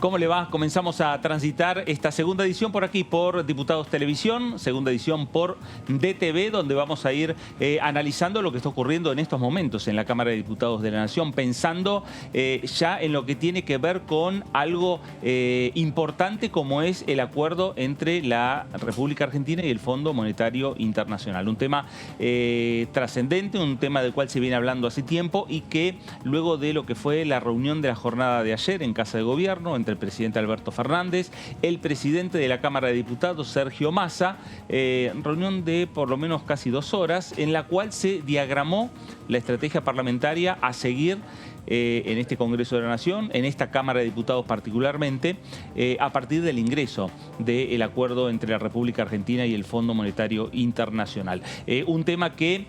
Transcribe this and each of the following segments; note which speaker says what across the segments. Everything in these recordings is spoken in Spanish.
Speaker 1: ¿Cómo le va? Comenzamos a transitar esta segunda edición por aquí, por Diputados Televisión, segunda edición por DTV, donde vamos a ir analizando lo que está ocurriendo en estos momentos en la Cámara de Diputados de la Nación, pensando ya en lo que tiene que ver con algo importante como es el acuerdo entre la República Argentina y el Fondo Monetario Internacional. Un tema trascendente, un tema del cual se viene hablando hace tiempo y que luego de lo que fue la reunión de la jornada de ayer en Casa de Gobierno entre el presidente Alberto Fernández, el presidente de la Cámara de Diputados, Sergio Massa, reunión de por lo menos casi 2 horas, en la cual se diagramó la estrategia parlamentaria a seguir en este Congreso de la Nación, en esta Cámara de Diputados particularmente, a partir del ingreso del acuerdo entre la República Argentina y el Fondo Monetario Internacional. Un tema que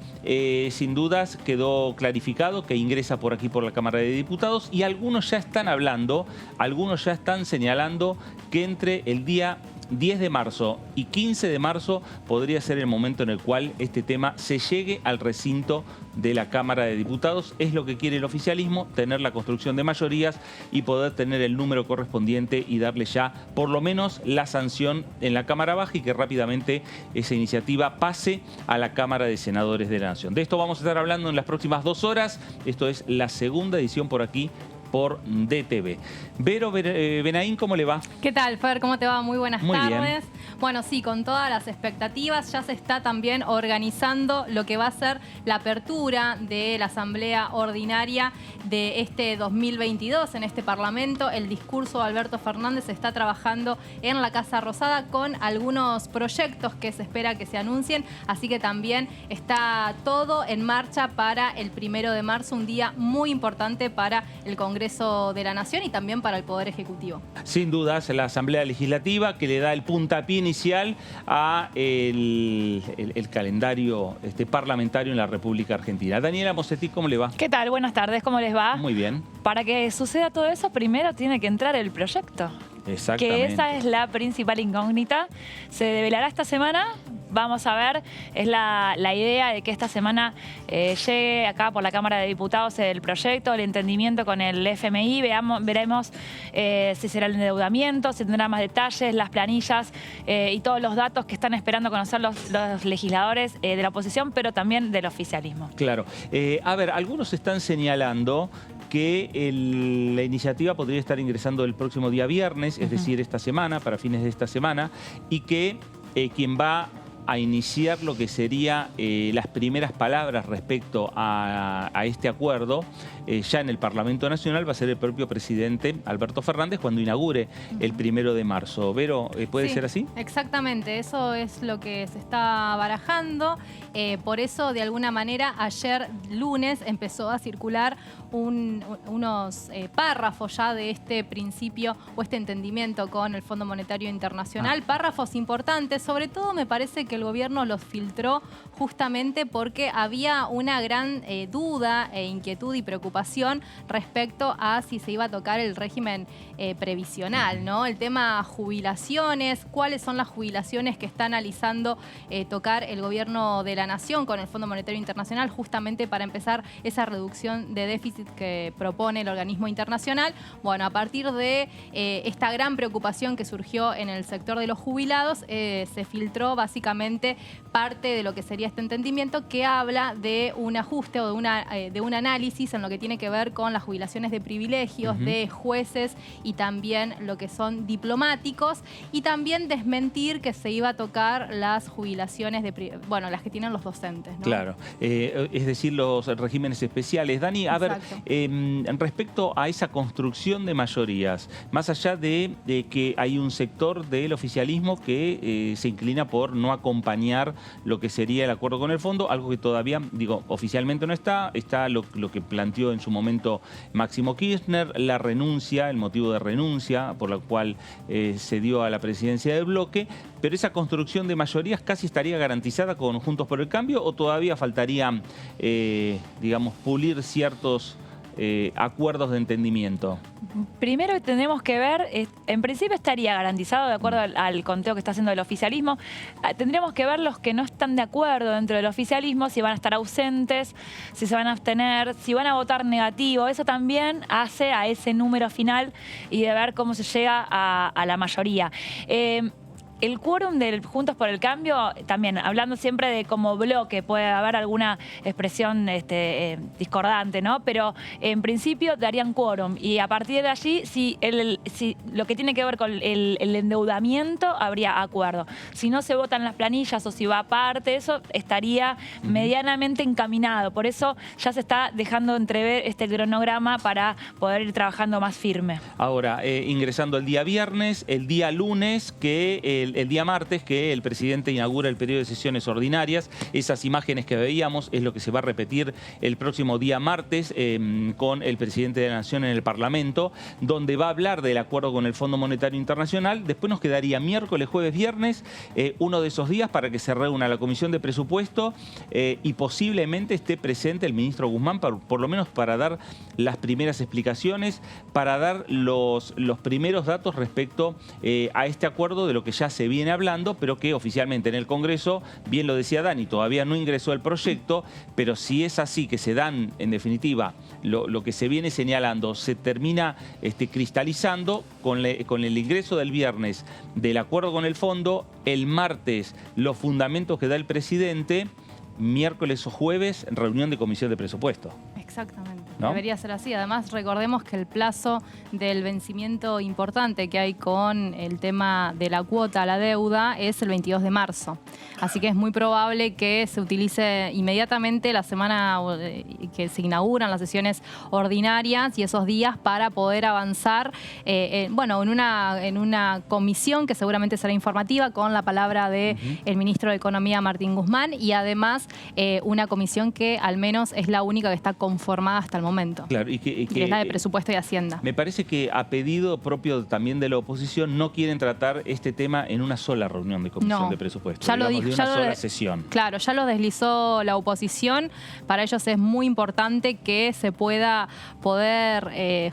Speaker 1: sin dudas quedó clarificado, que ingresa por aquí por la Cámara de Diputados, y algunos ya están hablando, algunos ya están señalando que entre el día 10 de marzo y 15 de marzo podría ser el momento en el cual este tema se llegue al recinto de la Cámara de Diputados. Es lo que quiere el oficialismo, tener la construcción de mayorías y poder tener el número correspondiente y darle ya por lo menos la sanción en la Cámara Baja y que rápidamente esa iniciativa pase a la Cámara de Senadores de la Nación. De esto vamos a estar hablando en las próximas 2 horas. Esto es la segunda edición por aquí, por DTV. Vero Benaín, ¿cómo le va?
Speaker 2: ¿Qué tal, Fer? ¿Cómo te va? Muy buenas tardes.
Speaker 1: Bien.
Speaker 2: Bueno, sí, con todas las expectativas ya se está también organizando lo que va a ser la apertura de la Asamblea Ordinaria de este 2022 en este Parlamento. El discurso de Alberto Fernández se está trabajando en la Casa Rosada con algunos proyectos que se espera que se anuncien, así que también está todo en marcha para el 1 de marzo, un día muy importante para el Congreso de la Nación y también para el Poder Ejecutivo.
Speaker 1: Sin dudas, la Asamblea Legislativa que le da el puntapié inicial a el calendario parlamentario en la República Argentina. Daniela Mosetti, ¿cómo le va?
Speaker 3: ¿Qué tal? Buenas tardes, ¿cómo les va?
Speaker 1: Muy bien.
Speaker 3: Para que suceda todo eso, primero tiene que entrar el proyecto.
Speaker 1: Exactamente.
Speaker 3: Que esa es la principal incógnita. Se develará esta semana. Vamos a ver, es la idea de que esta semana llegue acá por la Cámara de Diputados el proyecto, el entendimiento con el FMI, veremos si será el endeudamiento, si tendrá más detalles, las planillas y todos los datos que están esperando conocer los legisladores de la oposición, pero también del oficialismo.
Speaker 1: Claro. A ver, algunos están señalando que la iniciativa podría estar ingresando el próximo día viernes, es decir, esta semana, para fines de esta semana, y que quien va a iniciar lo que sería las primeras palabras respecto a este acuerdo ya en el Parlamento Nacional va a ser el propio presidente Alberto Fernández cuando inaugure el 1 de marzo. Vero, ¿puede ser así?
Speaker 2: Exactamente, eso es lo que se está barajando. Por eso, de alguna manera, ayer lunes empezó a circular unos párrafos ya de este principio o este entendimiento con el Fondo Monetario Internacional. Párrafos importantes, sobre todo me parece que el gobierno los filtró justamente porque había una gran duda e inquietud y preocupación respecto a si se iba a tocar el régimen previsional, ¿no? El tema jubilaciones, cuáles son las jubilaciones que está analizando tocar el gobierno de la Nación con el Fondo Monetario Internacional justamente para empezar esa reducción de déficit que propone el organismo internacional. Bueno, a partir de esta gran preocupación que surgió en el sector de los jubilados, se filtró básicamente parte de lo que sería este entendimiento que habla de un ajuste o de un análisis en lo que tiene que ver con las jubilaciones de privilegios de jueces y también lo que son diplomáticos, y también desmentir que se iba a tocar las jubilaciones bueno, las que tienen los docentes, ¿no?
Speaker 1: Claro, es decir, los regímenes especiales. Dani, a ver, respecto a esa construcción de mayorías, más allá de que hay un sector del oficialismo que se inclina por no acompañar lo que sería el acuerdo con el fondo, algo que todavía, digo, oficialmente no está lo que planteó en su momento Máximo Kirchner, la renuncia, el motivo de renuncia por la cual se dio a la presidencia del bloque, pero esa construcción de mayorías casi estaría garantizada con Juntos por el Cambio, o todavía faltaría, digamos, pulir ciertos acuerdos de entendimiento?
Speaker 3: Primero tenemos que ver, en principio estaría garantizado de acuerdo al conteo que está haciendo el oficialismo. Tendríamos que ver los que no están de acuerdo dentro del oficialismo, si van a estar ausentes, si se van a abstener, si van a votar negativo. Eso también hace a ese número final y de ver cómo se llega a la mayoría. El quórum del Juntos por el Cambio, también hablando siempre de como bloque, puede haber alguna expresión discordante, ¿no? Pero en principio darían quórum y a partir de allí, si lo que tiene que ver con el endeudamiento, habría acuerdo. Si no se votan las planillas o si va aparte, eso estaría medianamente encaminado. Por eso ya se está dejando entrever este cronograma para poder ir trabajando más firme.
Speaker 1: Ahora, ingresando el día viernes, el día lunes, el día martes, que el presidente inaugura el periodo de sesiones ordinarias. Esas imágenes que veíamos es lo que se va a repetir el próximo día martes con el presidente de la Nación en el Parlamento, donde va a hablar del acuerdo con el Fondo Monetario Internacional. Después nos quedaría miércoles, jueves, viernes, uno de esos días para que se reúna la Comisión de Presupuesto y posiblemente esté presente el ministro Guzmán, por lo menos para dar las primeras explicaciones, para dar los primeros datos respecto a este acuerdo de lo que ya se viene hablando, pero que oficialmente en el Congreso, bien lo decía Dani, todavía no ingresó el proyecto, pero si es así que se dan, en definitiva, lo que se viene señalando, se termina cristalizando con el ingreso del viernes del acuerdo con el fondo, el martes los fundamentos que da el presidente, miércoles o jueves, reunión de comisión de presupuesto.
Speaker 2: Exactamente,
Speaker 1: ¿no?
Speaker 2: Debería ser así. Además, recordemos que el plazo del vencimiento importante que hay con el tema de la cuota a la deuda es el 22 de marzo. Así que es muy probable que se utilice inmediatamente la semana que se inauguran las sesiones ordinarias y esos días para poder avanzar en una comisión que seguramente será informativa con la palabra del ministro de Economía, Martín Guzmán, y además una comisión que al menos es la única que está conformada hasta el momento.
Speaker 1: Claro, y
Speaker 2: que es la de Presupuesto y Hacienda.
Speaker 1: Me parece que a pedido propio también de la oposición no quieren tratar este tema en una sola reunión de comisión de presupuesto.
Speaker 2: Ya lo dijo,
Speaker 1: de una sola sesión.
Speaker 2: Claro, ya lo deslizó la oposición. Para ellos es muy importante que se pueda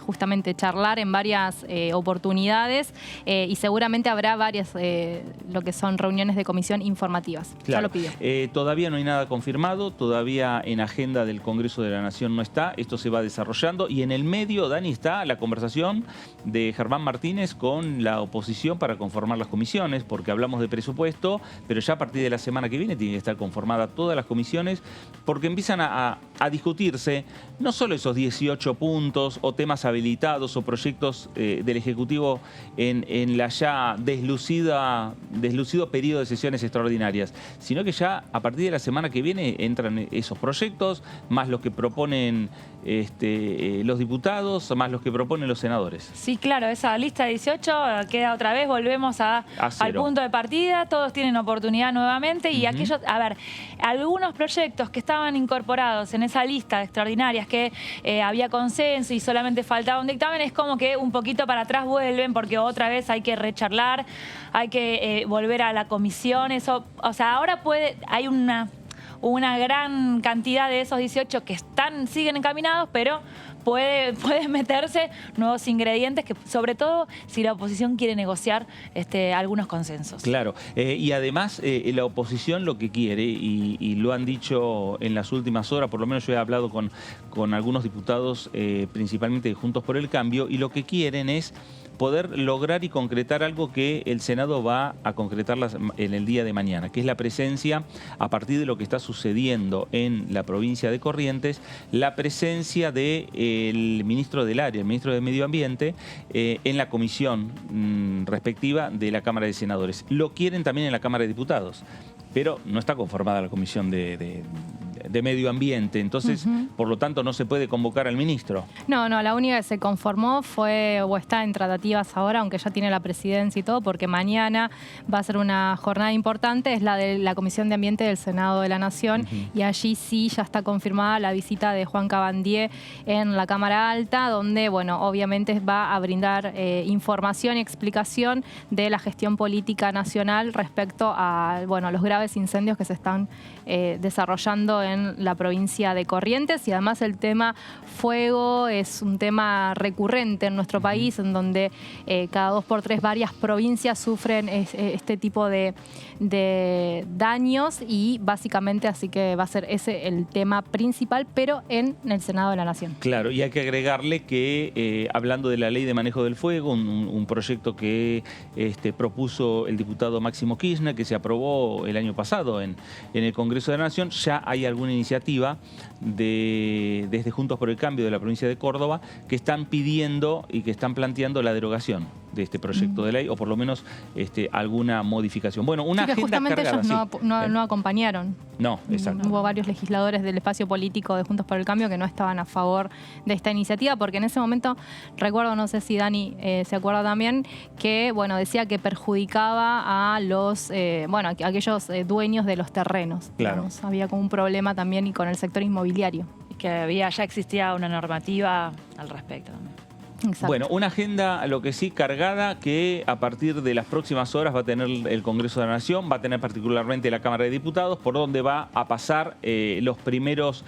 Speaker 2: justamente charlar en varias oportunidades y seguramente habrá varias lo que son reuniones de comisión informativas.
Speaker 1: Claro.
Speaker 2: Ya lo pidió.
Speaker 1: Todavía no hay nada confirmado, todavía en agenda del Congreso de la Nación no está, esto se va desarrollando y en el medio, Dani, está la conversación de Germán Martínez con la oposición para conformar las comisiones, porque hablamos de presupuesto, pero ya a partir de la semana que viene tienen que estar conformadas todas las comisiones, porque empiezan a discutirse no solo esos 18 puntos o temas habilitados o proyectos del Ejecutivo en la ya deslucido periodo de sesiones extraordinarias, sino que ya a partir de la semana que viene entran esos proyectos, más los que proponen los diputados, más los que proponen los senadores.
Speaker 3: Sí, claro, esa lista de 18 queda otra vez, volvemos al punto de partida, todos tienen oportunidad nuevamente y aquellos, algunos proyectos que estaban incorporados en esa lista de extraordinarias que había consenso y solamente faltaba un dictamen, es como que un poquito para atrás vuelven porque otra vez hay que recharlar, hay que volver a la comisión, eso, o sea, ahora hay una gran cantidad de esos 18 que siguen encaminados, pero puede meterse nuevos ingredientes, que sobre todo si la oposición quiere negociar algunos consensos.
Speaker 1: Claro, y además la oposición lo que quiere, y lo han dicho en las últimas horas, por lo menos yo he hablado con algunos diputados, principalmente de Juntos por el Cambio, y lo que quieren es poder lograr y concretar algo que el Senado va a concretar en el día de mañana, que es la presencia, a partir de lo que está sucediendo en la provincia de Corrientes, la presencia del ministro del área, el ministro de Medio Ambiente, en la comisión respectiva de la Cámara de Senadores. Lo quieren también en la Cámara de Diputados, pero no está conformada la comisión de Medio Ambiente, entonces, por lo tanto, no se puede convocar al ministro.
Speaker 2: No, la única que se conformó fue, o está en tratativas ahora, aunque ya tiene la presidencia y todo, porque mañana va a ser una jornada importante, es la de la Comisión de Ambiente del Senado de la Nación, y allí sí ya está confirmada la visita de Juan Cabandier en la Cámara Alta, donde, bueno, obviamente va a brindar información y explicación de la gestión política nacional respecto a, bueno, los graves incendios que se están desarrollando en la provincia de Corrientes, y además el tema fuego es un tema recurrente en nuestro país, en donde cada 2 por 3 varias provincias sufren este tipo de daños, y básicamente así que va a ser ese el tema principal, pero en el Senado de la Nación.
Speaker 1: Claro, y hay que agregarle que hablando de la Ley de Manejo del Fuego, un proyecto que propuso el diputado Máximo Kirchner, que se aprobó el año pasado en el Congreso de la Nación, ya hay alguna iniciativa desde Juntos por el Cambio de la provincia de Córdoba que están pidiendo y que están planteando la derogación de este proyecto de ley, o por lo menos alguna modificación. Bueno, una
Speaker 2: que
Speaker 1: agenda
Speaker 2: justamente
Speaker 1: cargada.
Speaker 2: ellos no acompañaron.
Speaker 1: No, exacto.
Speaker 2: Hubo varios legisladores del espacio político de Juntos por el Cambio que no estaban a favor de esta iniciativa, porque en ese momento, recuerdo, no sé si Dani se acuerda también, que decía que perjudicaba a los aquellos dueños de los terrenos.
Speaker 1: Claro.
Speaker 2: Digamos. Había como un problema también y con el sector inmobiliario.
Speaker 3: Que ya existía una normativa al respecto también.
Speaker 2: Exacto.
Speaker 1: Bueno, una agenda, lo que sí, cargada, que a partir de las próximas horas va a tener el Congreso de la Nación, va a tener particularmente la Cámara de Diputados, por donde va a pasar las primeras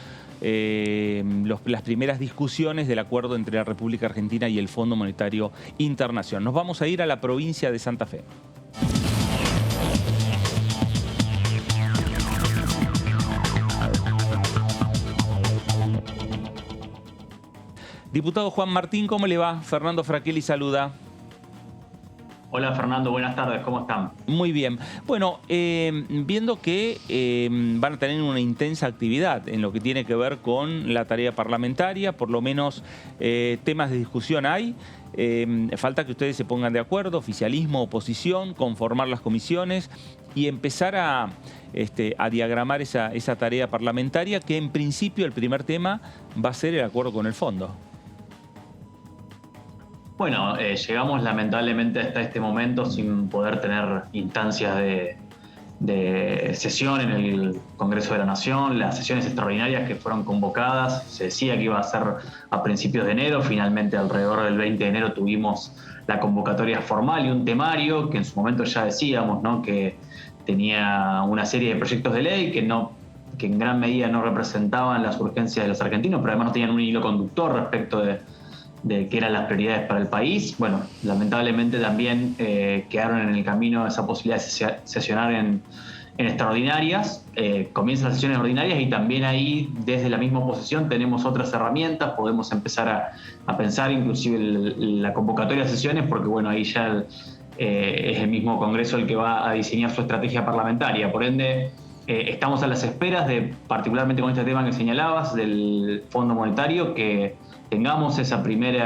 Speaker 1: discusiones del acuerdo entre la República Argentina y el Fondo Monetario Internacional. Nos vamos a ir a la provincia de Santa Fe. Diputado Juan Martín, ¿cómo le va? Fernando Fraquelli saluda.
Speaker 4: Hola Fernando, buenas tardes, ¿cómo están?
Speaker 1: Muy bien. Bueno, viendo que van a tener una intensa actividad en lo que tiene que ver con la tarea parlamentaria, por lo menos temas de discusión hay. Falta que ustedes se pongan de acuerdo, oficialismo, oposición, conformar las comisiones y empezar a diagramar esa tarea parlamentaria, que en principio el primer tema va a ser el acuerdo con el fondo.
Speaker 4: Bueno, llegamos lamentablemente hasta este momento sin poder tener instancias de sesión en el Congreso de la Nación, las sesiones extraordinarias que fueron convocadas. Se decía que iba a ser a principios de enero, finalmente alrededor del 20 de enero tuvimos la convocatoria formal y un temario que en su momento ya decíamos, ¿no?, que tenía una serie de proyectos de ley que en gran medida no representaban las urgencias de los argentinos, pero además no tenían un hilo conductor respecto de qué eran las prioridades para el país. Bueno, lamentablemente también quedaron en el camino esa posibilidad de sesionar en extraordinarias. Comienzan las sesiones ordinarias y también ahí, desde la misma oposición, tenemos otras herramientas. Podemos empezar a pensar inclusive la convocatoria de sesiones, porque bueno, ahí ya es el mismo Congreso el que va a diseñar su estrategia parlamentaria. Por ende, estamos a las esperas de, particularmente con este tema que señalabas, del Fondo Monetario, que tengamos ese primer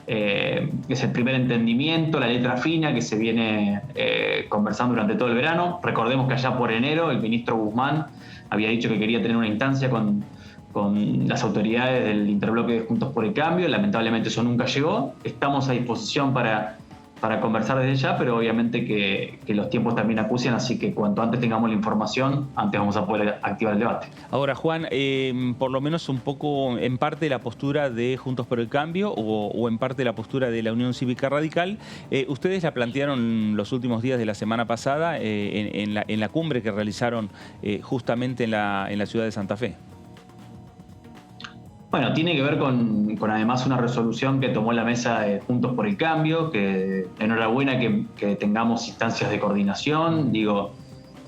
Speaker 4: entendimiento, la letra fina que se viene conversando durante todo el verano. Recordemos que allá por enero el ministro Guzmán había dicho que quería tener una instancia con las autoridades del interbloque de Juntos por el Cambio. Lamentablemente eso nunca llegó. Estamos a disposición para conversar desde ya, pero obviamente que los tiempos también acucian, así que cuanto antes tengamos la información, antes vamos a poder activar el debate.
Speaker 1: Ahora, Juan, por lo menos un poco, en parte la postura de Juntos por el Cambio o en parte la postura de la Unión Cívica Radical, ustedes la plantearon los últimos días de la semana pasada en la cumbre que realizaron justamente en la ciudad de Santa Fe.
Speaker 4: Bueno, tiene que ver con además una resolución que tomó la mesa de Juntos por el Cambio, que enhorabuena que tengamos instancias de coordinación, digo,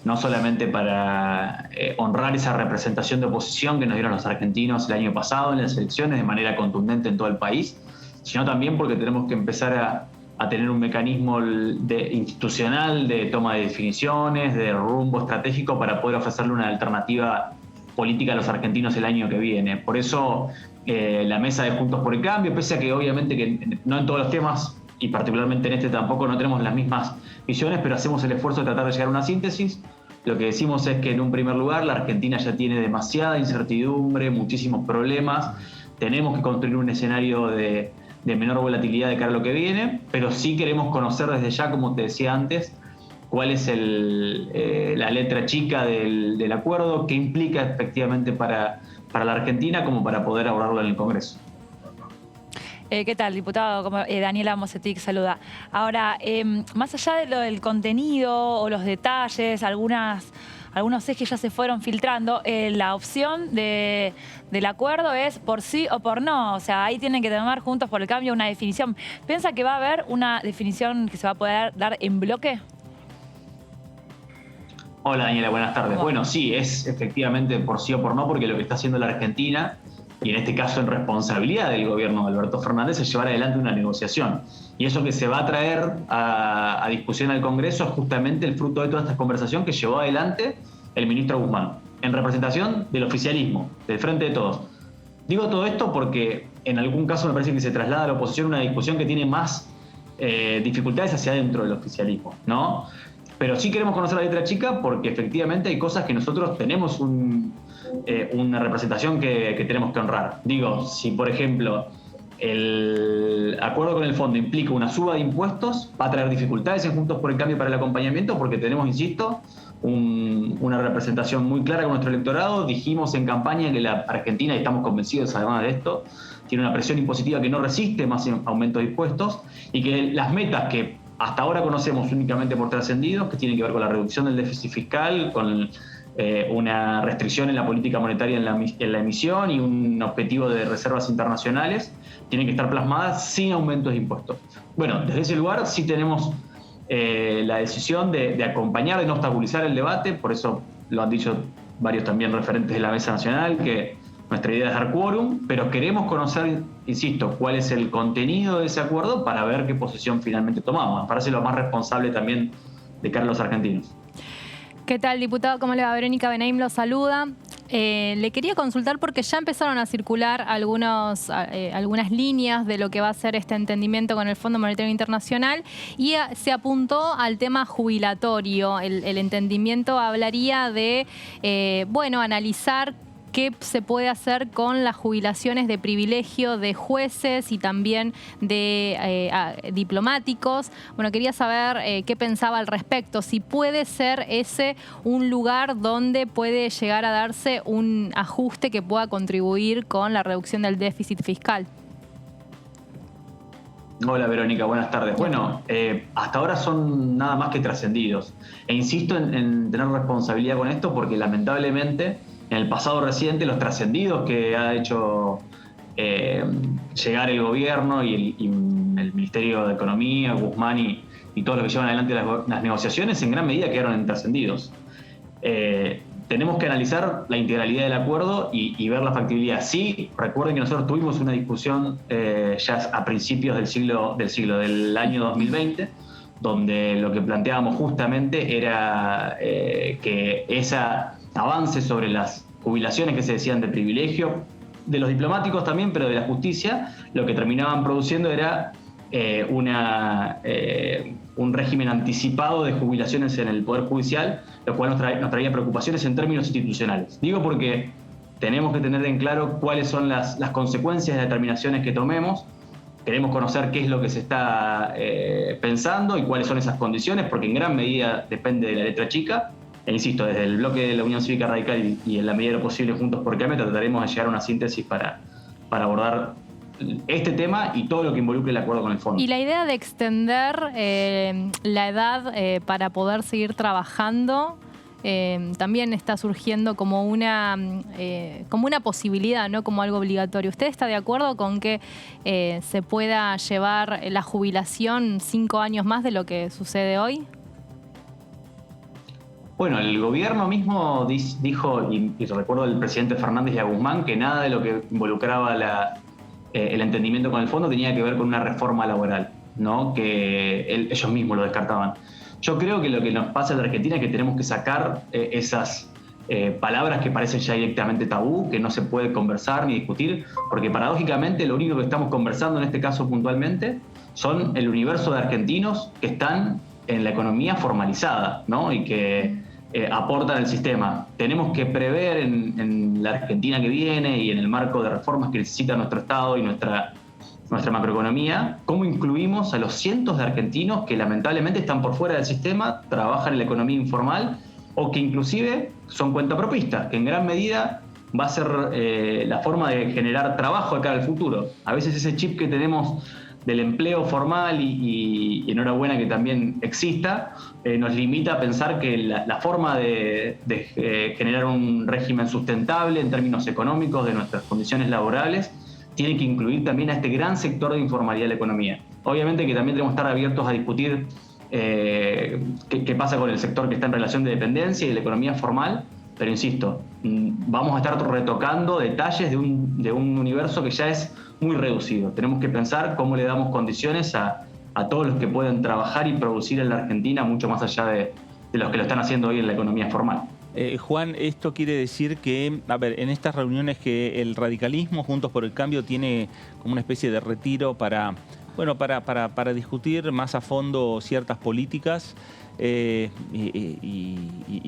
Speaker 4: no solamente para honrar esa representación de oposición que nos dieron los argentinos el año pasado en las elecciones de manera contundente en todo el país, sino también porque tenemos que empezar a tener un mecanismo institucional de toma de definiciones, de rumbo estratégico para poder ofrecerle una alternativa política a los argentinos el año que viene. Por eso la mesa de Juntos por el Cambio, pese a que obviamente que no en todos los temas, y particularmente en este tampoco no tenemos las mismas visiones, pero hacemos el esfuerzo de tratar de llegar a una síntesis. Lo que decimos es que en un primer lugar la Argentina ya tiene demasiada incertidumbre, muchísimos problemas, tenemos que construir un escenario de menor volatilidad de cara a lo que viene, pero sí queremos conocer desde ya, como te decía antes, cuál es la letra chica del acuerdo, qué implica efectivamente para la Argentina como para poder abordarlo en el Congreso.
Speaker 3: ¿Qué tal, diputado? Daniela Mosetic saluda. Ahora, más allá de lo del contenido o los detalles, algunas algunos ejes ya se fueron filtrando, la opción del acuerdo es por sí o por no. O sea, ahí tienen que tomar Juntos por el Cambio una definición. ¿Piensa que va a haber una definición que se va a poder dar en bloque?
Speaker 4: Hola Daniela, buenas tardes. Bueno, sí, es efectivamente por sí o por no, porque lo que está haciendo la Argentina, y en este caso en responsabilidad del gobierno de Alberto Fernández, es llevar adelante una negociación. Y eso que se va a traer a discusión al Congreso es justamente el fruto de toda esta conversación que llevó adelante el ministro Guzmán, en representación del oficialismo, del Frente de Todos. Digo todo esto porque en algún caso me parece que se traslada a la oposición una discusión que tiene más dificultades hacia adentro del oficialismo, ¿no? Pero sí queremos conocer la letra chica porque efectivamente hay cosas que nosotros tenemos una representación que tenemos que honrar. Digo, si por ejemplo el acuerdo con el fondo implica una suba de impuestos, va a traer dificultades en Juntos por el Cambio para el acompañamiento porque tenemos, insisto, una representación muy clara con nuestro electorado. Dijimos en campaña que la Argentina, y estamos convencidos además de esto, tiene una presión impositiva que no resiste más aumento de impuestos y que las metas que hasta ahora conocemos únicamente por trascendidos, que tienen que ver con la reducción del déficit fiscal, con una restricción en la política monetaria en la emisión y un objetivo de reservas internacionales, tienen que estar plasmadas sin aumentos de impuestos. Bueno, desde ese lugar sí tenemos la decisión de acompañar, de no obstaculizar el debate, por eso lo han dicho varios también referentes de la Mesa Nacional, que nuestra idea es dar quórum, pero queremos conocer, insisto, cuál es el contenido de ese acuerdo para ver qué posición finalmente tomamos. Me parece lo más responsable también de cara a los argentinos.
Speaker 2: ¿Qué tal, diputado? ¿Cómo le va? Verónica Benaim lo saluda. Le quería consultar porque ya empezaron a circular algunas líneas de lo que va a ser este entendimiento con el Fondo Monetario Internacional y se apuntó al tema jubilatorio. El entendimiento hablaría de, analizar qué se puede hacer con las jubilaciones de privilegio de jueces y también de diplomáticos. Bueno, quería saber qué pensaba al respecto, si puede ser ese un lugar donde puede llegar a darse un ajuste que pueda contribuir con la reducción del déficit fiscal.
Speaker 4: Hola Verónica, buenas tardes. Bueno, hasta ahora son nada más que trascendidos. E insisto en tener responsabilidad con esto porque lamentablemente en el pasado reciente los trascendidos que ha hecho llegar el gobierno y el Ministerio de Economía, Guzmán y todos los que llevan adelante las negociaciones en gran medida quedaron en trascendidos. Tenemos que analizar la integralidad del acuerdo y ver la factibilidad. Sí, recuerden que nosotros tuvimos una discusión ya a principios del año 2020, donde lo que planteábamos justamente era que esa avance sobre las jubilaciones que se decían de privilegio, de los diplomáticos también, pero de la justicia, lo que terminaban produciendo era un régimen anticipado de jubilaciones en el Poder Judicial, lo cual nos traía preocupaciones en términos institucionales. Digo porque tenemos que tener en claro cuáles son las consecuencias de determinaciones que tomemos. Queremos conocer qué es lo que se está pensando y cuáles son esas condiciones, porque en gran medida depende de la letra chica. E insisto, desde el bloque de la Unión Cívica Radical y en la medida de lo posible Juntos por el Cambio trataremos de llegar a una síntesis para abordar este tema y todo lo que involucre el acuerdo con el fondo.
Speaker 2: Y la idea de extender la edad para poder seguir trabajando también está surgiendo como una posibilidad, no como algo obligatorio. ¿Usted está de acuerdo con que se pueda llevar la jubilación 5 años más de lo que sucede hoy?
Speaker 4: Bueno, el gobierno mismo dijo, y recuerdo del presidente Fernández y a Guzmán, que nada de lo que involucraba el entendimiento con el fondo tenía que ver con una reforma laboral, ¿no? Que ellos mismos lo descartaban. Yo creo que lo que nos pasa en la Argentina es que tenemos que sacar esas palabras que parecen ya directamente tabú, que no se puede conversar ni discutir, porque paradójicamente lo único que estamos conversando en este caso puntualmente son el universo de argentinos que están en la economía formalizada, ¿no? Y que aportan al sistema. Tenemos que prever en la Argentina que viene y en el marco de reformas que necesita nuestro Estado y nuestra macroeconomía, cómo incluimos a los cientos de argentinos que lamentablemente están por fuera del sistema, trabajan en la economía informal o que inclusive son cuentapropistas, que en gran medida va a ser la forma de generar trabajo de cara al futuro. A veces ese chip que tenemos del empleo formal y enhorabuena que también exista, nos limita a pensar que la forma de generar un régimen sustentable en términos económicos de nuestras condiciones laborales tiene que incluir también a este gran sector de informalidad de la economía. Obviamente que también tenemos que estar abiertos a discutir qué pasa con el sector que está en relación de dependencia y de la economía formal, pero insisto, vamos a estar retocando detalles de un universo que ya es muy reducido. Tenemos que pensar cómo le damos condiciones a todos los que pueden trabajar y producir en la Argentina, mucho más allá de los que lo están haciendo hoy en la economía formal.
Speaker 1: Juan, esto quiere decir que, a ver, en estas reuniones que el radicalismo, Juntos por el Cambio, tiene como una especie de retiro para discutir más a fondo ciertas políticas y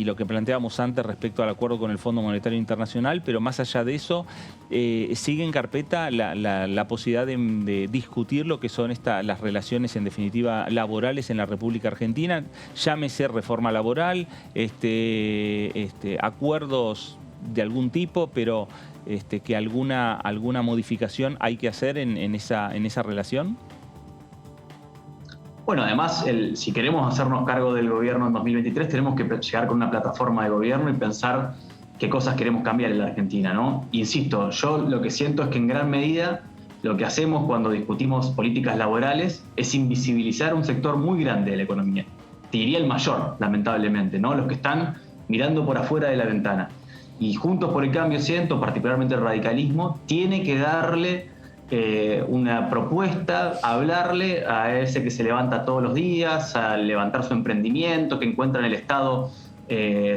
Speaker 1: lo que planteábamos antes respecto al acuerdo con el Fondo Monetario Internacional, pero más allá de eso, sigue en carpeta la posibilidad de discutir lo que son las relaciones, en definitiva, laborales en la República Argentina, llámese reforma laboral, acuerdos de algún tipo, pero que alguna modificación hay que hacer en esa relación.
Speaker 4: Bueno, además, si queremos hacernos cargo del gobierno en 2023, tenemos que llegar con una plataforma de gobierno y pensar qué cosas queremos cambiar en la Argentina, ¿no? Insisto, yo lo que siento es que en gran medida lo que hacemos cuando discutimos políticas laborales es invisibilizar un sector muy grande de la economía. Te diría el mayor, lamentablemente, ¿no? Los que están mirando por afuera de la ventana. Y Juntos por el Cambio, siento, particularmente el radicalismo, tiene que darle una propuesta, hablarle a ese que se levanta todos los días, a levantar su emprendimiento, que encuentra en el Estado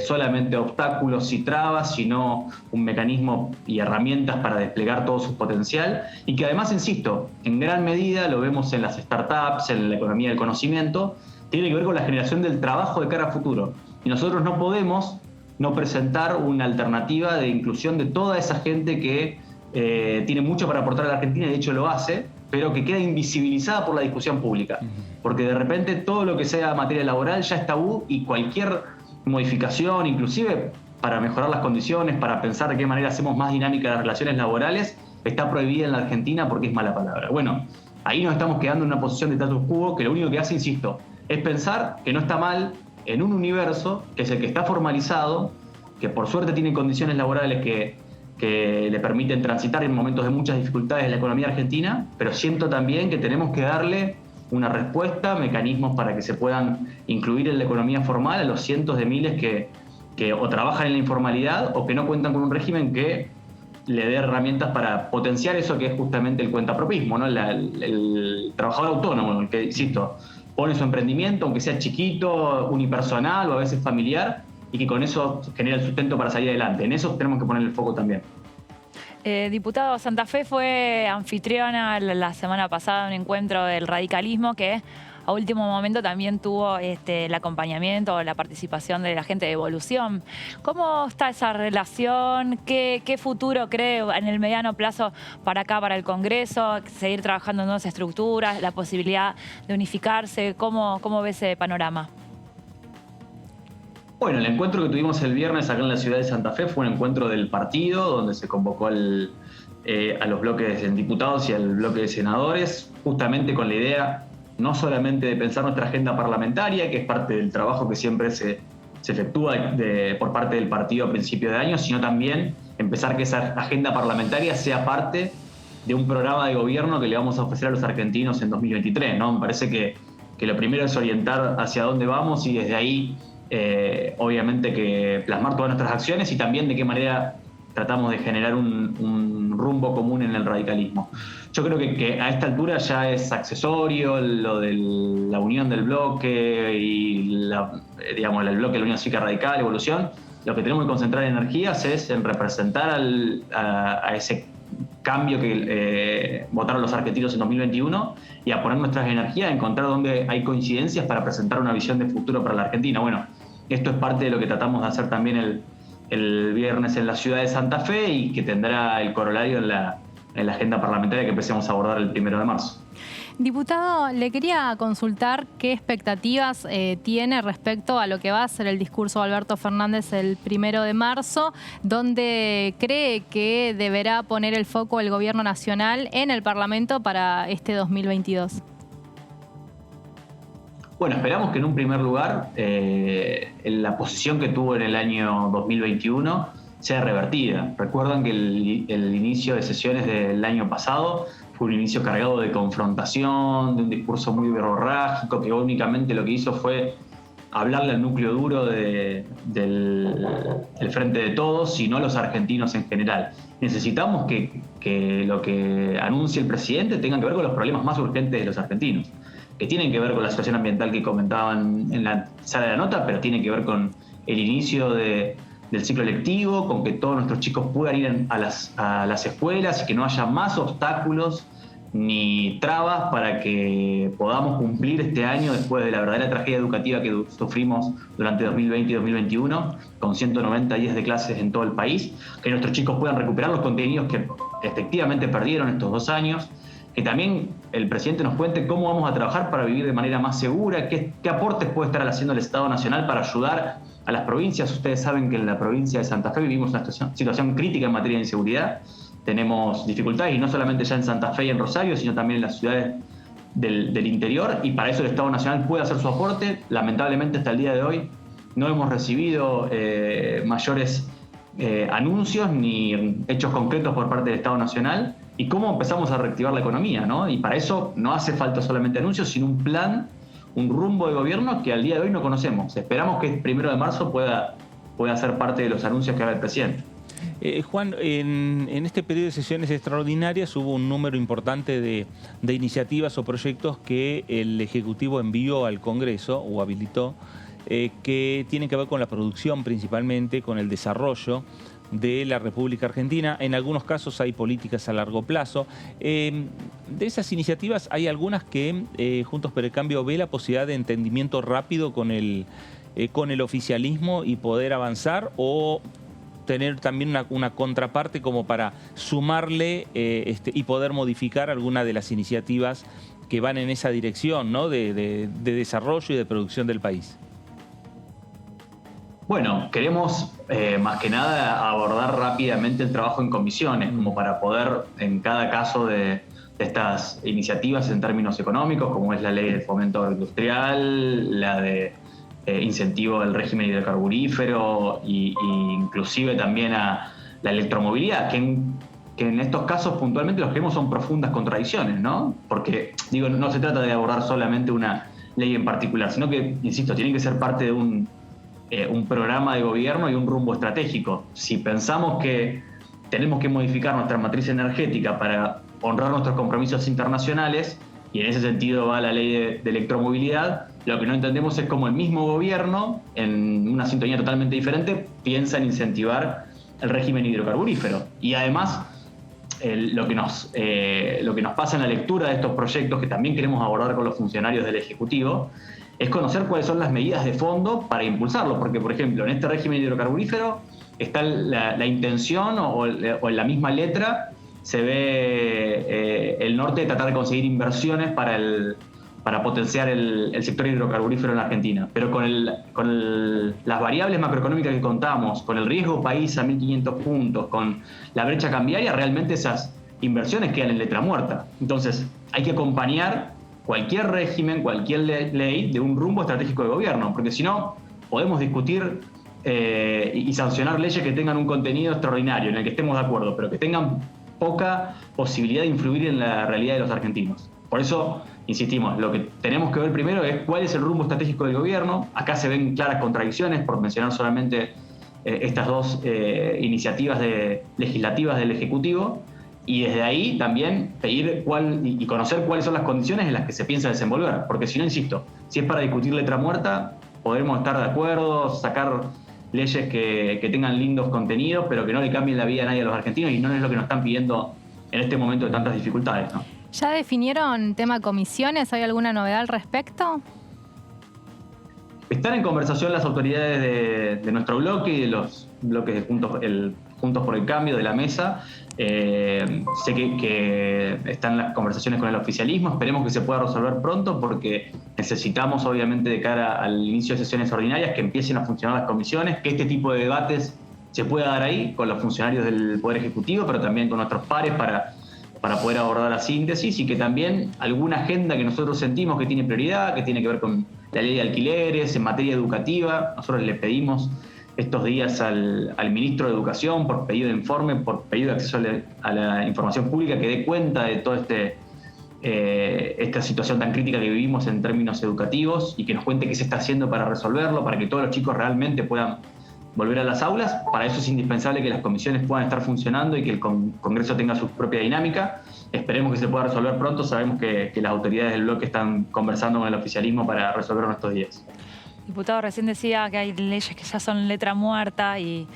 Speaker 4: solamente obstáculos y trabas, sino un mecanismo y herramientas para desplegar todo su potencial, y que además, insisto, en gran medida, lo vemos en las startups, en la economía del conocimiento, tiene que ver con la generación del trabajo de cara a futuro. Y nosotros no podemos no presentar una alternativa de inclusión de toda esa gente que tiene mucho para aportar a la Argentina, y de hecho lo hace, pero que queda invisibilizada por la discusión pública. Porque de repente todo lo que sea materia laboral ya es tabú, y cualquier modificación, inclusive para mejorar las condiciones, para pensar de qué manera hacemos más dinámicas las relaciones laborales, está prohibida en la Argentina porque es mala palabra. Bueno, ahí nos estamos quedando en una posición de status quo que lo único que hace, insisto, es pensar que no está mal en un universo que es el que está formalizado, que por suerte tiene condiciones laborales que le permiten transitar en momentos de muchas dificultades en la economía argentina, pero siento también que tenemos que darle una respuesta, mecanismos para que se puedan incluir en la economía formal a los cientos de miles que o trabajan en la informalidad o que no cuentan con un régimen que le dé herramientas para potenciar eso que es justamente el cuentapropismo, ¿no? El trabajador autónomo, el que, insisto, pone su emprendimiento, aunque sea chiquito, unipersonal o a veces familiar, y que con eso genera el sustento para salir adelante. En eso tenemos que poner el foco también.
Speaker 3: Diputado, Santa Fe fue anfitriona la semana pasada de un encuentro del radicalismo que a último momento también tuvo el acompañamiento, la participación de la gente de Evolución. ¿Cómo está esa relación? ¿Qué futuro cree en el mediano plazo para acá, para el Congreso? ¿Seguir trabajando en nuevas estructuras? ¿La posibilidad de unificarse? ¿Cómo ve ese panorama?
Speaker 4: Bueno, el encuentro que tuvimos el viernes acá en la ciudad de Santa Fe fue un encuentro del partido, donde se convocó a los bloques de diputados y al bloque de senadores, justamente con la idea no solamente de pensar nuestra agenda parlamentaria, que es parte del trabajo que siempre se efectúa por parte del partido a principio de año, sino también empezar que esa agenda parlamentaria sea parte de un programa de gobierno que le vamos a ofrecer a los argentinos en 2023, ¿no? Me parece que lo primero es orientar hacia dónde vamos y desde ahí obviamente que plasmar todas nuestras acciones y también de qué manera tratamos de generar un rumbo común en el radicalismo. Yo creo que a esta altura ya es accesorio lo de la unión del bloque y el bloque de la Unión Cívica Radical, Evolución. Lo que tenemos que concentrar energías es en representar a ese cambio que votaron los argentinos en 2021 y a poner nuestras energías, a encontrar dónde hay coincidencias para presentar una visión de futuro para la Argentina. Bueno, esto es parte de lo que tratamos de hacer también el viernes en la ciudad de Santa Fe y que tendrá el corolario en la agenda parlamentaria que empecemos a abordar el 1 de marzo.
Speaker 2: Diputado, le quería consultar qué expectativas tiene respecto a lo que va a ser el discurso de Alberto Fernández el 1 de marzo, donde cree que deberá poner el foco el gobierno nacional en el Parlamento para este 2022.
Speaker 4: Bueno, esperamos que en un primer lugar la posición que tuvo en el año 2021 sea revertida. Recuerdan que el inicio de sesiones del año pasado fue un inicio cargado de confrontación, de un discurso muy verborrágico, que únicamente lo que hizo fue hablarle al núcleo duro del Frente de Todos y no a los argentinos en general. Necesitamos que lo que anuncie el presidente tenga que ver con los problemas más urgentes de los argentinos, que tienen que ver con la situación ambiental que comentaban en la sala de la nota, pero tiene que ver con el inicio del ciclo lectivo, con que todos nuestros chicos puedan ir a las escuelas y que no haya más obstáculos ni trabas para que podamos cumplir este año, después de la verdadera tragedia educativa que sufrimos durante 2020 y 2021, con 190 días de clases en todo el país, que nuestros chicos puedan recuperar los contenidos que efectivamente perdieron estos 2 años, que también el presidente nos cuente cómo vamos a trabajar para vivir de manera más segura, qué aportes puede estar haciendo el Estado Nacional para ayudar a las provincias. Ustedes saben que en la provincia de Santa Fe vivimos una situación crítica en materia de inseguridad. Tenemos dificultades, y no solamente ya en Santa Fe y en Rosario, sino también en las ciudades del interior, y para eso el Estado Nacional puede hacer su aporte. Lamentablemente hasta el día de hoy no hemos recibido mayores anuncios ni hechos concretos por parte del Estado Nacional. ¿Y cómo empezamos a reactivar la economía, ¿no? Y para eso no hace falta solamente anuncios, sino un plan, un rumbo de gobierno que al día de hoy no conocemos. Esperamos que el 1 de marzo pueda ser parte de los anuncios que haga el presidente.
Speaker 1: Juan, en este periodo de sesiones extraordinarias hubo un número importante de iniciativas o proyectos que el Ejecutivo envió al Congreso o habilitó, que tienen que ver con la producción principalmente, con el desarrollo de la República Argentina. En algunos casos hay políticas a largo plazo. De esas iniciativas hay algunas que Juntos por el Cambio ve la posibilidad de entendimiento rápido con el oficialismo y poder avanzar, o tener también una contraparte como para sumarle y poder modificar alguna de las iniciativas que van en esa dirección, ¿no? de desarrollo y de producción del país.
Speaker 4: Bueno, queremos más que nada abordar rápidamente el trabajo en comisiones, como para poder, en cada caso de estas iniciativas en términos económicos, como es la ley de fomento agroindustrial, la de incentivo al régimen hidrocarburífero e inclusive también a la electromovilidad, que en estos casos puntualmente lo que vemos son profundas contradicciones, ¿no? Porque, digo, no se trata de abordar solamente una ley en particular, sino que, insisto, tiene que ser parte de un programa de gobierno y un rumbo estratégico. Si pensamos que tenemos que modificar nuestra matriz energética para honrar nuestros compromisos internacionales, y en ese sentido va la ley de electromovilidad, lo que no entendemos es cómo el mismo gobierno, en una sintonía totalmente diferente, piensa en incentivar el régimen hidrocarburífero. Y además, lo que nos pasa en la lectura de estos proyectos, que también queremos abordar con los funcionarios del Ejecutivo, es conocer cuáles son las medidas de fondo para impulsarlo. Porque, por ejemplo, en este régimen hidrocarburífero está la intención, o en la misma letra se ve el norte de tratar de conseguir inversiones para potenciar el sector hidrocarburífero en la Argentina. Pero con las variables macroeconómicas que contamos, con el riesgo país a 1.500 puntos, con la brecha cambiaria, realmente esas inversiones quedan en letra muerta. Entonces, hay que acompañar cualquier régimen, cualquier ley de un rumbo estratégico de gobierno, porque si no, podemos discutir y sancionar leyes que tengan un contenido extraordinario, en el que estemos de acuerdo, pero que tengan poca posibilidad de influir en la realidad de los argentinos. Por eso, insistimos, lo que tenemos que ver primero es cuál es el rumbo estratégico del gobierno. Acá se ven claras contradicciones, por mencionar solamente estas dos iniciativas legislativas del Ejecutivo, y desde ahí también pedir y conocer cuáles son las condiciones en las que se piensa desenvolver. Porque si no, insisto, si es para discutir letra muerta, podremos estar de acuerdo, sacar leyes que tengan lindos contenidos, pero que no le cambien la vida a nadie a los argentinos, y no es lo que nos están pidiendo en este momento de tantas dificultades, ¿no?
Speaker 2: ¿Ya definieron tema comisiones? ¿Hay alguna novedad al respecto?
Speaker 4: Están en conversación las autoridades de nuestro bloque y de los bloques de Juntos Juntos por el Cambio, de la mesa. Sé que están las conversaciones con el oficialismo, esperemos que se pueda resolver pronto porque necesitamos obviamente de cara al inicio de sesiones ordinarias que empiecen a funcionar las comisiones, que este tipo de debates se pueda dar ahí con los funcionarios del Poder Ejecutivo, pero también con nuestros pares para poder abordar la síntesis y que también alguna agenda que nosotros sentimos que tiene prioridad, que tiene que ver con la ley de alquileres, en materia educativa, nosotros le pedimos estos días al ministro de Educación por pedido de informe, por pedido de acceso a la información pública que dé cuenta de toda esta situación tan crítica que vivimos en términos educativos y que nos cuente qué se está haciendo para resolverlo, para que todos los chicos realmente puedan volver a las aulas. Para eso es indispensable que las comisiones puedan estar funcionando y que el Congreso tenga su propia dinámica. Esperemos que se pueda resolver pronto. Sabemos que las autoridades del bloque están conversando con el oficialismo para resolverlo en estos días.
Speaker 3: Diputado, recién decía que hay leyes que ya son letra muerta y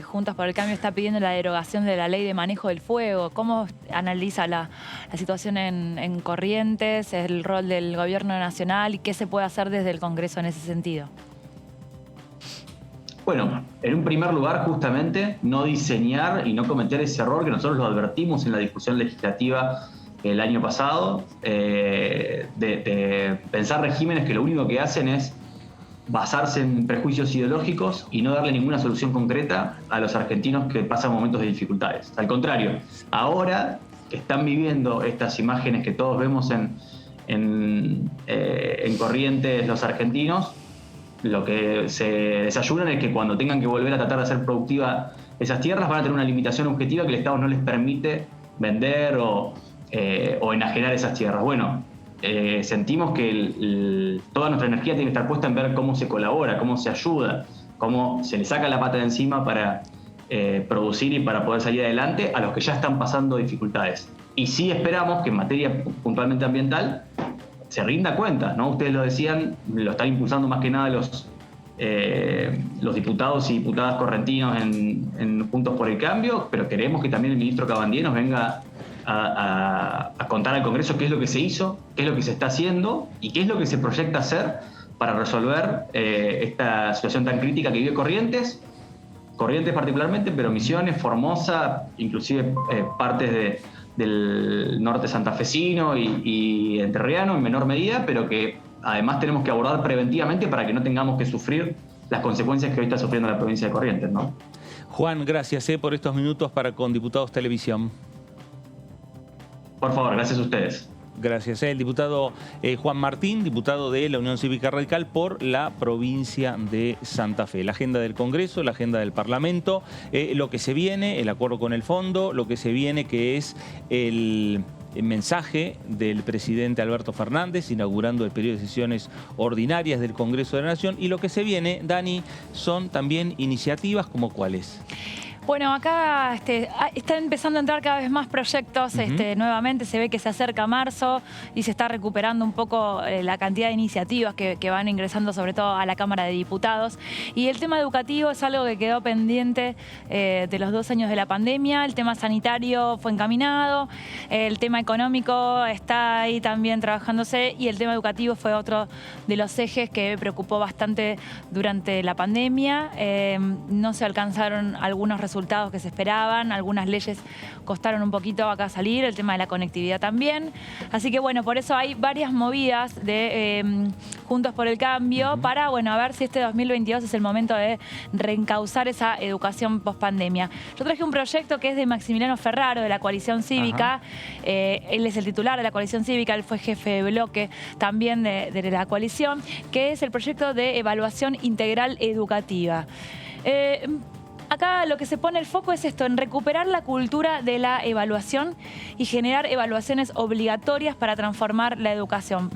Speaker 3: Juntos por el Cambio está pidiendo la derogación de la ley de manejo del fuego. ¿Cómo analiza la situación en Corrientes, el rol del gobierno nacional y qué se puede hacer desde el Congreso en ese sentido?
Speaker 4: Bueno, en un primer lugar, justamente, no diseñar y no cometer ese error que nosotros lo advertimos en la discusión legislativa el año pasado, de pensar regímenes que lo único que hacen es basarse en prejuicios ideológicos y no darle ninguna solución concreta a los argentinos que pasan momentos de dificultades. Al contrario, ahora que están viviendo estas imágenes que todos vemos en Corrientes los argentinos, lo que se desayunan es que cuando tengan que volver a tratar de hacer productiva esas tierras van a tener una limitación objetiva que el Estado no les permite vender o enajenar esas tierras. Bueno, sentimos que toda nuestra energía tiene que estar puesta en ver cómo se colabora, cómo se ayuda, cómo se le saca la pata de encima para producir y para poder salir adelante a los que ya están pasando dificultades. Y sí esperamos que en materia puntualmente ambiental se rinda cuenta, ¿no? Ustedes lo decían, lo están impulsando más que nada los diputados y diputadas correntinos en Juntos por el Cambio, pero queremos que también el ministro Cabandier nos venga a contar al Congreso qué es lo que se hizo, qué es lo que se está haciendo y qué es lo que se proyecta hacer para resolver esta situación tan crítica que vive Corrientes particularmente, pero Misiones, Formosa, inclusive partes del norte santafesino y entrerriano en menor medida, pero que además tenemos que abordar preventivamente para que no tengamos que sufrir las consecuencias que hoy está sufriendo la provincia de Corrientes, ¿no?
Speaker 1: Juan, gracias por estos minutos para con Diputados Televisión.
Speaker 4: Por favor, gracias a ustedes.
Speaker 1: Gracias. El diputado Juan Martín, diputado de la Unión Cívica Radical por la provincia de Santa Fe. La agenda del Congreso, la agenda del Parlamento, lo que se viene, el acuerdo con el fondo, lo que se viene que es el mensaje del presidente Alberto Fernández inaugurando el periodo de sesiones ordinarias del Congreso de la Nación y lo que se viene, Dani, son también iniciativas como cuáles.
Speaker 3: Bueno, acá están empezando a entrar cada vez más proyectos. Nuevamente se ve que se acerca marzo y se está recuperando un poco la cantidad de iniciativas que van ingresando sobre todo a la Cámara de Diputados. Y el tema educativo es algo que quedó pendiente de los 2 años de la pandemia. El tema sanitario fue encaminado, el tema económico está ahí también trabajándose y el tema educativo fue otro de los ejes que preocupó bastante durante la pandemia. No se alcanzaron algunos resultados que se esperaban, algunas leyes costaron un poquito acá salir, el tema de la conectividad también. Así que bueno, por eso hay varias movidas de Juntos por el Cambio para, bueno, a ver si este 2022 es el momento de reencauzar esa educación post-pandemia. Yo traje un proyecto que es de Maximiliano Ferraro, de la Coalición Cívica. Él es el titular de la Coalición Cívica, él fue jefe de bloque también de la coalición, que es el proyecto de evaluación integral educativa. Acá lo que se pone el foco es esto, en recuperar la cultura de la evaluación y generar evaluaciones obligatorias para transformar la educación.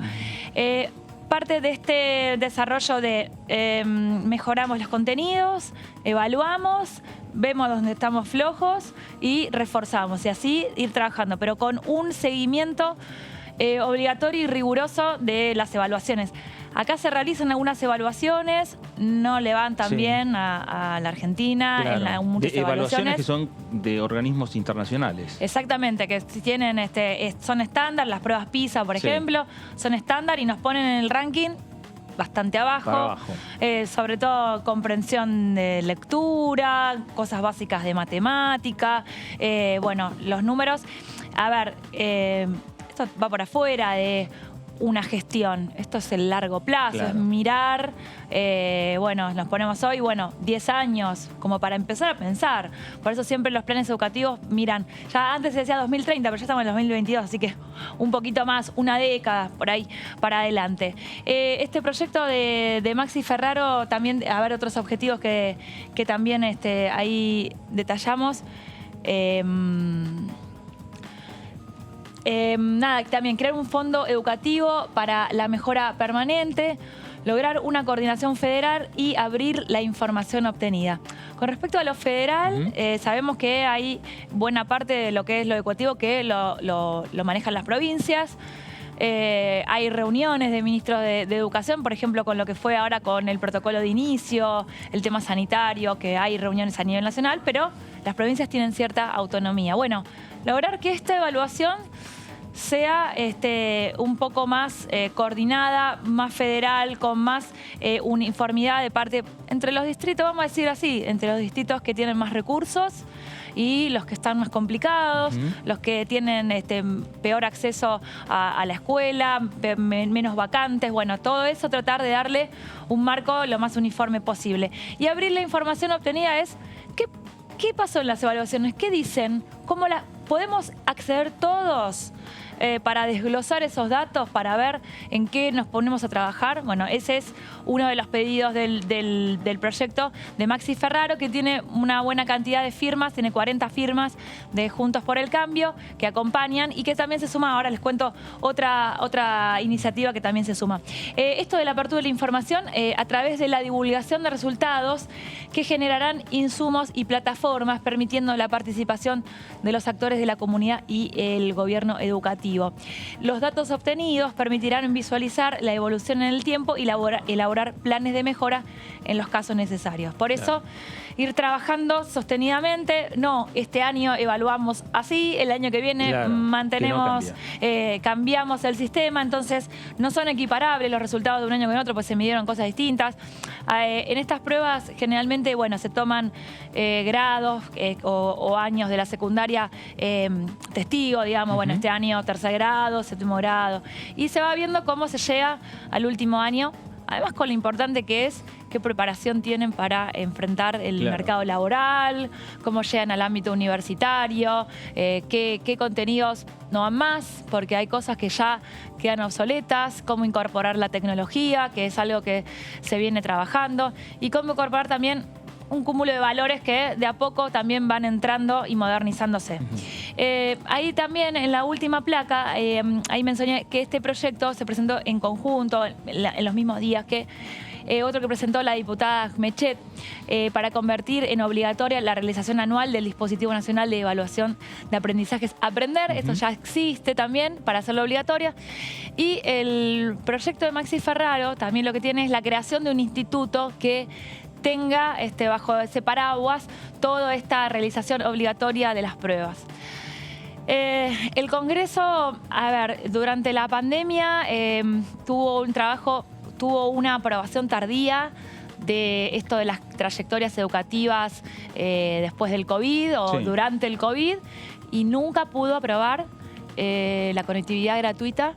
Speaker 3: Parte de este desarrollo de mejoramos los contenidos, evaluamos, vemos dónde estamos flojos y reforzamos. Y así ir trabajando, pero con un seguimiento obligatorio y riguroso de las evaluaciones. Acá se realizan algunas evaluaciones, no levantan bien a la Argentina,
Speaker 1: claro,
Speaker 3: en muchas
Speaker 1: evaluaciones que son de organismos internacionales.
Speaker 3: Exactamente, que tienen son estándar, las pruebas PISA, por ejemplo, son estándar y nos ponen en el ranking bastante abajo.
Speaker 1: Para abajo.
Speaker 3: Sobre todo comprensión de lectura, cosas básicas de matemática. Bueno, los números. A ver, esto va por afuera de una gestión. Esto es el largo plazo,
Speaker 1: Claro.
Speaker 3: es mirar, bueno, nos ponemos hoy, 10 años, como para empezar a pensar. Por eso siempre los planes educativos miran, ya antes se decía 2030, pero ya estamos en 2022, así que un poquito más, una década por ahí para adelante. Este proyecto de Maxi Ferraro, también, a ver, otros objetivos que también ahí detallamos. Nada, también crear un fondo educativo para la mejora permanente, lograr una coordinación federal y abrir la información obtenida. Con respecto a lo federal, sabemos que hay buena parte de lo que es lo educativo que lo manejan las provincias. Hay reuniones de ministros de educación, por ejemplo, con lo que fue ahora con el protocolo de inicio, el tema sanitario, que hay reuniones a nivel nacional, pero las provincias tienen cierta autonomía. Bueno, lograr que esta evaluación sea un poco más coordinada, más federal, con más uniformidad de parte entre los distritos, vamos a decir así, entre los distritos que tienen más recursos y los que están más complicados, los que tienen peor acceso a la escuela, menos vacantes, bueno, todo eso tratar de darle un marco lo más uniforme posible. Y abrir la información obtenida es, ¿qué pasó en las evaluaciones? ¿Qué dicen? ¿Cómo podemos acceder todos para desglosar esos datos, para ver en qué nos ponemos a trabajar? Bueno, ese es uno de los pedidos del proyecto de Maxi Ferraro, que tiene una buena cantidad de firmas, tiene 40 firmas de Juntos por el Cambio que acompañan y que también se suma, ahora les cuento otra iniciativa que también se suma. Esto de la apertura de la información a través de la divulgación de resultados que generarán insumos y plataformas permitiendo la participación de los actores de la comunidad y el gobierno educativo. Los datos obtenidos permitirán visualizar la evolución en el tiempo y elaborar planes de mejora en los casos necesarios. Por eso, ir trabajando sostenidamente. No, este año evaluamos así, el año que viene mantenemos,
Speaker 1: que no
Speaker 3: cambiamos el sistema, entonces no son equiparables los resultados de un año con otro, pues se midieron cosas distintas. En estas pruebas generalmente, bueno, se toman grados o años de la secundaria testigo, digamos, bueno, este año tercer grado, séptimo grado, y se va viendo cómo se llega al último año. Además, con lo importante que es, qué preparación tienen para enfrentar el mercado laboral, cómo llegan al ámbito universitario, qué contenidos no van más, porque hay cosas que ya quedan obsoletas, cómo incorporar la tecnología, que es algo que se viene trabajando, y cómo incorporar también un cúmulo de valores que de a poco también van entrando y modernizándose. Ahí también en la última placa, ahí mencioné que este proyecto se presentó en conjunto, en los mismos días que otro que presentó la diputada Mechet, para convertir en obligatoria la realización anual del Dispositivo Nacional de Evaluación de Aprendizajes Aprender. Esto ya existe también para hacerlo obligatoria. Y el proyecto de Maxi Ferraro también lo que tiene es la creación de un instituto que tenga bajo ese paraguas toda esta realización obligatoria de las pruebas. El Congreso, a ver, durante la pandemia tuvo una aprobación tardía de esto de las trayectorias educativas después del COVID o durante el COVID, y nunca pudo aprobar la conectividad gratuita.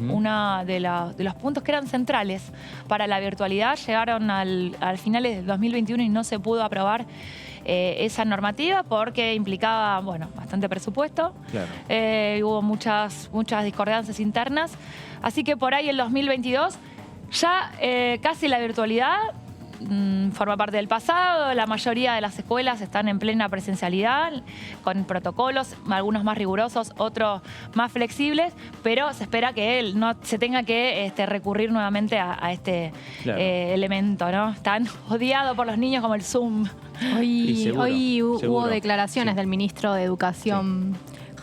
Speaker 3: Uno de los puntos que eran centrales para la virtualidad. Llegaron al finales del 2021 y no se pudo aprobar esa normativa porque implicaba, bueno, bastante presupuesto. Hubo muchas discordancias internas. Así que por ahí el 2022 ya casi la virtualidad forma parte del pasado. La mayoría de las escuelas están en plena presencialidad, con protocolos, algunos más rigurosos, otros más flexibles, pero se espera que no se tenga que recurrir nuevamente a este elemento, ¿no? Tan odiado por los niños como el Zoom.
Speaker 2: Hoy hubo declaraciones del ministro de Educación,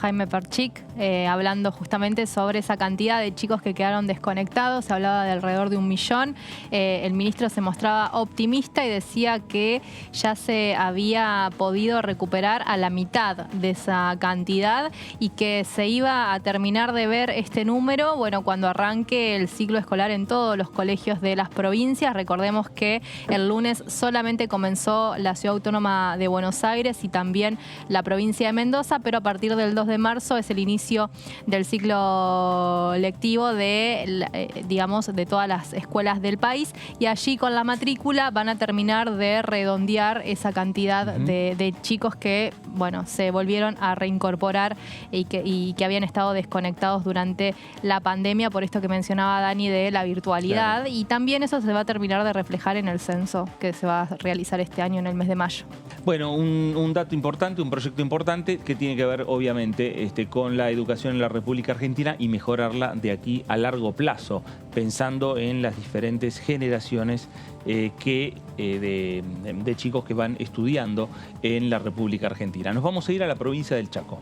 Speaker 2: Jaime Perchik, hablando justamente sobre esa cantidad de chicos que quedaron desconectados. Se hablaba de alrededor de 1 millón. El ministro se mostraba optimista y decía que ya se había podido recuperar a la mitad de esa cantidad y que se iba a terminar de ver este número, bueno, cuando arranque el ciclo escolar en todos los colegios de las provincias. Recordemos que el lunes solamente comenzó la Ciudad Autónoma de Buenos Aires y también la provincia de Mendoza, pero a partir del 2 de marzo es el inicio del ciclo lectivo digamos, de todas las escuelas del país, y allí con la matrícula van a terminar de redondear esa cantidad de chicos que, bueno, se volvieron a reincorporar y que habían estado desconectados durante la pandemia, por esto que mencionaba Dani de la virtualidad. Claro. Y también eso se va a terminar de reflejar en el censo que se va a realizar este año en el mes de mayo.
Speaker 1: Bueno, un dato importante, un proyecto importante que tiene que ver obviamente con la educación en la República Argentina y mejorarla de aquí a largo plazo, pensando en las diferentes generaciones de chicos que van estudiando en la República Argentina. Nos vamos a ir a la provincia del Chaco.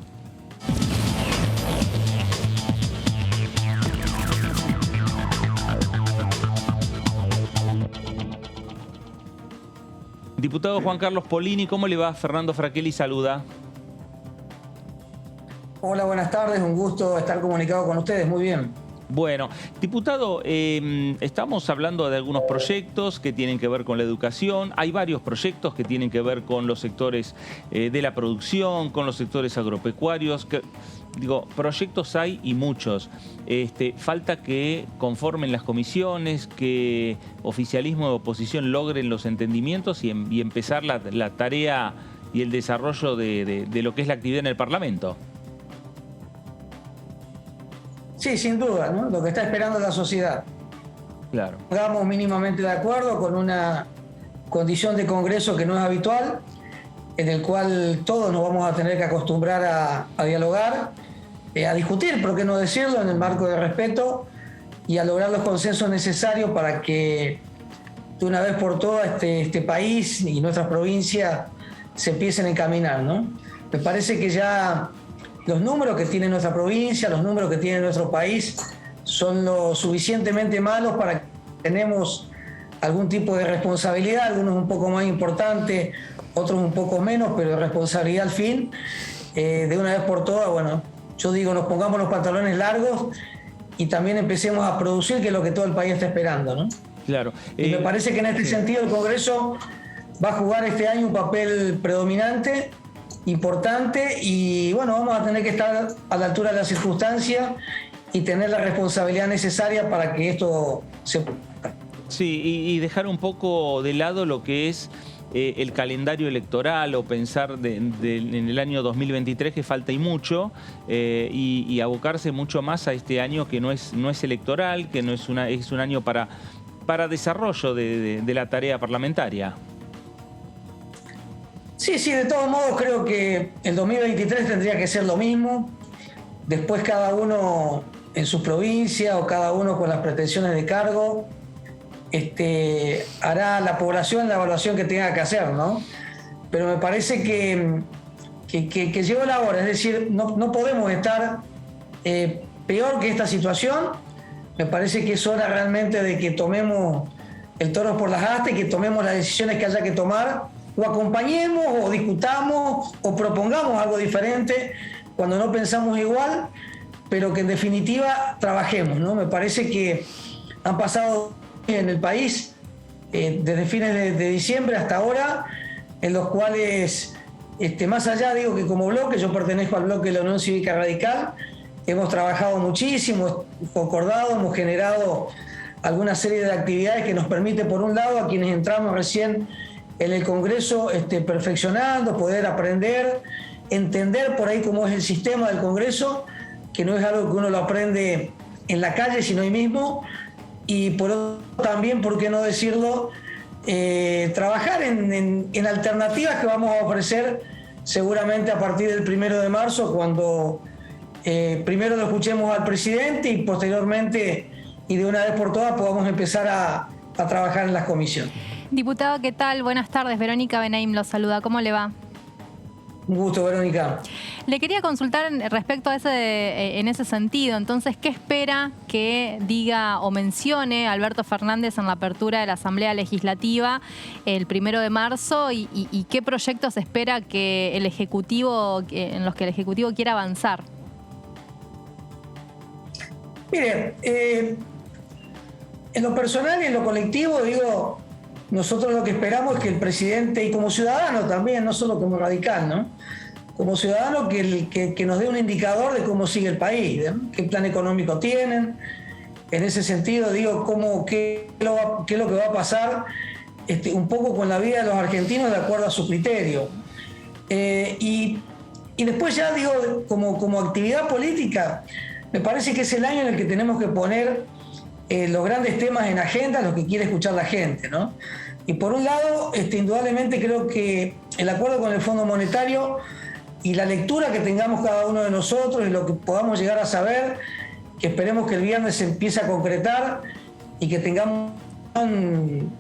Speaker 1: Diputado Juan Carlos Polini, ¿cómo le va? Fernando Fraquelli saluda.
Speaker 5: Hola, buenas tardes, un gusto estar comunicado con ustedes, muy bien.
Speaker 1: Bueno, diputado, estamos hablando de algunos proyectos que tienen que ver con la educación. Hay varios proyectos que tienen que ver con los sectores de la producción, con los sectores agropecuarios. Proyectos hay y muchos. Falta que conformen las comisiones, que oficialismo y oposición logren los entendimientos y empezar la tarea y el desarrollo de lo que es la actividad en el Parlamento.
Speaker 5: Sí, sin duda, ¿no? Lo que está esperando la sociedad.
Speaker 1: Claro.
Speaker 5: Estamos mínimamente de acuerdo con una condición de Congreso que no es habitual, en el cual todos nos vamos a tener que acostumbrar a dialogar, a discutir, por qué no decirlo, en el marco de respeto y a lograr los consensos necesarios para que de una vez por todas este país y nuestras provincias se empiecen a encaminar, ¿no? Me parece que ya los números que tiene nuestra provincia, los números que tiene nuestro país son lo suficientemente malos para que tenemos algún tipo de responsabilidad, algunos un poco más importantes, otros un poco menos, pero responsabilidad al fin. De una vez por todas, bueno, yo digo, nos pongamos los pantalones largos y también empecemos a producir, que es lo que todo el país está esperando, ¿no?
Speaker 1: Claro.
Speaker 5: Y me parece que en este sentido el Congreso va a jugar este año un papel predominante, importante, y bueno, vamos a tener que estar a la altura de las circunstancias y tener la responsabilidad necesaria para que esto se pueda.
Speaker 1: Sí, y dejar un poco de lado lo que es el calendario electoral o pensar en el año 2023, que falta y mucho, y abocarse mucho más a este año que no es electoral, que no es un año para desarrollo de la tarea parlamentaria.
Speaker 5: Sí, de todos modos creo que el 2023 tendría que ser lo mismo. Después cada uno en su provincia o cada uno con las pretensiones de cargo hará la población la evaluación que tenga que hacer, ¿no? Pero me parece que llegó la hora, es decir, no podemos estar peor que esta situación. Me parece que es hora realmente de que tomemos el toro por las astas y que tomemos las decisiones que haya que tomar, o acompañemos, o discutamos, o propongamos algo diferente cuando no pensamos igual, pero que en definitiva trabajemos, ¿no? Me parece que han pasado en el país desde fines de diciembre hasta ahora, en los cuales, más allá, digo que como bloque, yo pertenezco al bloque de la Unión Cívica Radical, hemos trabajado muchísimo, hemos concordado, hemos generado alguna serie de actividades que nos permite, por un lado, a quienes entramos recién en el Congreso, perfeccionando, poder aprender, entender por ahí cómo es el sistema del Congreso, que no es algo que uno lo aprende en la calle, sino ahí mismo, y por otro también, por qué no decirlo, trabajar en alternativas que vamos a ofrecer seguramente a partir del 1 de marzo, cuando primero lo escuchemos al presidente y posteriormente, y de una vez por todas, podamos empezar a trabajar en las comisiones.
Speaker 2: Diputado, ¿qué tal? Buenas tardes. Verónica Benaim lo saluda. ¿Cómo le va?
Speaker 5: Un gusto, Verónica.
Speaker 2: Le quería consultar respecto a en ese sentido. Entonces, ¿qué espera que diga o mencione Alberto Fernández en la apertura de la Asamblea Legislativa el 1 de marzo y qué proyectos espera que el Ejecutivo, en los que el Ejecutivo quiera avanzar?
Speaker 5: Mire, en lo personal y en lo colectivo, digo, nosotros lo que esperamos es que el presidente, y como ciudadano también, no solo como radical, ¿no? Como ciudadano, que nos dé un indicador de cómo sigue el país, ¿no? Qué plan económico tienen. En ese sentido, digo, qué es lo que va a pasar un poco con la vida de los argentinos de acuerdo a su criterio. Y después ya, digo, como actividad política, me parece que es el año en el que tenemos que poner los grandes temas en agenda, los que quiere escuchar la gente, ¿no? Y por un lado, indudablemente creo que el acuerdo con el Fondo Monetario y la lectura que tengamos cada uno de nosotros y lo que podamos llegar a saber, que esperemos que el viernes se empiece a concretar y que tengamos,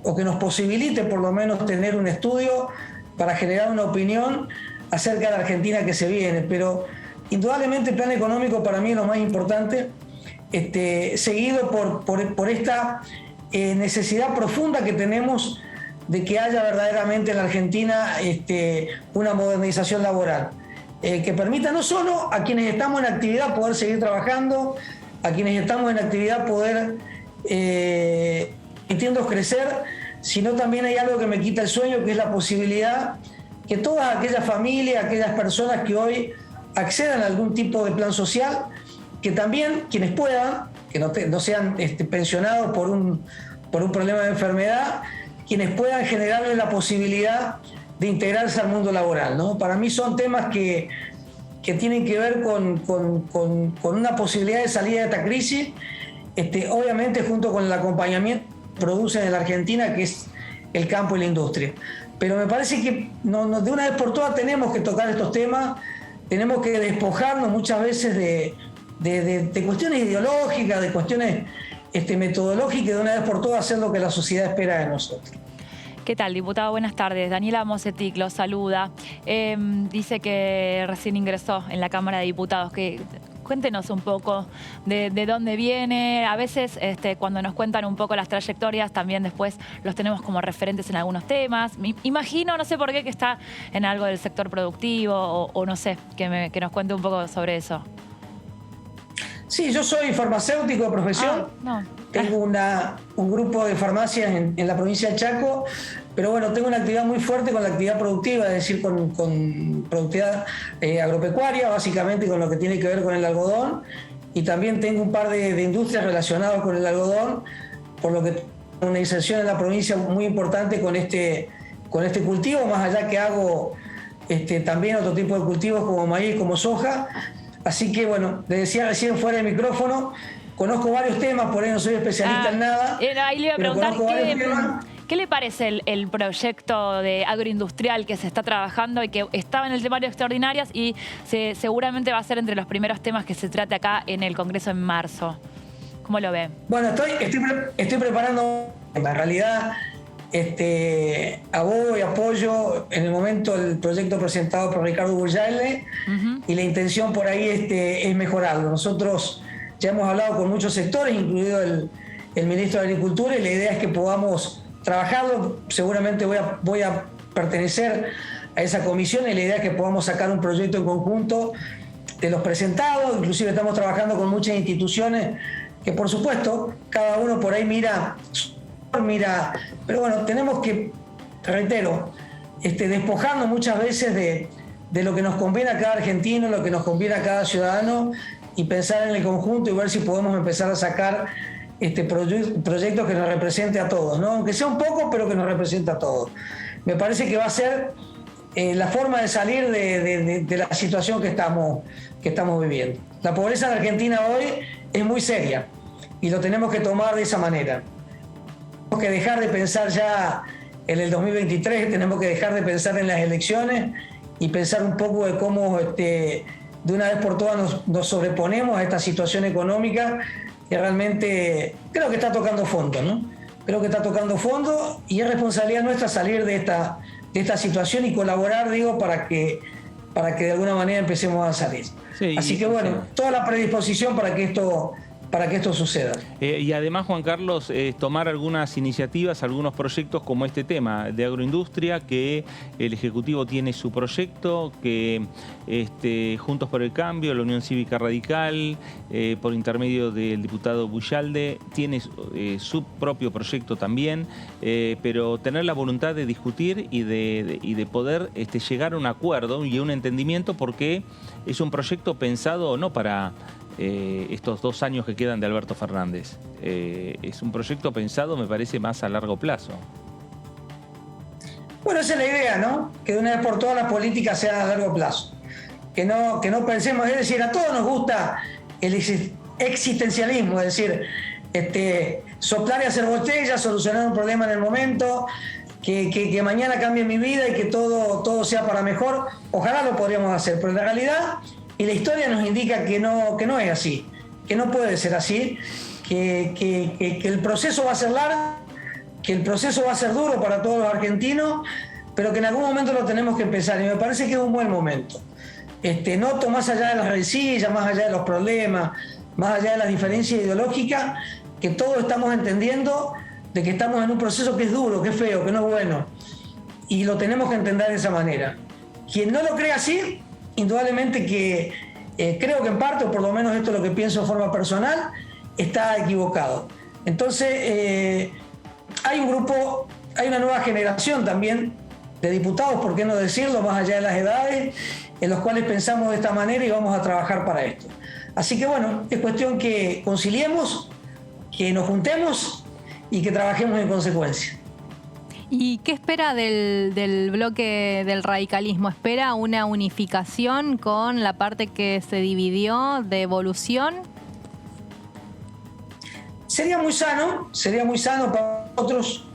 Speaker 5: o que nos posibilite por lo menos tener un estudio para generar una opinión acerca de la Argentina que se viene. Pero indudablemente el plan económico para mí es lo más importante, seguido por esta necesidad profunda que tenemos de que haya verdaderamente en la Argentina una modernización laboral, que permita no solo a quienes estamos en actividad poder seguir trabajando, a quienes estamos en actividad poder permitiéndonos crecer, sino también hay algo que me quita el sueño, que es la posibilidad que todas aquellas familias, aquellas personas que hoy accedan a algún tipo de plan social, que también quienes puedan, que no sean pensionados por un problema de enfermedad, quienes puedan generarles la posibilidad de integrarse al mundo laboral, ¿no? Para mí son temas que tienen que ver con una posibilidad de salida de esta crisis, obviamente junto con el acompañamiento que producen en la Argentina, que es el campo y la industria. Pero me parece que de una vez por todas tenemos que tocar estos temas, tenemos que despojarnos muchas veces de cuestiones ideológicas, de cuestiones metodológicas, y de una vez por todas hacer lo que la sociedad espera de nosotros.
Speaker 3: ¿Qué tal, diputado? Buenas tardes. Daniela Mosetic lo saluda. Dice que recién ingresó en la Cámara de Diputados. Cuéntenos un poco de dónde viene. A veces cuando nos cuentan un poco las trayectorias, también después los tenemos como referentes en algunos temas. Me imagino, no sé por qué, que está en algo del sector productivo o no sé, que nos cuente un poco sobre eso.
Speaker 5: Sí, yo soy farmacéutico de profesión. Tengo un grupo de farmacias en la provincia de Chaco, pero bueno, tengo una actividad muy fuerte con la actividad productiva, es decir, con productividad agropecuaria, básicamente con lo que tiene que ver con el algodón, y también tengo un par de industrias relacionadas con el algodón, por lo que tengo una inserción en la provincia muy importante con este cultivo, más allá que hago también otro tipo de cultivos como maíz, como soja. Así que bueno, le decía recién fuera del micrófono, conozco varios temas, por ahí no soy especialista en nada.
Speaker 3: Ahí le iba a preguntar, ¿qué le parece el proyecto de agroindustrial que se está trabajando y que estaba en el temario de extraordinarias y seguramente va a ser entre los primeros temas que se trate acá en el Congreso en marzo? ¿Cómo lo ve?
Speaker 5: Bueno, estoy preparando, en realidad, abogo y apoyo en el momento el proyecto presentado por Ricardo Burjaile, y la intención por ahí es mejorarlo. Nosotros ya hemos hablado con muchos sectores, incluido el ministro de Agricultura, y la idea es que podamos trabajarlo. Seguramente voy a pertenecer a esa comisión, y la idea es que podamos sacar un proyecto en conjunto de los presentados. Inclusive estamos trabajando con muchas instituciones que, por supuesto, cada uno por ahí mira, pero bueno, tenemos que, reitero, despojarnos muchas veces de lo que nos conviene a cada argentino, lo que nos conviene a cada ciudadano, y pensar en el conjunto y ver si podemos empezar a sacar proyectos que nos represente a todos, ¿no? Aunque sea un poco, pero que nos represente a todos. Me parece que va a ser la forma de salir de la situación que estamos viviendo. La pobreza en Argentina hoy es muy seria y lo tenemos que tomar de esa manera. Tenemos que dejar de pensar ya en el 2023, tenemos que dejar de pensar en las elecciones y pensar un poco de cómo de una vez por todas nos sobreponemos a esta situación económica que realmente creo que está tocando fondo, ¿no? Creo que está tocando fondo, y es responsabilidad nuestra salir de esta situación y colaborar, digo, para que para que de alguna manera empecemos a salir.
Speaker 1: Sí,
Speaker 5: así que bueno, toda la predisposición para que esto suceda.
Speaker 1: Y además, Juan Carlos, tomar algunas iniciativas, algunos proyectos como este tema de agroindustria, que el Ejecutivo tiene su proyecto, que Juntos por el Cambio, la Unión Cívica Radical, por intermedio del diputado Buyalde, tiene su propio proyecto también, pero tener la voluntad de discutir y de poder llegar a un acuerdo y a un entendimiento, porque es un proyecto pensado no para estos 2 años que quedan de Alberto Fernández. Es un proyecto pensado, me parece, más a largo plazo.
Speaker 5: Bueno, esa es la idea, ¿no? Que de una vez por todas las políticas sean a largo plazo. Que no pensemos, es decir, a todos nos gusta el existencialismo, es decir, soplar y hacer botellas, solucionar un problema en el momento, que mañana cambie mi vida y que todo sea para mejor. Ojalá lo podríamos hacer, pero en la realidad y la historia nos indica que no es así, que no puede ser así, que el proceso va a ser largo, que el proceso va a ser duro para todos los argentinos, pero que en algún momento lo tenemos que empezar, y me parece que es un buen momento. Noto más allá de las rencillas, más allá de los problemas, más allá de las diferencias ideológicas, que todos estamos entendiendo de que estamos en un proceso que es duro, que es feo, que no es bueno, y lo tenemos que entender de esa manera. Quien no lo cree así, indudablemente que creo que en parte, o por lo menos esto es lo que pienso de forma personal, está equivocado. Entonces, hay una nueva generación también de diputados, por qué no decirlo, más allá de las edades, en los cuales pensamos de esta manera y vamos a trabajar para esto. Así que bueno, es cuestión que conciliemos, que nos juntemos y que trabajemos en consecuencia.
Speaker 2: ¿Y qué espera del bloque del radicalismo? ¿Espera una unificación con la parte que se dividió de Evolución?
Speaker 5: Sería muy sano para nosotros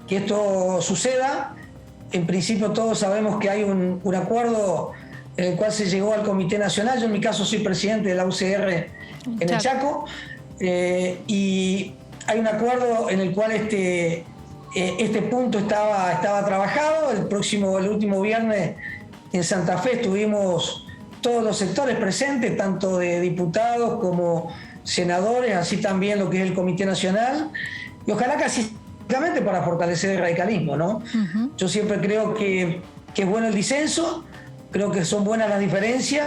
Speaker 5: que esto suceda. En principio todos sabemos que hay un acuerdo en el cual se llegó al Comité Nacional. Yo en mi caso soy presidente de la UCR en el Chaco, y hay un acuerdo en el cual este punto estaba trabajado. El último viernes en Santa Fe estuvimos todos los sectores presentes, tanto de diputados como senadores, así también lo que es el Comité Nacional, y ojalá que así para fortalecer el radicalismo, ¿no? Uh-huh. Yo siempre creo que es bueno el disenso, creo que son buenas las diferencias,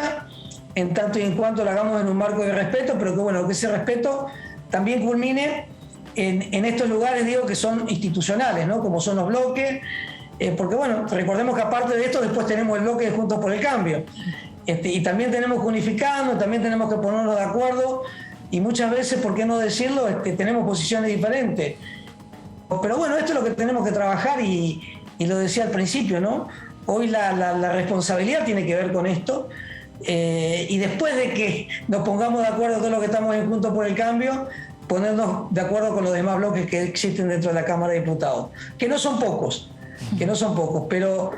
Speaker 5: en tanto y en cuanto lo hagamos en un marco de respeto, pero que bueno, que ese respeto también culmine en estos lugares, digo, que son institucionales, ¿no? Como son los bloques, porque bueno, recordemos que aparte de esto después tenemos el bloque de Juntos por el Cambio, y también tenemos que unificarnos, también tenemos que ponernos de acuerdo, y muchas veces, ¿por qué no decirlo?, tenemos posiciones diferentes. Pero bueno, esto es lo que tenemos que trabajar, y lo decía al principio, ¿no? Hoy la responsabilidad tiene que ver con esto, y después de que nos pongamos de acuerdo todos los que estamos en Juntos por el Cambio, ponernos de acuerdo con los demás bloques que existen dentro de la Cámara de Diputados, que no son pocos, pero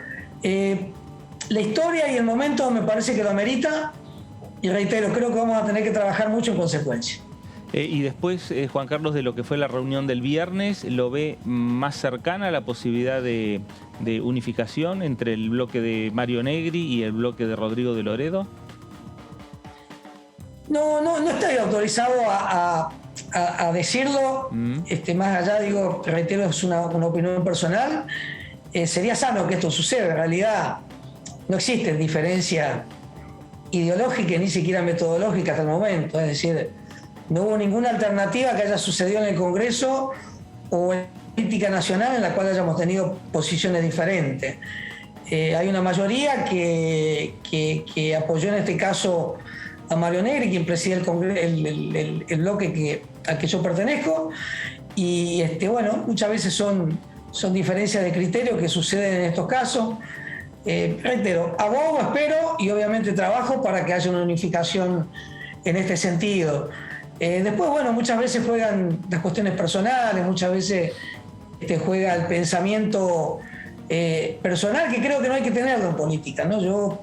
Speaker 5: la historia y el momento me parece que lo amerita, y reitero, creo que vamos a tener que trabajar mucho en consecuencia.
Speaker 1: Y después, Juan Carlos, de lo que fue la reunión del viernes, ¿lo ve más cercana a la posibilidad de unificación entre el bloque de Mario Negri y el bloque de Rodrigo de Loredo?
Speaker 5: No estoy autorizado a decirlo, más allá, digo, reitero, es una opinión personal. Sería sano que esto suceda. En realidad no existe diferencia ideológica ni siquiera metodológica hasta el momento, es decir, no hubo ninguna alternativa que haya sucedido en el Congreso o en la política nacional en la cual hayamos tenido posiciones diferentes. Hay una mayoría que apoyó en este caso a Mario Negri, quien preside el bloque al que yo pertenezco, y bueno, muchas veces son diferencias de criterio que suceden en estos casos. Reitero, abogo, espero y obviamente trabajo para que haya una unificación en este sentido. Después, bueno, muchas veces juegan las cuestiones personales, muchas veces juega el pensamiento personal, que creo que no hay que tenerlo en política, ¿no?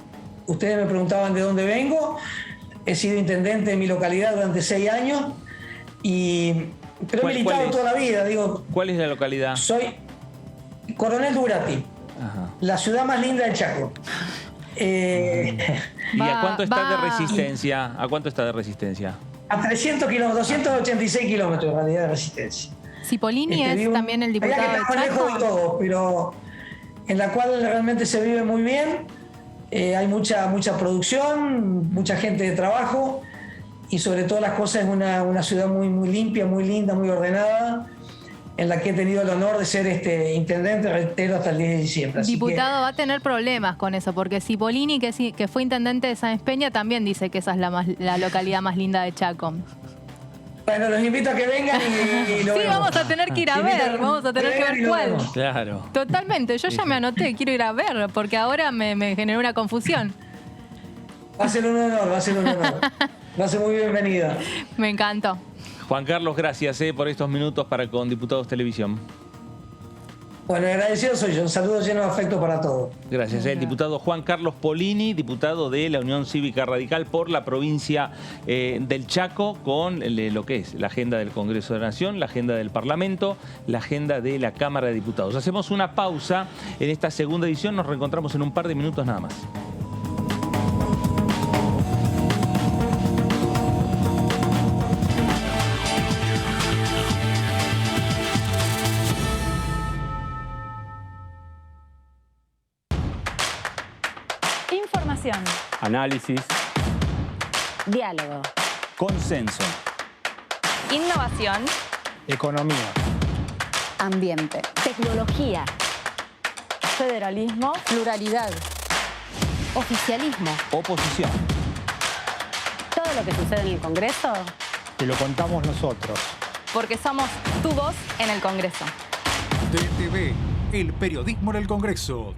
Speaker 5: Ustedes me preguntaban de dónde vengo. He sido intendente de mi localidad durante 6 años, pero he militado toda la vida.
Speaker 1: ¿Cuál es la localidad?
Speaker 5: Soy Coronel Durati, la ciudad más linda del Chaco.
Speaker 1: ¿Y a cuánto está de resistencia? ¿A cuánto está de resistencia?
Speaker 5: A 300 kilómetros, 286 kilómetros en realidad de resistencia.
Speaker 2: Cipollini es también el diputado de
Speaker 5: Chaco.
Speaker 2: Chaco.
Speaker 5: Lejos de todo, pero en la cual realmente se vive muy bien. Hay mucha producción, mucha gente de trabajo y sobre todas las cosas es una ciudad muy limpia, muy linda, muy ordenada, en la que he tenido el honor de ser intendente, reitero, hasta el 10 de diciembre. Así
Speaker 2: Diputado, va a tener problemas con eso, porque Cipollini, que fue intendente de Sáenz Peña, también dice que esa es la localidad más linda de Chaco.
Speaker 5: Bueno, los invito a que vengan y lo
Speaker 2: Sí,
Speaker 5: vemos.
Speaker 2: vamos a tener que ir a ver, vamos a tener que ver cuál.
Speaker 1: Claro.
Speaker 2: Totalmente, yo ya me anoté, quiero ir a ver, porque ahora me generó una confusión.
Speaker 5: Va a ser un honor, va a ser un honor. Va a ser muy bienvenida.
Speaker 2: Me encantó.
Speaker 1: Juan Carlos, gracias por estos minutos para con Diputados Televisión.
Speaker 5: Bueno, agradecido soy yo. Un saludo lleno de afecto para todos.
Speaker 1: Gracias. El diputado Juan Carlos Polini, diputado de la Unión Cívica Radical por la provincia del Chaco, con lo que es la agenda del Congreso de la Nación, la agenda del Parlamento, la agenda de la Cámara de Diputados. Hacemos una pausa en esta segunda edición. Nos reencontramos en un par de minutos nada más.
Speaker 3: Información.
Speaker 6: Análisis.
Speaker 7: Diálogo.
Speaker 6: Consenso.
Speaker 3: Innovación.
Speaker 8: Economía.
Speaker 7: Ambiente. Tecnología.
Speaker 3: Federalismo.
Speaker 7: Pluralidad. Oficialismo.
Speaker 6: Oposición.
Speaker 7: Todo lo que sucede en el Congreso.
Speaker 8: Te lo contamos nosotros.
Speaker 3: Porque somos tu voz en el Congreso.
Speaker 9: DTV, el periodismo en el Congreso.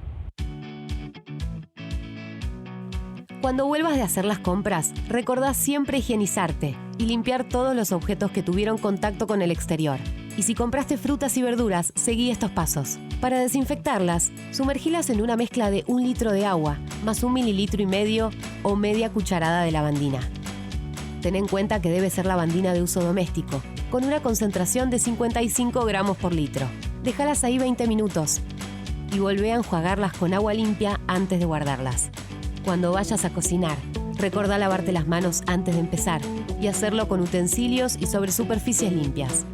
Speaker 10: Cuando vuelvas de hacer las compras, recordá siempre higienizarte y limpiar todos los objetos que tuvieron contacto con el exterior. Y si compraste frutas y verduras, seguí estos pasos. Para desinfectarlas, sumergilas en una mezcla de 1 litro de agua, más 1,5 mililitros o media cucharada de lavandina. Ten en cuenta que debe ser lavandina de uso doméstico, con una concentración de 55 gramos por litro. Déjalas ahí 20 minutos y volvé a enjuagarlas con agua limpia antes de guardarlas. Cuando vayas a cocinar, recordá lavarte las manos antes de empezar y hacerlo con utensilios y sobre superficies limpias.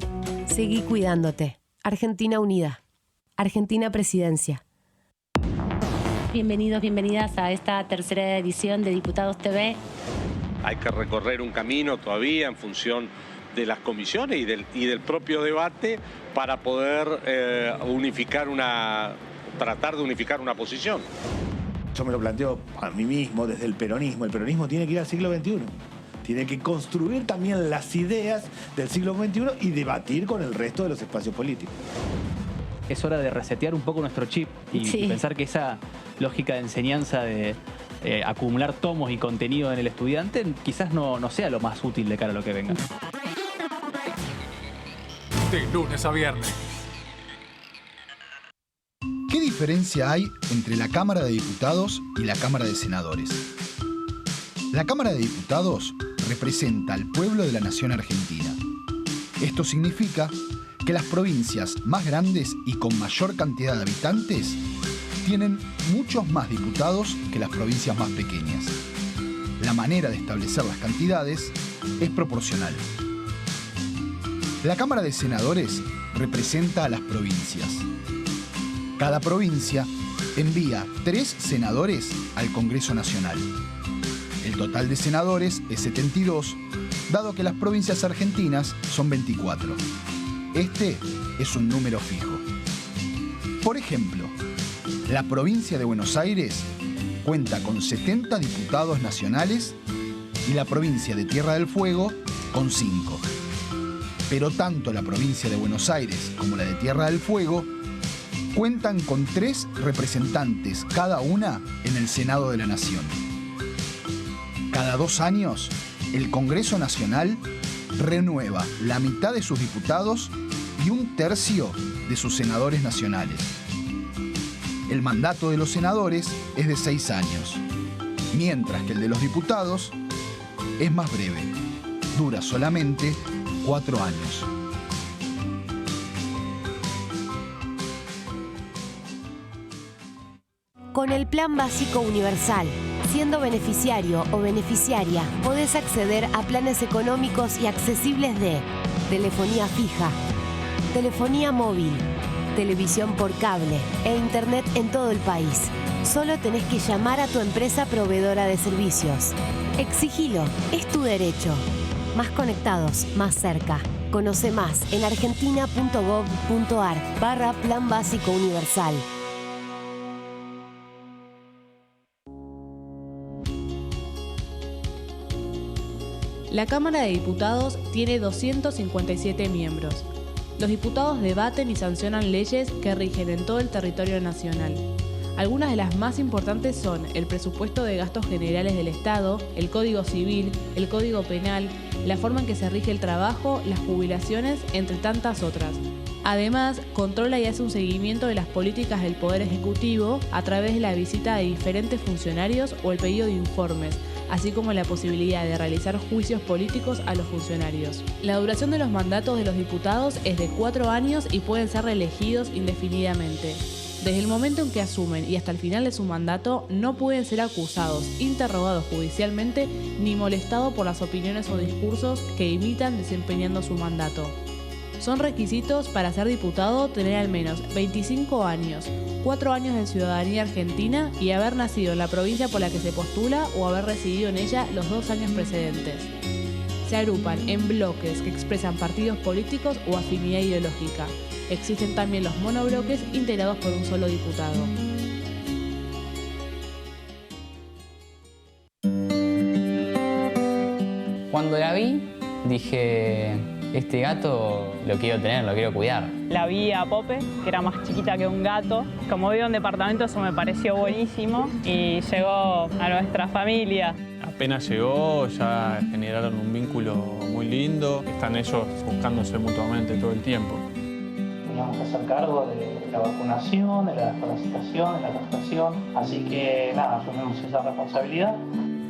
Speaker 10: Seguí cuidándote. Argentina Unida. Argentina Presidencia.
Speaker 7: Bienvenidos, bienvenidas a esta tercera edición de Diputados TV.
Speaker 11: Hay que recorrer un camino todavía en función de las comisiones y del propio debate para poder tratar de unificar una posición.
Speaker 12: Yo me lo planteo a mí mismo desde el peronismo. El peronismo tiene que ir al siglo XXI. Tiene que construir también las ideas del siglo XXI y debatir con el resto de los espacios políticos.
Speaker 6: Es hora de resetear un poco nuestro chip y pensar que esa lógica de enseñanza de acumular tomos y contenido en el estudiante quizás no sea lo más útil de cara a lo que venga.
Speaker 9: De lunes a viernes.
Speaker 13: ¿Qué diferencia hay entre la Cámara de Diputados y la Cámara de Senadores? La Cámara de Diputados representa al pueblo de la nación argentina. Esto significa que las provincias más grandes y con mayor cantidad de habitantes tienen muchos más diputados que las provincias más pequeñas. La manera de establecer las cantidades es proporcional. La Cámara de Senadores representa a las provincias. Cada provincia envía 3 senadores al Congreso Nacional. El total de senadores es 72, dado que las provincias argentinas son 24. Este es un número fijo. Por ejemplo, la provincia de Buenos Aires cuenta con 70 diputados nacionales y la provincia de Tierra del Fuego con 5. Pero tanto la provincia de Buenos Aires como la de Tierra del Fuego cuentan con 3 representantes cada una en el Senado de la Nación. Cada 2 años, el Congreso Nacional renueva la mitad de sus diputados y 1/3 de sus senadores nacionales. El mandato de los senadores es de 6 años, mientras que el de los diputados es más breve. Dura solamente 4 años.
Speaker 10: Con el Plan Básico Universal, siendo beneficiario o beneficiaria, podés acceder a planes económicos y accesibles de telefonía fija, telefonía móvil, televisión por cable e internet en todo el país. Solo tenés que llamar a tu empresa proveedora de servicios. Exigilo, es tu derecho. Más conectados, más cerca. Conoce más en argentina.gov.ar/Plan Básico Universal.
Speaker 14: La Cámara de Diputados tiene 257 miembros. Los diputados debaten y sancionan leyes que rigen en todo el territorio nacional. Algunas de las más importantes son el presupuesto de gastos generales del Estado, el Código Civil, el Código Penal, la forma en que se rige el trabajo, las jubilaciones, entre tantas otras. Además, controla y hace un seguimiento de las políticas del Poder Ejecutivo a través de la visita de diferentes funcionarios o el pedido de informes, así como la posibilidad de realizar juicios políticos a los funcionarios. La duración de los mandatos de los diputados es de 4 años y pueden ser reelegidos indefinidamente. Desde el momento en que asumen y hasta el final de su mandato, no pueden ser acusados, interrogados judicialmente, ni molestados por las opiniones o discursos que imitan desempeñando su mandato. Son requisitos para ser diputado tener al menos 25 años, 4 años de ciudadanía argentina y haber nacido en la provincia por la que se postula o haber residido en ella los 2 años precedentes. Se agrupan en bloques que expresan partidos políticos o afinidad ideológica. Existen también los monobloques integrados por un solo diputado.
Speaker 15: Cuando la vi, dije, este gato lo quiero tener, lo quiero cuidar.
Speaker 16: La vi a Pope, que era más chiquita que un gato. Como vivo en departamento, eso me pareció buenísimo y llegó a nuestra familia.
Speaker 17: Apenas llegó, ya generaron un vínculo muy lindo. Están ellos buscándose mutuamente todo el tiempo.
Speaker 18: Teníamos que hacer cargo de la vacunación, de la desparasitación, de la castración. Así que nada, asumimos esa responsabilidad.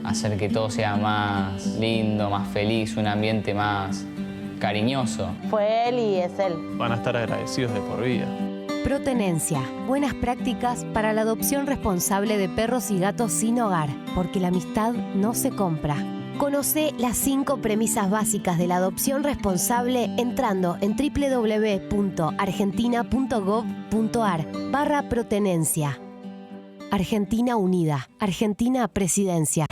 Speaker 15: Hacer que todo sea más lindo, más feliz, un ambiente más cariñoso.
Speaker 19: Fue él y es él.
Speaker 17: Van a estar agradecidos de por vida.
Speaker 10: Protenencia. Buenas prácticas para la adopción responsable de perros y gatos sin hogar, porque la amistad no se compra. Conoce las 5 premisas básicas de la adopción responsable entrando en www.argentina.gov.ar/protenencia. Argentina Unida. Argentina Presidencia.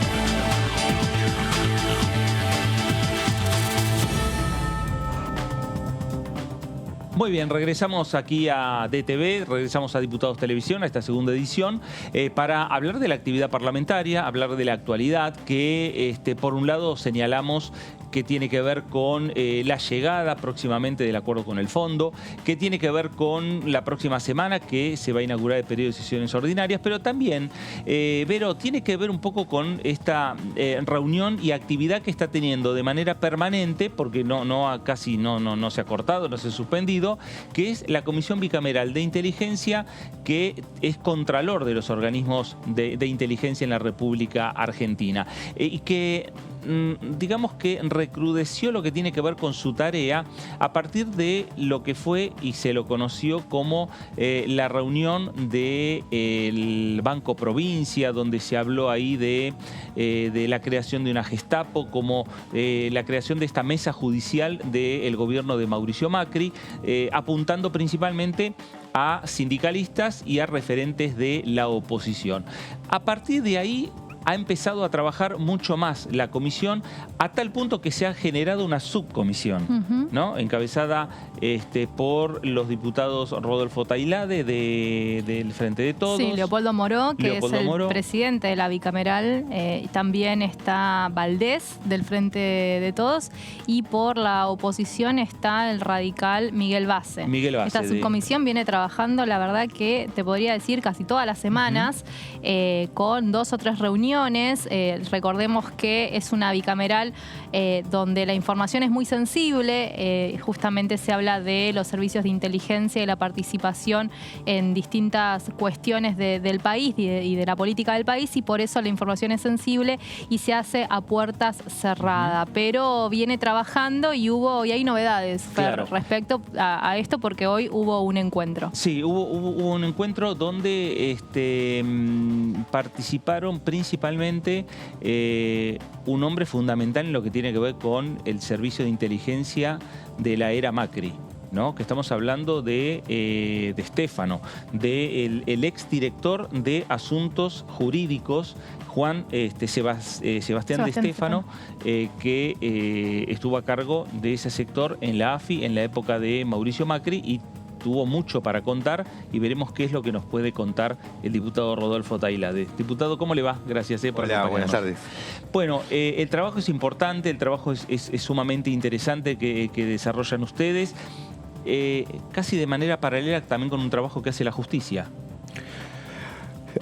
Speaker 1: Muy bien, regresamos aquí a DTV, regresamos a Diputados Televisión, a esta segunda edición, para hablar de la actividad parlamentaria, hablar de la actualidad, que por un lado señalamos que tiene que ver con la llegada próximamente del acuerdo con el fondo, que tiene que ver con la próxima semana que se va a inaugurar el periodo de sesiones ordinarias, pero también, Vero, tiene que ver un poco con esta reunión y actividad que está teniendo de manera permanente, porque casi no se ha cortado, no se ha suspendido, que es la Comisión Bicameral de Inteligencia, que es contralor de los organismos de inteligencia en la República Argentina, y que digamos que recrudeció lo que tiene que ver con su tarea a partir de lo que fue y se lo conoció como la reunión del Banco Provincia, donde se habló ahí de la creación de una Gestapo, como la creación de esta mesa judicial del gobierno de Mauricio Macri, apuntando principalmente a sindicalistas y a referentes de la oposición. A partir de ahí ha empezado a trabajar mucho más la comisión, a tal punto que se ha generado una subcomisión, ¿no? Encabezada por los diputados Rodolfo Tailade del Frente de Todos.
Speaker 2: Sí, Leopoldo Moró, que es el presidente de la bicameral. También está Valdés, del Frente de Todos. Y por la oposición está el radical Miguel Base. Esta subcomisión viene trabajando, la verdad que te podría decir, casi todas las semanas, con 2 o 3 reuniones opiniones. Recordemos que es una bicameral donde la información es muy sensible. Justamente se habla de los servicios de inteligencia y la participación en distintas cuestiones del país y de la política del país, y por eso la información es sensible y se hace a puertas cerradas. Pero viene trabajando y hay novedades, Fer,
Speaker 1: Claro.
Speaker 2: respecto a esto, porque hoy hubo un encuentro.
Speaker 1: Sí, hubo un encuentro donde participaron principalmente un hombre fundamental en lo que tiene que ver con el servicio de inteligencia de la era Macri, ¿no? Que estamos hablando de Stefano, el exdirector de Asuntos Jurídicos, Juan Sebastián de Stefano, que estuvo a cargo de ese sector en la AFI en la época de Mauricio Macri y tuvo mucho para contar, y veremos qué es lo que nos puede contar el diputado Rodolfo Tailade. Diputado, ¿cómo le va? Gracias por
Speaker 19: Hola, buenas tardes.
Speaker 1: Bueno, el trabajo es importante, el trabajo es sumamente interesante que desarrollan ustedes, casi de manera paralela también con un trabajo que hace la justicia.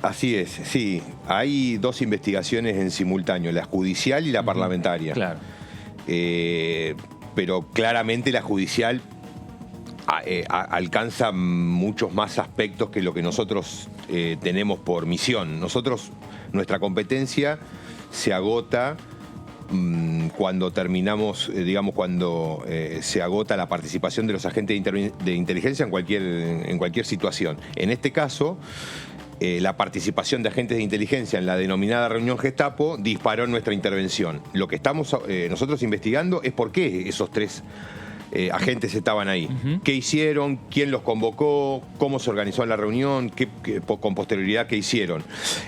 Speaker 19: Así es, sí. Hay dos investigaciones en simultáneo, la judicial y la parlamentaria.
Speaker 1: Claro.
Speaker 19: Pero claramente la judicial alcanza muchos más aspectos que lo que nosotros tenemos por misión. Nuestra competencia se agota cuando terminamos, cuando se agota la participación de los agentes de inteligencia en cualquier situación. En este caso, la participación de agentes de inteligencia en la denominada reunión Gestapo disparó nuestra intervención. Lo que estamos nosotros investigando es por qué esos tres agentes estaban ahí. ¿Qué hicieron? ¿Quién los convocó? ¿Cómo se organizó la reunión? Con posterioridad, ¿qué hicieron?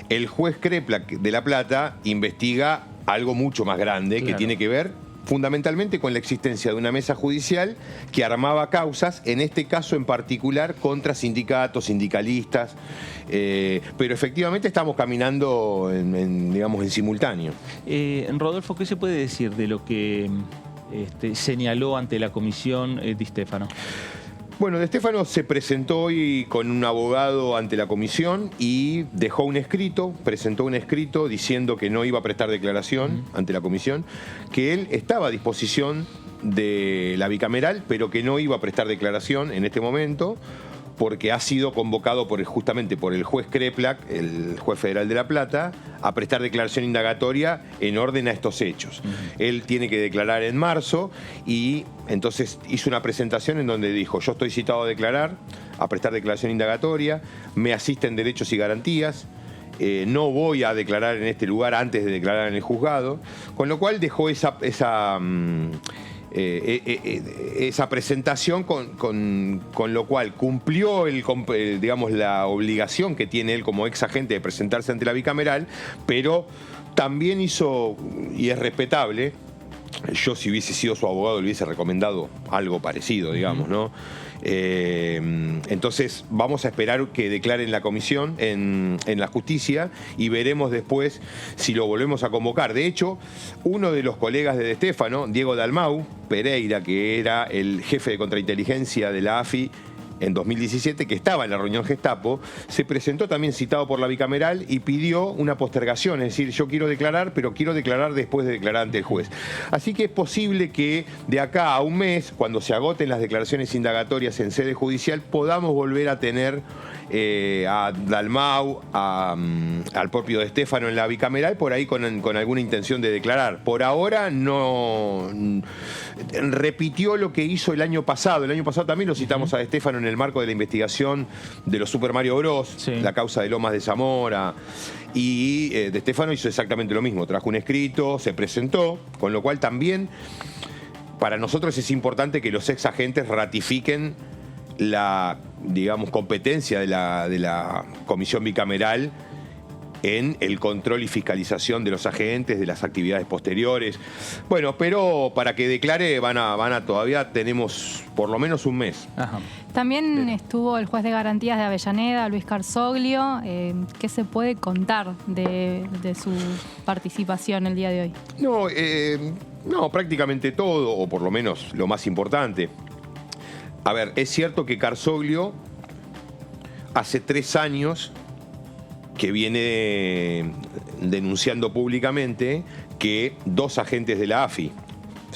Speaker 19: El juez Kreplak de La Plata investiga algo mucho más grande, que tiene que ver fundamentalmente con la existencia de una mesa judicial que armaba causas, en este caso en particular contra sindicatos, sindicalistas, pero efectivamente estamos caminando en simultáneo.
Speaker 1: Rodolfo, ¿qué se puede decir de lo que señaló ante la comisión Di Stefano?
Speaker 19: Bueno, Di Stefano se presentó hoy con un abogado ante la comisión y presentó un escrito diciendo que no iba a prestar declaración ante la comisión, que él estaba a disposición de la bicameral, pero que no iba a prestar declaración en este momento, porque ha sido convocado justamente por el juez Kreplak, el juez federal de La Plata, a prestar declaración indagatoria en orden a estos hechos. Él tiene que declarar en marzo y entonces hizo una presentación en donde dijo: yo estoy citado a declarar, a prestar declaración indagatoria, me asisten derechos y garantías, no voy a declarar en este lugar antes de declarar en el juzgado, con lo cual dejó esa presentación con lo cual cumplió la obligación que tiene él como ex agente de presentarse ante la bicameral, pero también hizo, y es respetable, yo si hubiese sido su abogado le hubiese recomendado algo parecido, digamos, ¿no? Entonces vamos a esperar que declare en la comisión, en la justicia, y veremos después si lo volvemos a convocar. De hecho, uno de los colegas de Di Stefano, Diego Dalmau Pereira, que era el jefe de contrainteligencia de la AFI en 2017, que estaba en la reunión Gestapo, se presentó también citado por la bicameral y pidió una postergación, es decir, yo quiero declarar, pero quiero declarar después de declarar ante el juez. Así que es posible que de acá a un mes, cuando se agoten las declaraciones indagatorias en sede judicial, podamos volver a tener a Dalmau, al propio Di Stefano en la bicameral, por ahí con alguna intención de declarar. Por ahora no repitió lo que hizo el año pasado. El año pasado también lo citamos a Di Stefano en el marco de la investigación de los Super Mario Bros, la causa de Lomas de Zamora. Y Di Stefano hizo exactamente lo mismo. Trajo un escrito, se presentó, con lo cual también para nosotros es importante que los ex agentes ratifiquen la, competencia de la comisión bicameral en el control y fiscalización de los agentes, de las actividades posteriores. Bueno, pero para que declare todavía tenemos por lo menos un mes.
Speaker 1: Ajá.
Speaker 2: También estuvo el juez de garantías de Avellaneda, Luis Carsoglio. ¿Qué se puede contar de su participación el día de hoy?
Speaker 19: No, prácticamente todo, o por lo menos lo más importante. A ver, es cierto que Carsoglio hace 3 años que viene denunciando públicamente que 2 agentes de la AFI,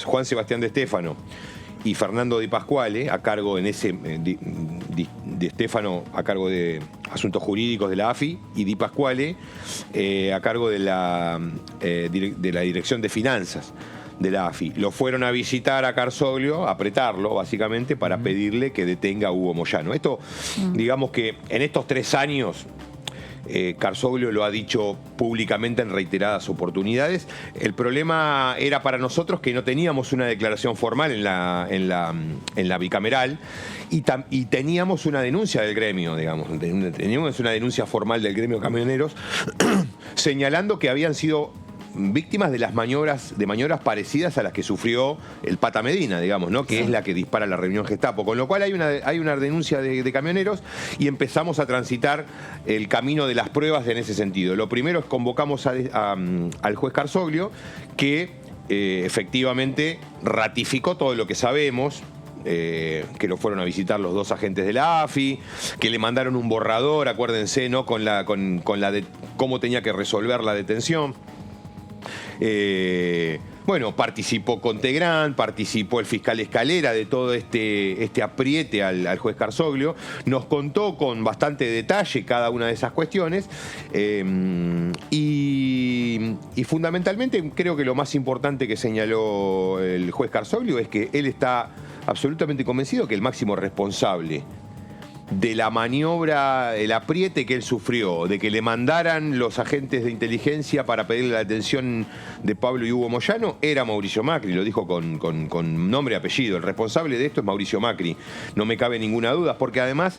Speaker 19: Juan Sebastián de Stéfano y Fernando Di Pasquale, a cargo en ese de Stéfano a cargo de asuntos jurídicos de la AFI y Di Pasquale a cargo de la Dirección de Finanzas de la AFI. Lo fueron a visitar a Carzoglio, a apretarlo básicamente para pedirle que detenga a Hugo Moyano. Esto, digamos que en estos 3 años Carzoglio lo ha dicho públicamente en reiteradas oportunidades. El problema era para nosotros que no teníamos una declaración formal en la bicameral y teníamos una denuncia del gremio, digamos. Teníamos una denuncia formal del gremio camioneros señalando que habían sido víctimas de maniobras parecidas a las que sufrió el Pata Medina, digamos, ¿no? Que es la que dispara la reunión Gestapo. Con lo cual hay una denuncia de camioneros y empezamos a transitar el camino de las pruebas en ese sentido. Lo primero es convocamos al juez Carzoglio, que efectivamente ratificó todo lo que sabemos. Que lo fueron a visitar los 2 agentes de la AFI, que le mandaron un borrador, acuérdense, ¿no? con la de cómo tenía que resolver la detención. Bueno, participó Contegrán, participó el fiscal Escalera de todo este apriete al juez Carzoglio. Nos contó con bastante detalle cada una de esas cuestiones y fundamentalmente creo que lo más importante que señaló el juez Carzoglio es que él está absolutamente convencido que el máximo responsable de la maniobra, el apriete que él sufrió, de que le mandaran los agentes de inteligencia para pedirle la detención de Pablo y Hugo Moyano, era Mauricio Macri, lo dijo con nombre y apellido. El responsable de esto es Mauricio Macri, no me cabe ninguna duda, porque además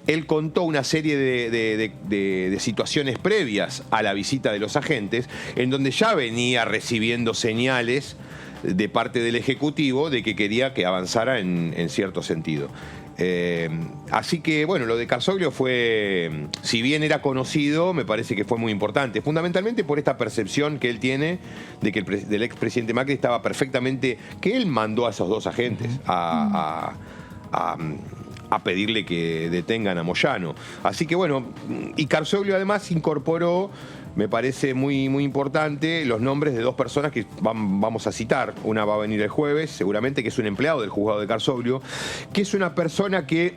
Speaker 19: él contó una serie de situaciones previas a la visita de los agentes, en donde ya venía recibiendo señales de parte del Ejecutivo de que quería que avanzara en cierto sentido. Así que, bueno, lo de Carzoglio fue, si bien era conocido, me parece que fue muy importante, fundamentalmente por esta percepción que él tiene de que del expresidente Macri estaba perfectamente, que él mandó a esos 2 agentes a pedirle que detengan a Moyano. Así que, bueno, y Carzoglio además incorporó, me parece muy, muy importante, los nombres de 2 personas que vamos a citar. Una va a venir el jueves, seguramente, que es un empleado del juzgado de Carzoglio, que es una persona que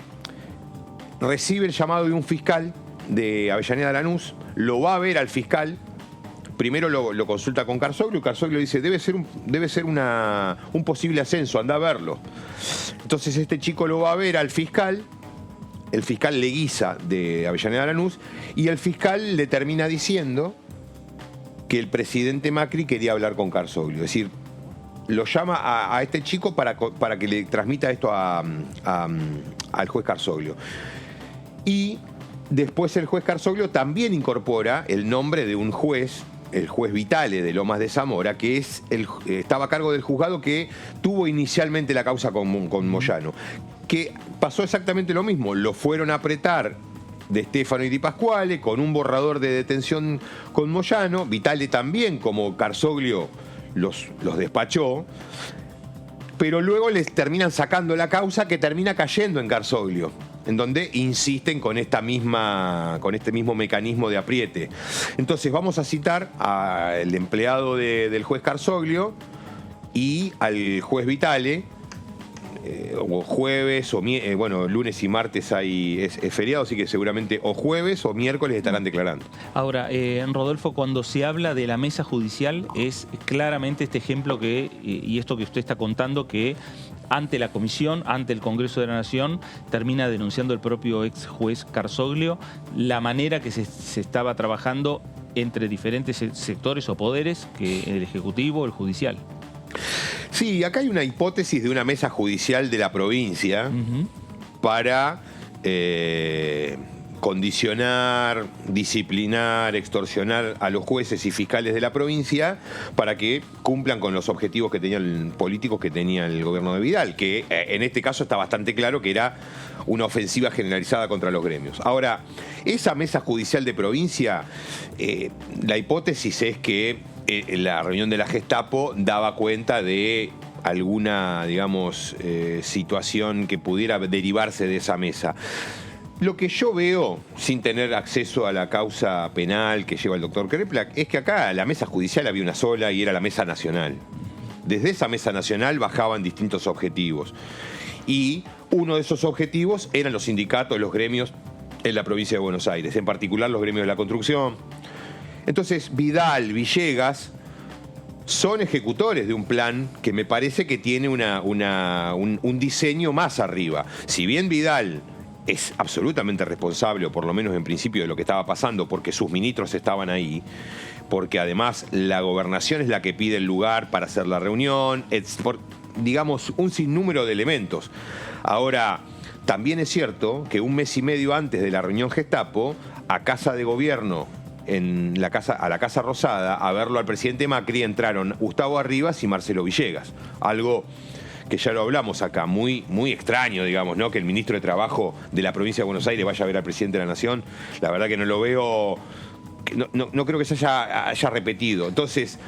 Speaker 19: recibe el llamado de un fiscal de Avellaneda Lanús, lo va a ver al fiscal, primero lo consulta con Carzoglio, y Carzoglio dice, debe ser un posible ascenso, anda a verlo. Entonces este chico lo va a ver al fiscal, el fiscal Leguiza de Avellaneda Lanús, y el fiscal le termina diciendo que el presidente Macri quería hablar con Carzoglio. Es decir, lo llama a este chico para que le transmita esto al juez Carzoglio. Y después el juez Carzoglio también incorpora el nombre de un juez, el juez Vitale de Lomas de Zamora, que estaba a cargo del juzgado que tuvo inicialmente la causa con Moyano. Que pasó exactamente lo mismo, lo fueron a apretar de Stéfano y Di Pasquale con un borrador de detención con Moyano. Vitale también, como Carzoglio, los despachó, pero luego les terminan sacando la causa que termina cayendo en Carzoglio, en donde insisten con este mismo mecanismo de apriete. Entonces vamos a citar al empleado del juez Carzoglio y al juez Vitale. O jueves o lunes y martes es feriado, así que seguramente o jueves o miércoles estarán declarando.
Speaker 1: Ahora, Rodolfo, cuando se habla de la mesa judicial es claramente este ejemplo y esto que usted está contando, que ante la comisión, ante el Congreso de la Nación, termina denunciando el propio ex juez Carzoglio la manera que se estaba trabajando entre diferentes sectores o poderes, que el Ejecutivo, el Judicial.
Speaker 19: Sí, acá hay una hipótesis de una mesa judicial de la provincia para condicionar, disciplinar, extorsionar a los jueces y fiscales de la provincia para que cumplan con los objetivos políticos que tenía el gobierno de Vidal, que en este caso está bastante claro que era una ofensiva generalizada contra los gremios. Ahora, esa mesa judicial de provincia, la hipótesis es que la reunión de la Gestapo daba cuenta de alguna, digamos, situación que pudiera derivarse de esa mesa. Lo que yo veo, sin tener acceso a la causa penal que lleva el doctor Kreplak, es que acá la mesa judicial había una sola y era la mesa nacional. Desde esa mesa nacional bajaban distintos objetivos. Y uno de esos objetivos eran los sindicatos, los gremios en la provincia de Buenos Aires, en particular los gremios de la construcción. Entonces, Vidal, Villegas son ejecutores de un plan que me parece que tiene un diseño más arriba. Si bien Vidal es absolutamente responsable, o por lo menos en principio, de lo que estaba pasando, porque sus ministros estaban ahí, porque además la gobernación es la que pide el lugar para hacer la reunión, digamos, un sinnúmero de elementos. Ahora, también es cierto que un mes y medio antes de la reunión Gestapo, a Casa de Gobierno, a la Casa Rosada, a verlo al presidente Macri, entraron Gustavo Arribas y Marcelo Villegas. Algo que ya lo hablamos acá, muy, muy extraño, digamos, ¿no? Que el ministro de Trabajo de la provincia de Buenos Aires vaya a ver al presidente de la Nación. La verdad que no lo veo, no creo que se haya repetido. Entonces,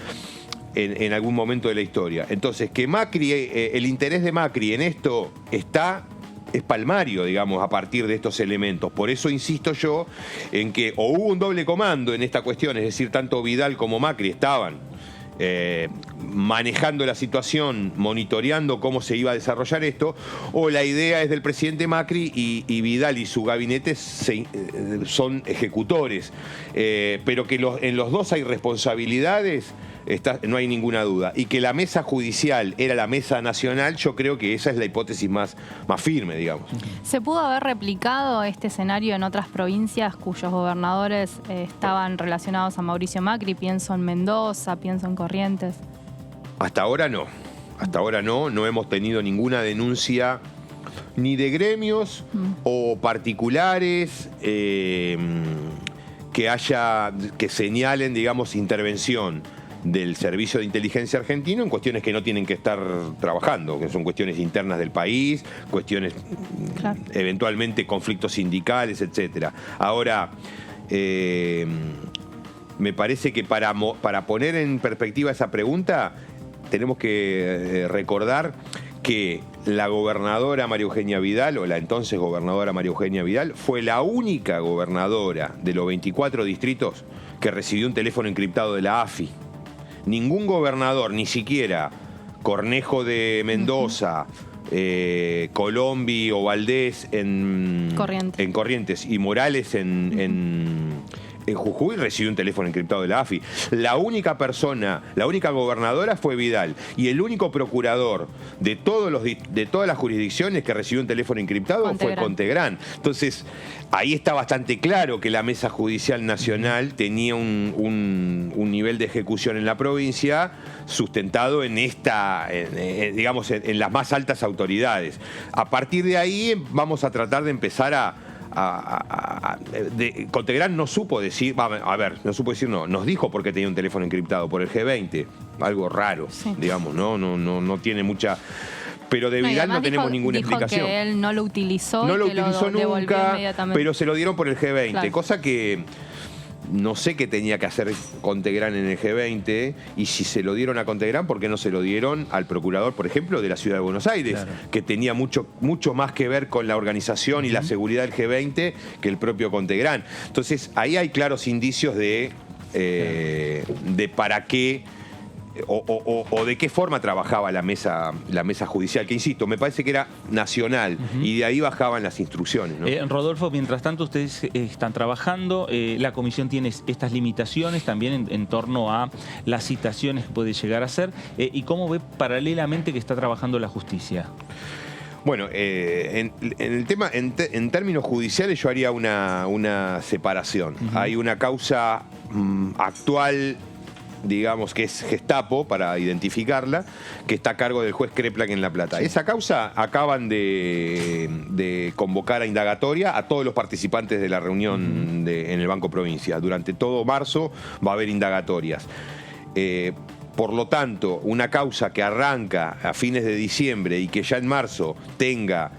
Speaker 19: en algún momento de la historia. Entonces, que Macri, el interés de Macri en esto es palmario, digamos, a partir de estos elementos. Por eso insisto yo en que o hubo un doble comando en esta cuestión, es decir, tanto Vidal como Macri estaban manejando la situación, monitoreando cómo se iba a desarrollar esto, o la idea es del presidente Macri y Vidal y su gabinete son ejecutores, pero que en los dos hay responsabilidades, no hay ninguna duda, y que la mesa judicial era la mesa nacional, yo creo que esa es la hipótesis más firme, digamos.
Speaker 2: ¿Se pudo haber replicado este escenario en otras provincias cuyos gobernadores estaban relacionados a Mauricio Macri? Pienso en Mendoza, pienso en Corrientes.
Speaker 19: Hasta ahora no. Hasta ahora no hemos tenido ninguna denuncia ni de gremios o particulares que señalen, digamos, intervención del Servicio de Inteligencia argentino en cuestiones que no tienen que estar trabajando, que son cuestiones internas del país, cuestiones, claro, eventualmente conflictos sindicales, etcétera. Ahora, me parece que para poner en perspectiva esa pregunta, tenemos que recordar que la gobernadora María Eugenia Vidal, o la entonces gobernadora María Eugenia Vidal, fue la única gobernadora de los 24 distritos que recibió un teléfono encriptado de la AFI. Ningún gobernador, ni siquiera Cornejo de Mendoza, Colombi o Valdés en Corrientes y Morales en Jujuy recibió un teléfono encriptado de la AFI. La única gobernadora fue Vidal. Y el único procurador de todas las jurisdicciones que recibió un teléfono encriptado fue Contegrán. Entonces, ahí está bastante claro que la Mesa Judicial Nacional tenía un nivel de ejecución en la provincia sustentado en digamos, en las más altas autoridades. A partir de ahí vamos a tratar de empezar Contegrán no supo decir, nos dijo por qué tenía un teléfono encriptado, por el G20, algo raro, digamos, no tiene mucha. Pero de Vidal no tenemos ninguna explicación.
Speaker 2: Que él no lo utilizó,
Speaker 19: no lo utilizó nunca, pero se lo dieron por el G20,
Speaker 2: claro,
Speaker 19: cosa que no sé qué tenía que hacer Contegrán en el G20, y si se lo dieron a Contegrán, ¿por qué no se lo dieron al procurador, por ejemplo, de la Ciudad de Buenos Aires? Claro. Que tenía mucho más que ver con la organización y la seguridad del G20 que el propio Contegrán. Entonces, ahí hay claros indicios de para qué o de qué forma trabajaba la mesa judicial, que insisto, me parece que era nacional, y de ahí bajaban las instrucciones, ¿no?
Speaker 1: Rodolfo, mientras tanto ustedes están trabajando, la comisión tiene estas limitaciones también en torno a las citaciones que puede llegar a ser, y cómo ve paralelamente que está trabajando la justicia.
Speaker 19: Bueno, en el tema, en términos judiciales, yo haría una separación. Hay una causa actual, digamos, que es Gestapo, para identificarla, que está a cargo del juez Kreplak en La Plata. Esa causa acaban de convocar a indagatoria a todos los participantes de la reunión en el Banco Provincia. Durante todo marzo va a haber indagatorias. Por lo tanto, una causa que arranca a fines de diciembre y que ya en marzo tenga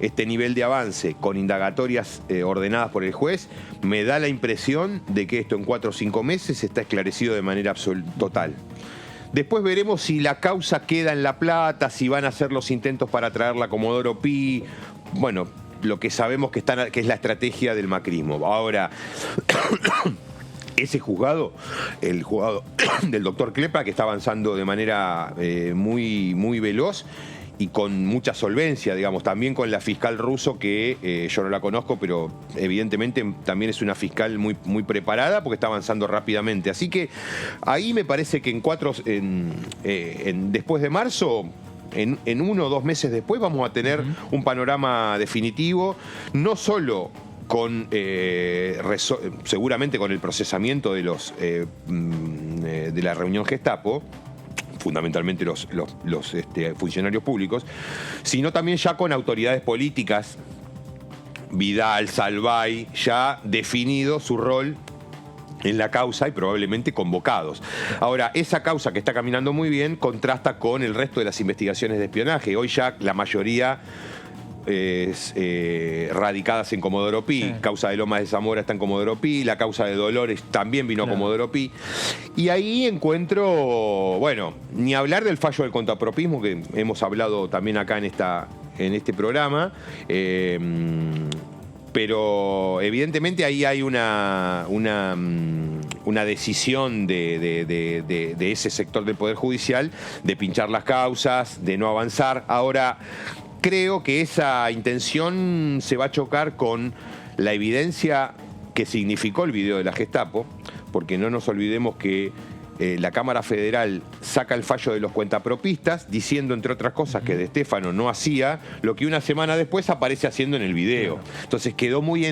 Speaker 19: este nivel de avance con indagatorias ordenadas por el juez, me da la impresión de que esto en 4 o 5 meses está esclarecido de manera total. Después veremos si la causa queda en La Plata, si van a hacer los intentos para traerla a Comodoro Pi. Bueno, lo que sabemos que es la estrategia del macrismo. Ahora, ese juzgado, el juzgado del doctor Klepa, que está avanzando de manera muy, muy veloz y con mucha solvencia, digamos, también con la fiscal ruso, que yo no la conozco, pero evidentemente también es una fiscal muy, muy preparada porque está avanzando rápidamente. Así que ahí me parece que después de marzo, en 1 o 2 meses después, vamos a tener un panorama definitivo, no solo con seguramente con el procesamiento de de la reunión Gestapo, fundamentalmente los funcionarios públicos, sino también ya con autoridades políticas, Vidal, Salvay, ya definido su rol en la causa y probablemente convocados. Ahora, esa causa que está caminando muy bien contrasta con el resto de las investigaciones de espionaje. Hoy ya la mayoría radicadas en Comodoro Pi. Sí. Causa de Lomas de Zamora está en Comodoro Pi, la causa de Dolores también vino a Comodoro Pi. Y ahí encuentro, bueno, ni hablar del fallo del contrapropismo, que hemos hablado también acá en este programa, pero evidentemente ahí hay una decisión de ese sector del Poder Judicial de pinchar las causas, de no avanzar. Ahora, creo que esa intención se va a chocar con la evidencia que significó el video de la Gestapo, porque no nos olvidemos que la Cámara Federal saca el fallo de los cuentapropistas diciendo, entre otras cosas, que De Stefano no hacía lo que una semana después aparece haciendo en el video. Entonces quedó muy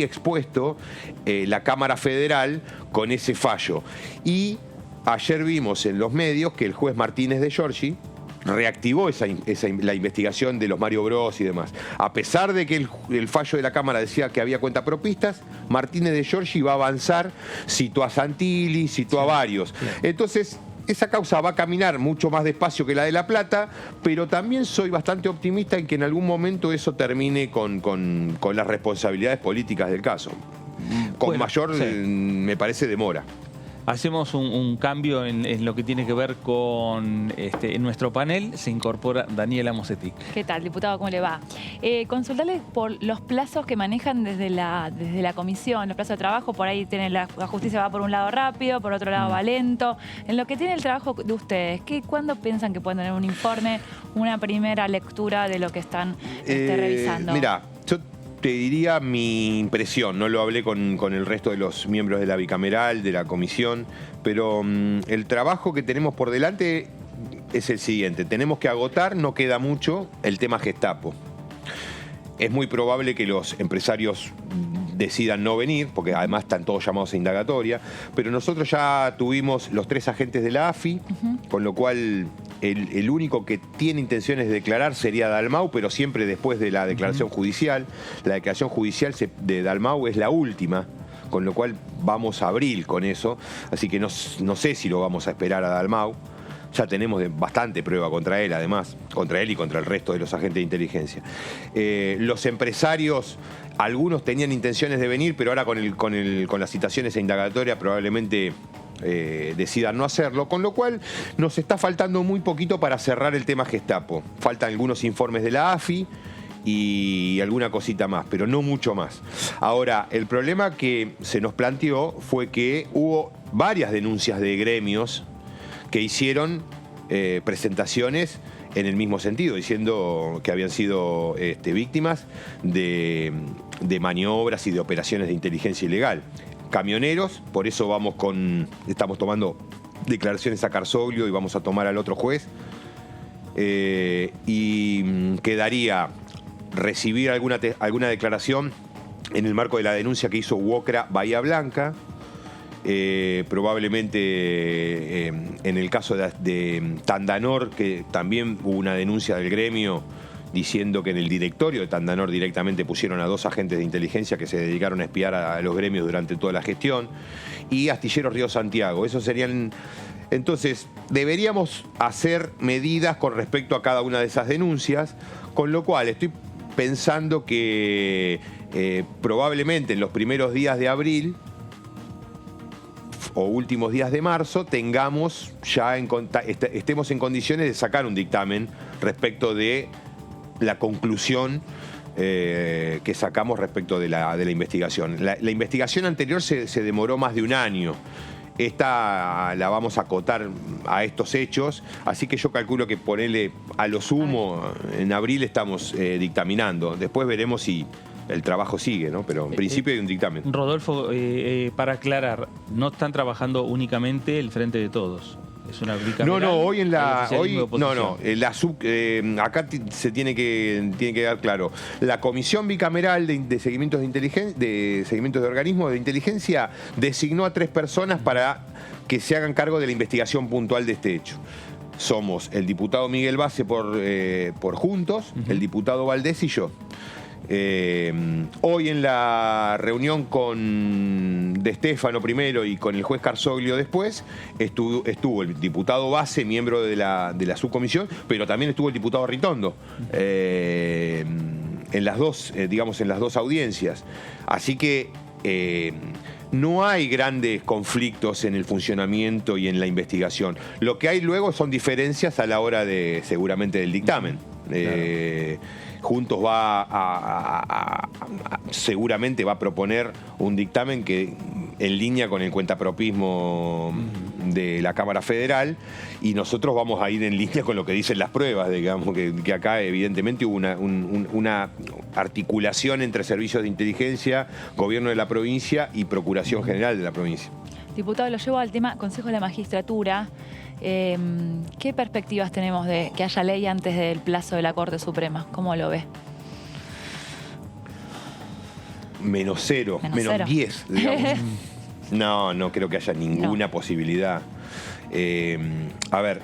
Speaker 19: expuesto la Cámara Federal con ese fallo. Y ayer vimos en los medios que el juez Martínez de Giorgi reactivó la investigación de los Mario Bros y demás. A pesar de que el fallo de la Cámara decía que había cuentapropistas, Martínez de Giorgi va a avanzar, citó a Santilli, citó a varios. Entonces, esa causa va a caminar mucho más despacio que la de La Plata, pero también soy bastante optimista en que en algún momento eso termine con las responsabilidades políticas del caso. Con mayor, me parece, demora.
Speaker 1: Hacemos un cambio en lo que tiene que ver con en nuestro panel. Se incorpora Daniela Mosetti.
Speaker 3: ¿Qué tal, diputado? ¿Cómo le va? Consultarle por los plazos que manejan desde la comisión, los plazos de trabajo. Por ahí tiene la justicia va por un lado rápido, por otro lado va lento. En lo que tiene el trabajo de ustedes, ¿cuándo piensan que pueden tener un informe, una primera lectura de lo que están revisando?
Speaker 19: Mira, yo te diría mi impresión, no lo hablé con el resto de los miembros de la bicameral, de la comisión, pero el trabajo que tenemos por delante es el siguiente. Tenemos que agotar, no queda mucho, el tema Gestapo. Es muy probable que los empresarios decidan no venir, porque además están todos llamados a indagatoria, pero nosotros ya tuvimos los 3 agentes de la AFI, con lo cual el único que tiene intenciones de declarar sería Dalmau, pero siempre después de la declaración judicial. La declaración judicial de Dalmau es la última, con lo cual vamos a abril con eso, así que no sé si lo vamos a esperar a Dalmau. Ya tenemos bastante prueba contra él, además, contra él y contra el resto de los agentes de inteligencia. Los empresarios, algunos tenían intenciones de venir, pero ahora con las citaciones a indagatoria probablemente decidan no hacerlo, con lo cual nos está faltando muy poquito para cerrar el tema Gestapo. Faltan algunos informes de la AFI y alguna cosita más, pero no mucho más. Ahora, el problema que se nos planteó fue que hubo varias denuncias de gremios que hicieron presentaciones en el mismo sentido, diciendo que habían sido víctimas de maniobras y de operaciones de inteligencia ilegal. Camioneros, por eso estamos tomando declaraciones a Carzoglio y vamos a tomar al otro juez. Y quedaría recibir alguna declaración en el marco de la denuncia que hizo Wokra Bahía Blanca. Probablemente en el caso de Tandanor, que también hubo una denuncia del gremio diciendo que en el directorio de Tandanor directamente pusieron a 2 agentes de inteligencia que se dedicaron a espiar a los gremios durante toda la gestión, y Astilleros Río Santiago. Esos serían. Entonces, deberíamos hacer medidas con respecto a cada una de esas denuncias, con lo cual estoy pensando que probablemente en los primeros días de abril o últimos días de marzo estemos en condiciones de sacar un dictamen respecto de la conclusión que sacamos respecto de la investigación. La investigación anterior se demoró más de un año. Esta la vamos a acotar a estos hechos, así que yo calculo que ponerle a lo sumo, en abril estamos dictaminando. Después veremos si el trabajo sigue, ¿no? Pero en principio hay un dictamen.
Speaker 1: Rodolfo, para aclarar, no están trabajando únicamente el Frente de Todos. Es una bicameral.
Speaker 19: No, hoy en la.
Speaker 1: Hoy,
Speaker 19: la sub. Acá se tiene que quedar claro. La Comisión Bicameral de Seguimientos de Inteligencia, de Seguimientos de Organismos de Inteligencia, designó a 3 personas para que se hagan cargo de la investigación puntual de este hecho. Somos el diputado Miguel Base por Juntos, el diputado Valdés y yo. Hoy en la reunión con De Stefano primero y con el juez Carzoglio después, estuvo el diputado Base, miembro de la subcomisión, pero también estuvo el diputado Ritondo en las dos, en las dos audiencias. Así que no hay grandes conflictos en el funcionamiento y en la investigación. Lo que hay luego son diferencias a la hora de, seguramente, del dictamen. Juntos seguramente va a proponer un dictamen que en línea con el cuentapropismo de la Cámara Federal, y nosotros vamos a ir en línea con lo que dicen las pruebas, digamos, que acá evidentemente hubo una articulación entre servicios de inteligencia, gobierno de la provincia y Procuración General de la provincia.
Speaker 3: Diputado, lo llevo al tema Consejo de la Magistratura. ¿Qué perspectivas tenemos de que haya ley antes del plazo de la Corte Suprema? ¿Cómo lo ves?
Speaker 19: -0, -10, digamos. No creo que haya ninguna posibilidad. A ver,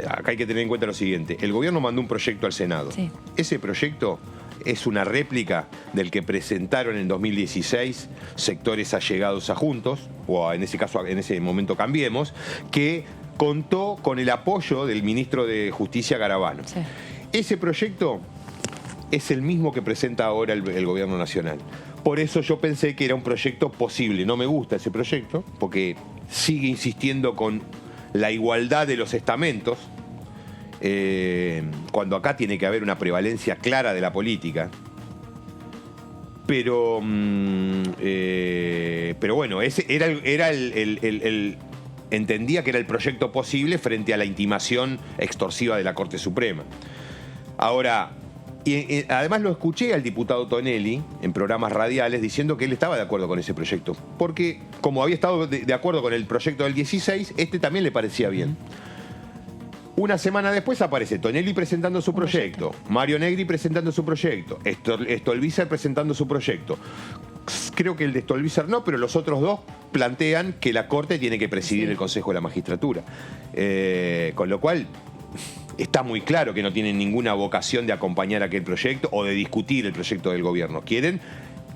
Speaker 19: acá hay que tener en cuenta lo siguiente. El gobierno mandó un proyecto al Senado. Sí. Ese proyecto es una réplica del que presentaron en 2016 sectores allegados a Juntos, o en ese caso, en ese momento Cambiemos, que contó con el apoyo del ministro de Justicia Garabano. Sí. Ese proyecto es el mismo que presenta ahora el gobierno nacional. Por eso yo pensé que era un proyecto posible. No me gusta ese proyecto, porque sigue insistiendo con la igualdad de los estamentos, cuando acá tiene que haber una prevalencia clara de la política. Pero bueno, ese era entendía que era el proyecto posible frente a la intimación extorsiva de la Corte Suprema. Ahora, además lo escuché al diputado Tonelli en programas radiales diciendo que él estaba de acuerdo con ese proyecto, porque como había estado de acuerdo con el proyecto del 16, este también le parecía bien. Una semana después aparece Tonelli presentando su proyecto, Mario Negri presentando su proyecto, Stolbizer presentando su proyecto. Creo que el de Stolbizer no, pero los otros dos plantean que la Corte tiene que presidir el Consejo de la Magistratura. Con lo cual está muy claro que no tienen ninguna vocación de acompañar aquel proyecto o de discutir el proyecto del gobierno. Quieren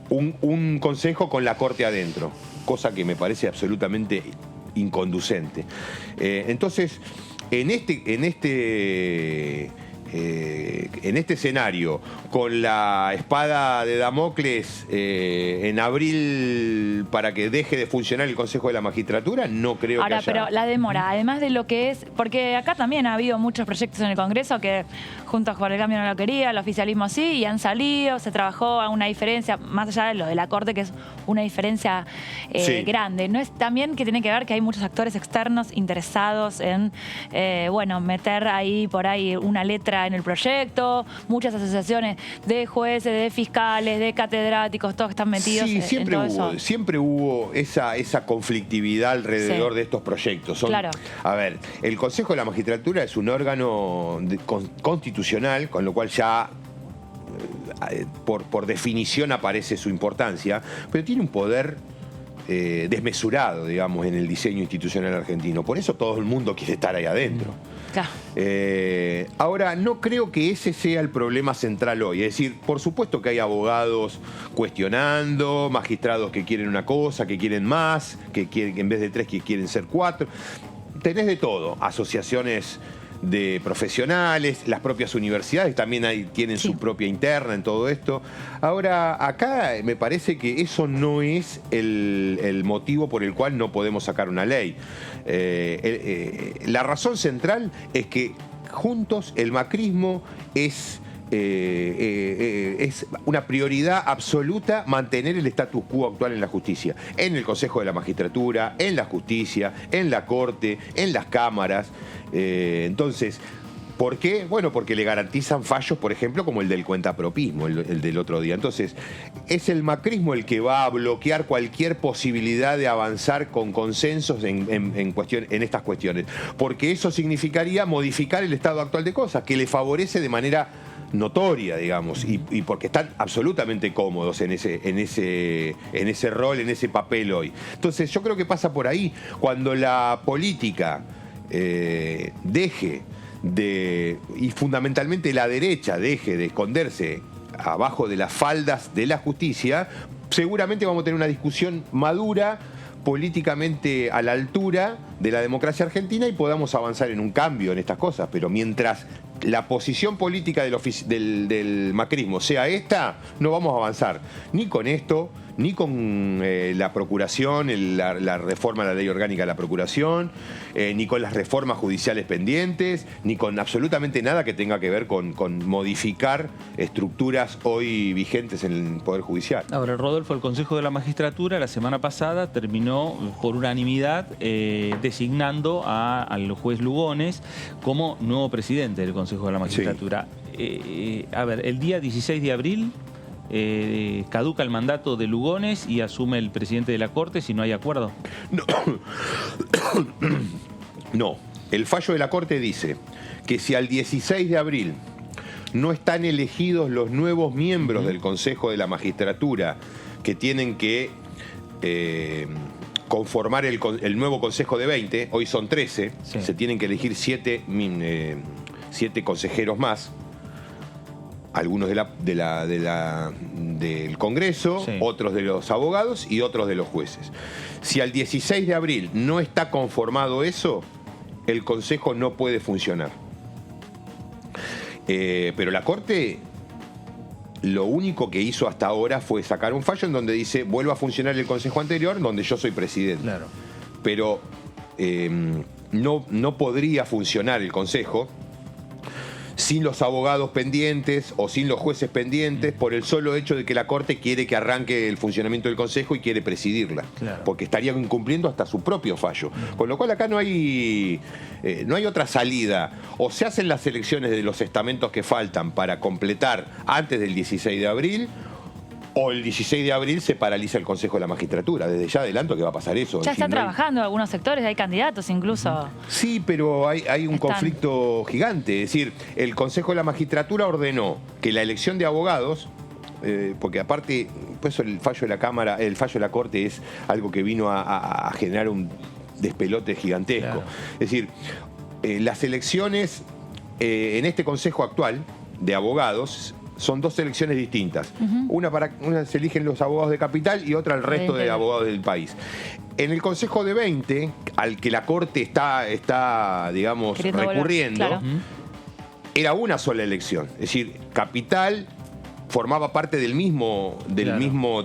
Speaker 19: un consejo con la Corte adentro, cosa que me parece absolutamente inconducente. Entonces, en este escenario, con la espada de Damocles en abril para que deje de funcionar el Consejo de la Magistratura, no creo que haya...
Speaker 3: Pero la demora, además de lo que es... Porque acá también ha habido muchos proyectos en el Congreso que Juntos por el Cambio no lo quería, el oficialismo sí, y han salido, se trabajó a una diferencia, más allá de lo de la Corte, que es una diferencia grande. ¿No es también que tiene que ver que hay muchos actores externos interesados en, meter ahí por ahí una letra en el proyecto, muchas asociaciones de jueces, de fiscales, de catedráticos, todos que están metidos en todo eso?
Speaker 19: Siempre hubo esa conflictividad alrededor de estos proyectos.
Speaker 3: Claro.
Speaker 19: A ver, el Consejo de la Magistratura es un órgano constitucional, con lo cual ya por definición aparece su importancia, pero tiene un poder desmesurado, digamos, en el diseño institucional argentino. Por eso todo el mundo quiere estar ahí adentro.
Speaker 3: Claro.
Speaker 19: Ahora, no creo que ese sea el problema central hoy. Es decir, por supuesto que hay abogados cuestionando, magistrados que quieren una cosa, que quieren más, que quieren, en vez de 3, que quieren ser 4. Tenés de todo. Asociaciones de profesionales, las propias universidades también tienen su propia interna en todo esto. Ahora, acá me parece que eso no es el motivo por el cual no podemos sacar una ley. La razón central es que Juntos, el macrismo es es una prioridad absoluta mantener el status quo actual en la justicia, en el Consejo de la Magistratura, en la justicia, en la Corte, en las cámaras. Entonces, ¿por qué? Bueno, porque le garantizan fallos, por ejemplo, como el del cuentapropismo, el del otro día. Entonces, es el macrismo el que va a bloquear cualquier posibilidad de avanzar con consensos en estas cuestiones, porque eso significaría modificar el estado actual de cosas, que le favorece de manera notoria, digamos, y porque están absolutamente cómodos en ese rol, en ese papel hoy. Entonces, yo creo que pasa por ahí. Cuando la política deje y fundamentalmente la derecha deje de esconderse abajo de las faldas de la justicia, seguramente vamos a tener una discusión madura, políticamente a la altura de la democracia argentina, y podamos avanzar en un cambio en estas cosas. Pero mientras la posición política del macrismo sea esta, no vamos a avanzar ni con esto, ni con la procuración, la reforma a la ley orgánica de la procuración, ni con las reformas judiciales pendientes, ni con absolutamente nada que tenga que ver con modificar estructuras hoy vigentes en el Poder Judicial.
Speaker 1: Ahora, Rodolfo, el Consejo de la Magistratura la semana pasada terminó por unanimidad designando al juez Lugones como nuevo presidente del Consejo de la Magistratura. Sí. A ver, el día 16 de abril... caduca el mandato de Lugones y asume el presidente de la Corte si no hay acuerdo.
Speaker 19: No, el fallo de la Corte dice que si al 16 de abril no están elegidos los nuevos miembros del Consejo de la Magistratura que tienen que conformar el nuevo Consejo de 20, hoy son 13, sí. Se tienen que elegir 7 consejeros más, algunos del Congreso, sí. Otros de los abogados y otros de los jueces. Si al 16 de abril no está conformado eso, el Consejo no puede funcionar. Pero la Corte lo único que hizo hasta ahora fue sacar un fallo en donde dice vuelva a funcionar el Consejo anterior, donde yo soy presidente. Claro. Pero no podría funcionar el Consejo sin los abogados pendientes o sin los jueces pendientes, por el solo hecho de que la Corte quiere que arranque el funcionamiento del Consejo y quiere presidirla. Claro. Porque estarían incumpliendo hasta su propio fallo. Con lo cual acá no hay otra salida. O se hacen las elecciones de los estamentos que faltan para completar antes del 16 de abril, o el 16 de abril se paraliza el Consejo de la Magistratura. Desde ya adelanto que va a pasar eso.
Speaker 3: Ya están trabajando algunos sectores, hay candidatos incluso.
Speaker 19: Sí, pero hay un conflicto gigante. Es decir, el Consejo de la Magistratura ordenó que la elección de abogados, porque aparte, pues el fallo de la Cámara, el fallo de la Corte es algo que vino a generar un despelote gigantesco. Claro. Es decir, las elecciones en este Consejo actual de abogados son dos elecciones distintas. Una se eligen los abogados de capital y otra el resto de abogados del país. En el Consejo de 20, al que la Corte está digamos, recurriendo, claro. Era una sola elección. Es decir, capital formaba parte del mismo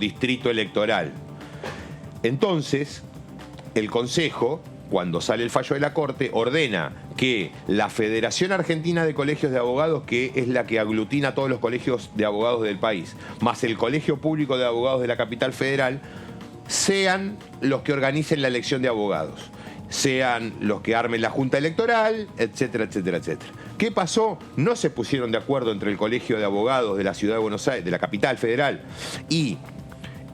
Speaker 19: distrito electoral. Entonces, el Consejo, cuando sale el fallo de la Corte, ordena que la Federación Argentina de Colegios de Abogados, que es la que aglutina a todos los colegios de abogados del país, más el Colegio Público de Abogados de la Capital Federal, sean los que organicen la elección de abogados, sean los que armen la Junta Electoral, etcétera, etcétera, etcétera. ¿Qué pasó? No se pusieron de acuerdo entre el Colegio de Abogados de la Ciudad de Buenos Aires, de la Capital Federal, y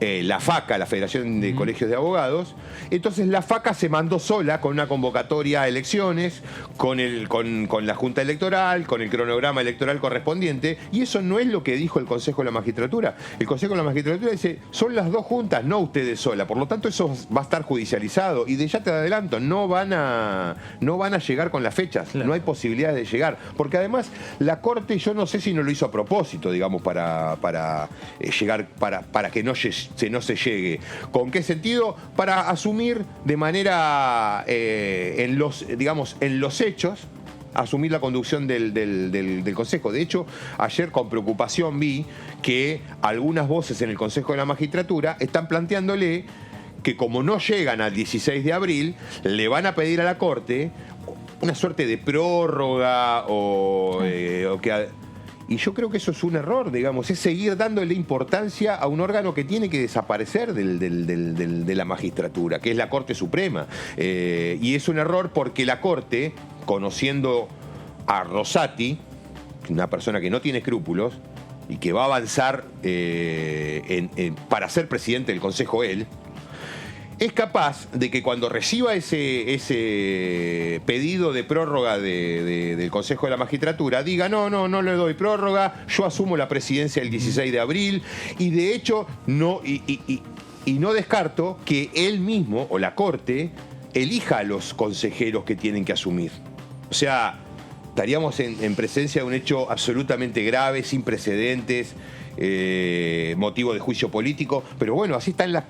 Speaker 19: la FACA, la Federación de Colegios de Abogados. Entonces la FACA se mandó sola con una convocatoria a elecciones, con la Junta Electoral, con el cronograma electoral correspondiente, y eso no es lo que dijo el Consejo de la Magistratura. El Consejo de la Magistratura dice, son las dos juntas, no ustedes sola. Por lo tanto, eso va a estar judicializado, y de ya te adelanto, no van a llegar con las fechas, claro. No hay posibilidades de llegar, porque además la Corte, yo no sé si no lo hizo a propósito, digamos, para llegar, para que no se llegue. ¿Con qué sentido? Para asumir de manera, en los hechos, asumir la conducción del Consejo. De hecho, ayer con preocupación vi que algunas voces en el Consejo de la Magistratura están planteándole que como no llegan al 16 de abril, le van a pedir a la Corte una suerte de prórroga o que... Y yo creo que eso es un error, digamos, es seguir dándole importancia a un órgano que tiene que desaparecer de la magistratura, que es la Corte Suprema. Y es un error porque la Corte, conociendo a Rosati, una persona que no tiene escrúpulos y que va a avanzar para ser presidente del Consejo él, es capaz de que cuando reciba ese pedido de prórroga del Consejo de la Magistratura, diga, no le doy prórroga, yo asumo la presidencia el 16 de abril, y de hecho no descarto que él mismo o la Corte elija a los consejeros que tienen que asumir. O sea, estaríamos en presencia de un hecho absolutamente grave, sin precedentes, motivo de juicio político, pero bueno, así están las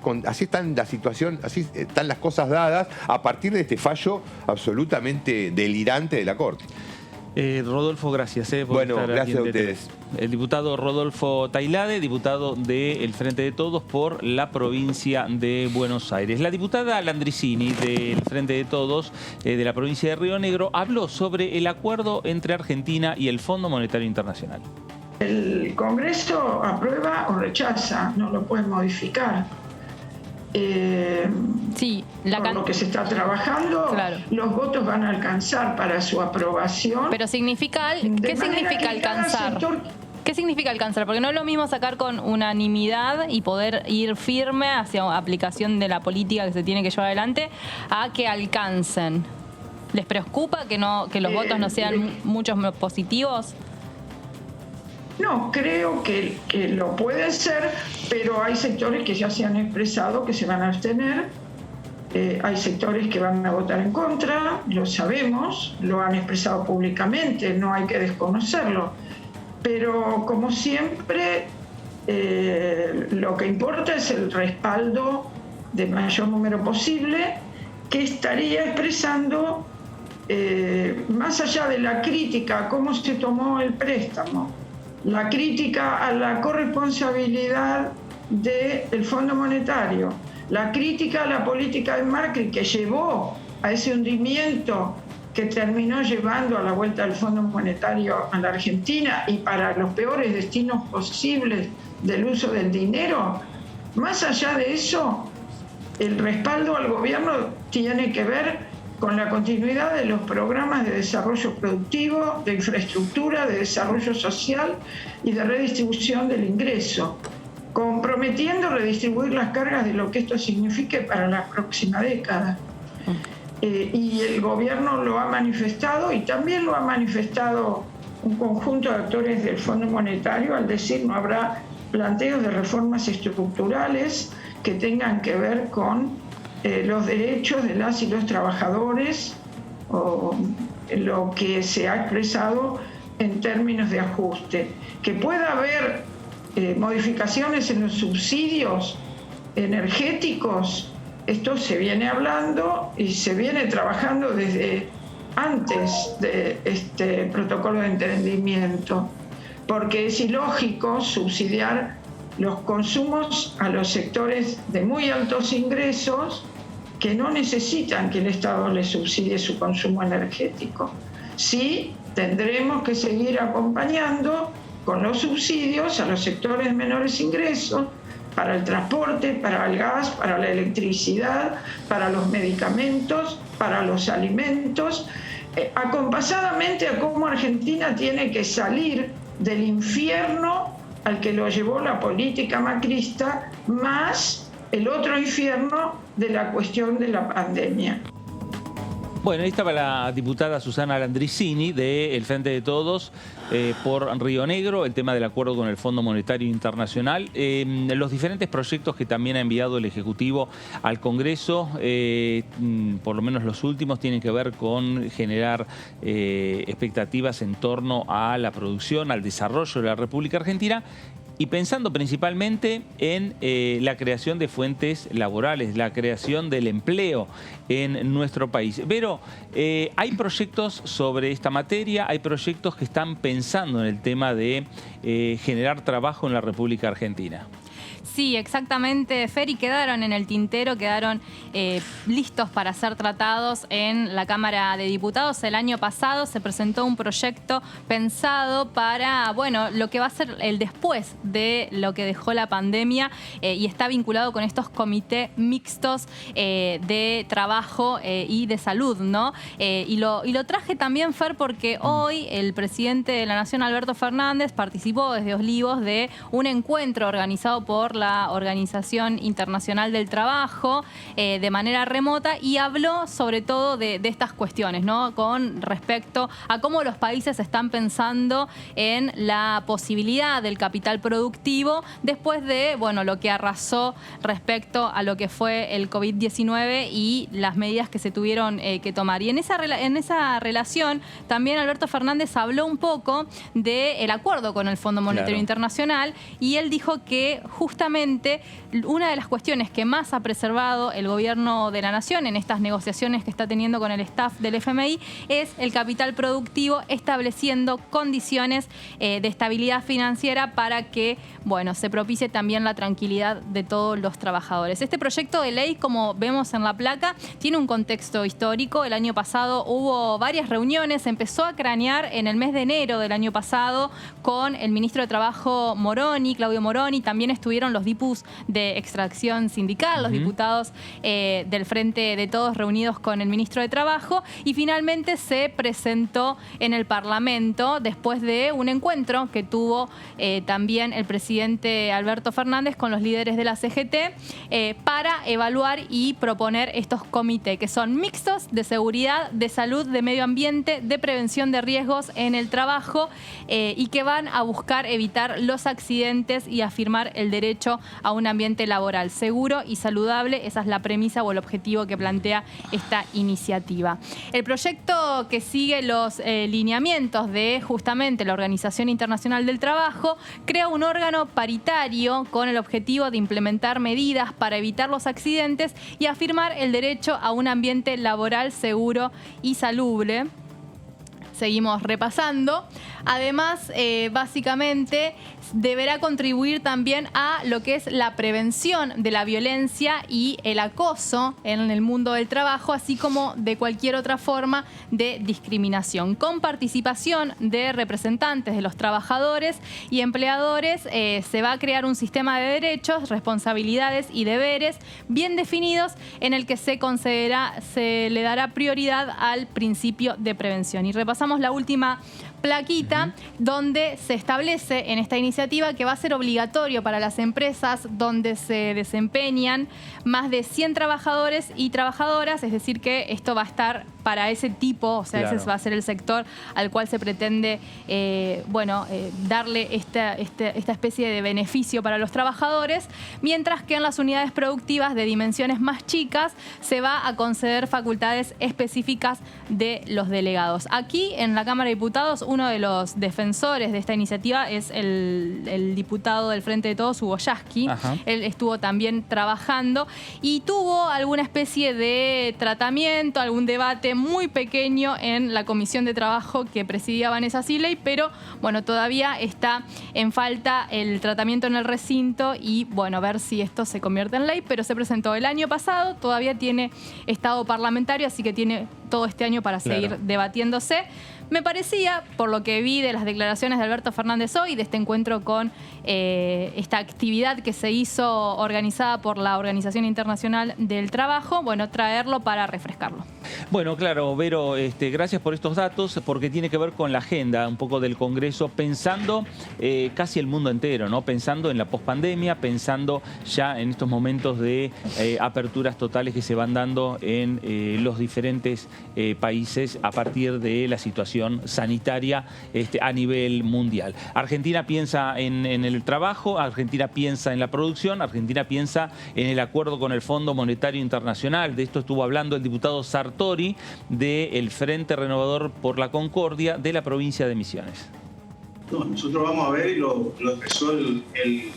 Speaker 19: cosas dadas a partir de este fallo absolutamente delirante de la Corte.
Speaker 1: Rodolfo, gracias.
Speaker 19: Bueno, gracias a ustedes.
Speaker 1: El diputado Rodolfo Tailade, diputado del Frente de Todos por la provincia de Buenos Aires. La diputada Landricini del Frente de Todos de la provincia de Río Negro habló sobre el acuerdo entre Argentina y el Fondo Monetario Internacional.
Speaker 20: El Congreso aprueba o rechaza, no lo puede modificar. Por lo que se está trabajando, los votos van a alcanzar para su aprobación.
Speaker 2: Pero significa, ¿qué significa alcanzar? ¿Qué significa alcanzar? Porque no es lo mismo sacar con unanimidad y poder ir firme hacia aplicación de la política que se tiene que llevar adelante a que alcancen. ¿Les preocupa que los votos no sean muchos positivos?
Speaker 20: No, creo que lo pueden ser, pero hay sectores que ya se han expresado que se van a abstener, hay sectores que van a votar en contra, lo sabemos, lo han expresado públicamente, no hay que desconocerlo. Pero como siempre, lo que importa es el respaldo del mayor número posible, que estaría expresando, más allá de la crítica a cómo se tomó el préstamo, la crítica a la corresponsabilidad del Fondo Monetario, la crítica a la política de Macri que llevó a ese hundimiento que terminó llevando a la vuelta del Fondo Monetario a la Argentina y para los peores destinos posibles del uso del dinero. Más allá de eso, el respaldo al gobierno tiene que ver con la continuidad de los programas de desarrollo productivo, de infraestructura, de desarrollo social y de redistribución del ingreso, comprometiendo redistribuir las cargas de lo que esto signifique para la próxima década. Y el gobierno lo ha manifestado y también lo ha manifestado un conjunto de actores del Fondo Monetario al decir no habrá planteos de reformas estructurales que tengan que ver con los derechos de las y los trabajadores o lo que se ha expresado en términos de ajuste. Que pueda haber modificaciones en los subsidios energéticos, esto se viene hablando y se viene trabajando desde antes de este protocolo de entendimiento, porque es ilógico subsidiar los consumos a los sectores de muy altos ingresos que no necesitan que el Estado les subsidie su consumo energético. Sí, tendremos que seguir acompañando con los subsidios a los sectores de menores ingresos para el transporte, para el gas, para la electricidad, para los medicamentos, para los alimentos, acompasadamente a cómo Argentina tiene que salir del infierno al que lo llevó la política macrista, más el otro infierno de la cuestión de la pandemia.
Speaker 1: Bueno, ahí estaba la diputada Susana Landricini del Frente de Todos por Río Negro, el tema del acuerdo con el Fondo Monetario Internacional, los diferentes proyectos que también ha enviado el Ejecutivo al Congreso, por lo menos los últimos, tienen que ver con generar expectativas en torno a la producción, al desarrollo de la República Argentina, y pensando principalmente en la creación de fuentes laborales, la creación del empleo en nuestro país. Pero hay proyectos sobre esta materia, hay proyectos que están pensando en el tema de generar trabajo en la República Argentina.
Speaker 2: Sí, exactamente, Fer, y quedaron en el tintero, quedaron listos para ser tratados en la Cámara de Diputados. El año pasado se presentó un proyecto pensado para, bueno, lo que va a ser el después de lo que dejó la pandemia y está vinculado con estos comités mixtos de trabajo y de salud, ¿no? Y lo traje también, Fer, porque hoy el presidente de la Nación, Alberto Fernández, participó desde Olivos de un encuentro organizado por la Organización Internacional del Trabajo de manera remota y habló sobre todo de estas cuestiones, ¿no? Con respecto a cómo los países están pensando en la posibilidad del capital productivo después de, bueno, lo que arrasó respecto a lo que fue el COVID-19 y las medidas que se tuvieron que tomar. Y en esa relación también Alberto Fernández habló un poco del acuerdo con el Fondo Monetario Internacional y él dijo que justamente una de las cuestiones que más ha preservado el gobierno de la Nación en estas negociaciones que está teniendo con el staff del FMI es el capital productivo, estableciendo condiciones de estabilidad financiera para que, bueno, se propicie también la tranquilidad de todos los trabajadores. Este proyecto de ley, como vemos en la placa, tiene un contexto histórico. El año pasado hubo varias reuniones, empezó a cranear en el mes de enero del año pasado con el ministro de Trabajo Moroni, Claudio Moroni. También estuvieron los dipus de extracción sindical, los diputados del Frente de Todos reunidos con el ministro de Trabajo, y finalmente se presentó en el Parlamento después de un encuentro que tuvo también el presidente Alberto Fernández con los líderes de la CGT para evaluar y proponer estos comités que son mixtos de seguridad, de salud, de medio ambiente, de prevención de riesgos en el trabajo y que van a buscar evitar los accidentes y afirmar el derecho a un ambiente laboral seguro y saludable. Esa es la premisa o el objetivo que plantea esta iniciativa. El proyecto que sigue los lineamientos de justamente la Organización Internacional del Trabajo crea un órgano paritario con el objetivo de implementar medidas para evitar los accidentes y afirmar el derecho a un ambiente laboral seguro y salubre. Seguimos repasando. Además, básicamente, deberá contribuir también a lo que es la prevención de la violencia y el acoso en el mundo del trabajo, así como de cualquier otra forma de discriminación. Con participación de representantes de los trabajadores y empleadores, se va a crear un sistema de derechos, responsabilidades y deberes bien definidos en el que se le dará prioridad al principio de prevención. Y repasamos la última plaquita donde se establece en esta iniciativa que va a ser obligatorio para las empresas donde se desempeñan más de 100 trabajadores y trabajadoras, es decir que esto va a estar para ese tipo, o sea, ese va a ser el sector al cual se pretende darle esta especie de beneficio para los trabajadores, mientras que en las unidades productivas de dimensiones más chicas se va a conceder facultades específicas de los delegados. Aquí en la Cámara de Diputados, uno de los defensores de esta iniciativa es el diputado del Frente de Todos, Hugo Yasky. Él estuvo también trabajando y tuvo alguna especie de tratamiento, algún debate muy pequeño en la Comisión de Trabajo que presidía Vanessa Sibley, pero bueno, todavía está en falta el tratamiento en el recinto y bueno, ver si esto se convierte en ley, pero se presentó el año pasado, todavía tiene estado parlamentario, así que tiene todo este año para seguir debatiéndose. Me parecía, por lo que vi de las declaraciones de Alberto Fernández hoy, de este encuentro con esta actividad que se hizo organizada por la Organización Internacional del Trabajo, bueno, traerlo para refrescarlo.
Speaker 1: Bueno, claro, Vero, gracias por estos datos, porque tiene que ver con la agenda un poco del Congreso, pensando casi el mundo entero, ¿no? Pensando en la pospandemia, pensando ya en estos momentos de aperturas totales que se van dando en los diferentes países a partir de la situación sanitaria a nivel mundial. Argentina piensa en el trabajo, Argentina piensa en la producción, Argentina piensa en el acuerdo con el Fondo Monetario Internacional. De esto estuvo hablando el diputado Sartori del Frente Renovador por la Concordia de la provincia de Misiones.
Speaker 21: No, nosotros vamos a ver, y lo expresó el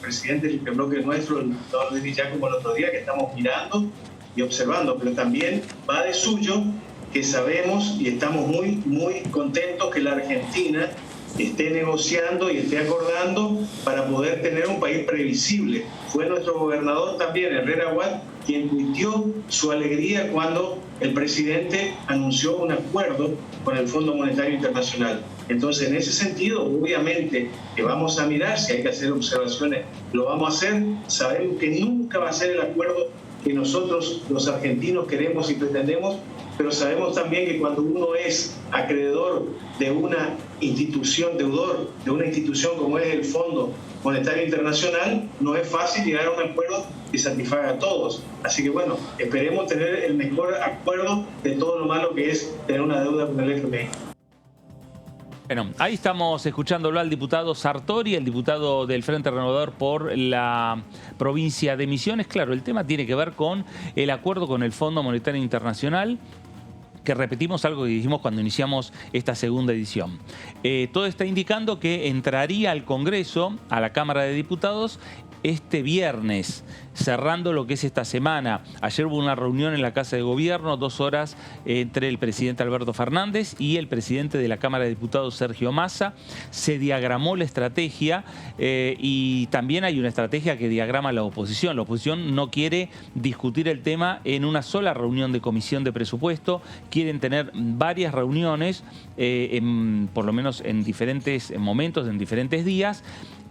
Speaker 21: presidente del bloque nuestro, el diputado Luis Giacomo, el otro día, que estamos mirando y observando, pero también va de suyo que sabemos y estamos muy contentos que la Argentina esté negociando y esté acordando para poder tener un país previsible. Fue nuestro gobernador también, Herrera Watt, quien tuiteó su alegría cuando el presidente anunció un acuerdo con el Fondo Monetario Internacional. Entonces, en ese sentido, obviamente que vamos a mirar, si hay que hacer observaciones, lo vamos a hacer. Sabemos que nunca va a ser el acuerdo que nosotros, los argentinos, queremos y pretendemos, pero sabemos también que cuando uno es acreedor de una institución, deudor de una institución como es el Fondo Monetario Internacional, no es fácil llegar a un acuerdo que satisfaga a todos. Así que bueno, esperemos tener el mejor acuerdo de todo lo malo que es tener una deuda con el FMI.
Speaker 1: Bueno, ahí estamos escuchándolo al diputado Sartori, el diputado del Frente Renovador por la provincia de Misiones. Claro, el tema tiene que ver con el acuerdo con el Fondo Monetario Internacional, que repetimos algo que dijimos cuando iniciamos esta segunda edición. Todo está indicando que entraría al Congreso, a la Cámara de Diputados, este viernes, cerrando lo que es esta semana. Ayer hubo una reunión en la Casa de Gobierno, 2 horas entre el presidente Alberto Fernández y el presidente de la Cámara de Diputados, Sergio Massa. Se diagramó la estrategia y también hay una estrategia que diagrama la oposición. La oposición no quiere discutir el tema en una sola reunión de comisión de presupuesto. Quieren tener varias reuniones, por lo menos en diferentes momentos, en diferentes días.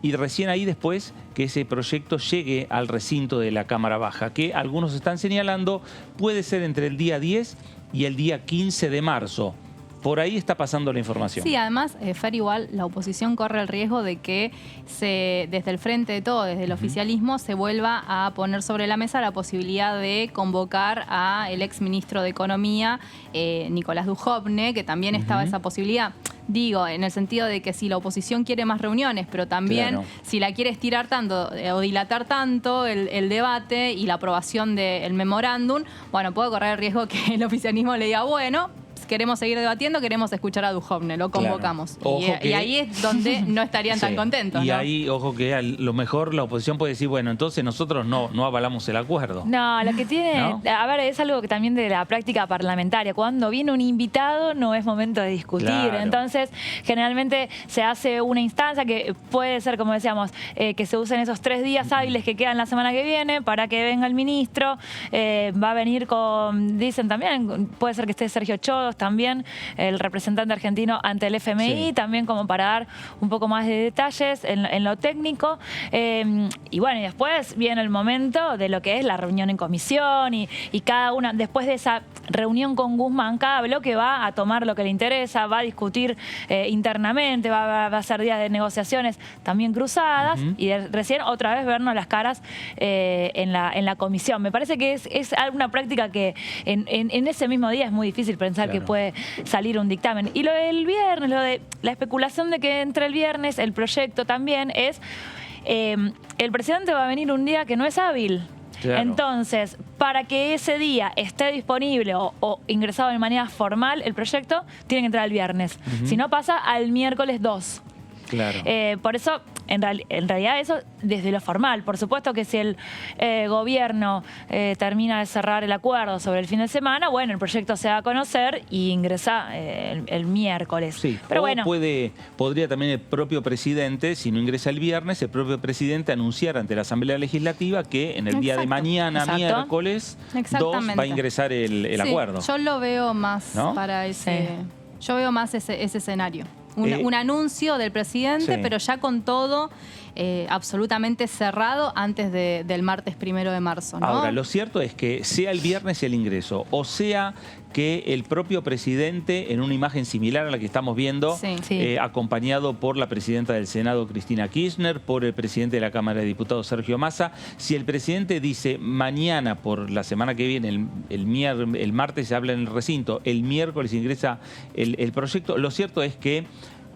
Speaker 1: Y recién ahí después que ese proyecto llegue al recinto de la Cámara Baja, que algunos están señalando puede ser entre el día 10 y el día 15 de marzo. Por ahí está pasando la información.
Speaker 2: Sí, además, Fer, igual la oposición corre el riesgo de que desde el frente de todo, desde el oficialismo, se vuelva a poner sobre la mesa la posibilidad de convocar al exministro de Economía, Nicolás Dujovne, que también estaba esa posibilidad. Digo, en el sentido de que si la oposición quiere más reuniones, pero también si la quiere estirar tanto o dilatar tanto el debate y la aprobación del memorándum, bueno, puede correr el riesgo que el oficialismo le diga, bueno, queremos seguir debatiendo, queremos escuchar a Dujovne, lo convocamos. Y ahí es donde no estarían tan contentos.
Speaker 1: Y
Speaker 2: ¿no?
Speaker 1: ahí, ojo que a lo mejor la oposición puede decir, bueno, entonces nosotros no avalamos el acuerdo.
Speaker 3: No, lo que tiene, a ver, es algo que también de la práctica parlamentaria. Cuando viene un invitado no es momento de discutir.
Speaker 1: Claro.
Speaker 3: Entonces, generalmente se hace una instancia que puede ser, como decíamos, que se usen esos 3 días hábiles que quedan la semana que viene para que venga el ministro. Va a venir dicen también, puede ser que esté Sergio Chodos, también el representante argentino ante el FMI, también como para dar un poco más de detalles en lo técnico. Y bueno, y después viene el momento de lo que es la reunión en comisión y cada una, después de esa reunión con Guzmán, cada bloque va a tomar lo que le interesa, va a discutir internamente, va a hacer días de negociaciones también cruzadas y recién otra vez vernos las caras en la comisión. Me parece que es una práctica que en ese mismo día es muy difícil pensar que puede salir un dictamen. Y lo del viernes, lo de la especulación de que entre el viernes el proyecto también es el presidente va a venir un día que no es hábil. Claro. Entonces, para que ese día esté disponible o ingresado de manera formal el proyecto, tiene que entrar el viernes. Si no, pasa al miércoles 2.
Speaker 1: Claro.
Speaker 3: Por eso, en realidad eso desde lo formal. Por supuesto que si el gobierno termina de cerrar el acuerdo sobre el fin de semana, bueno, el proyecto se va a conocer y ingresa el miércoles.
Speaker 1: Sí,
Speaker 3: pero
Speaker 1: o
Speaker 3: bueno.
Speaker 1: Podría también el propio presidente, si no ingresa el viernes, el propio presidente anunciar ante la Asamblea Legislativa que en el día de mañana, miércoles 2, va a ingresar el acuerdo.
Speaker 2: Yo lo veo más para ese... Yo veo más ese escenario. Un anuncio del presidente, pero ya con todo absolutamente cerrado antes del martes 1 de marzo, ¿no?
Speaker 1: Ahora, lo cierto es que sea el viernes el ingreso, o sea que el propio presidente, en una imagen similar a la que estamos viendo, acompañado por la presidenta del Senado, Cristina Kirchner, por el presidente de la Cámara de Diputados, Sergio Massa, si el presidente dice mañana, por la semana que viene, el martes se habla en el recinto, el miércoles ingresa el proyecto, lo cierto es que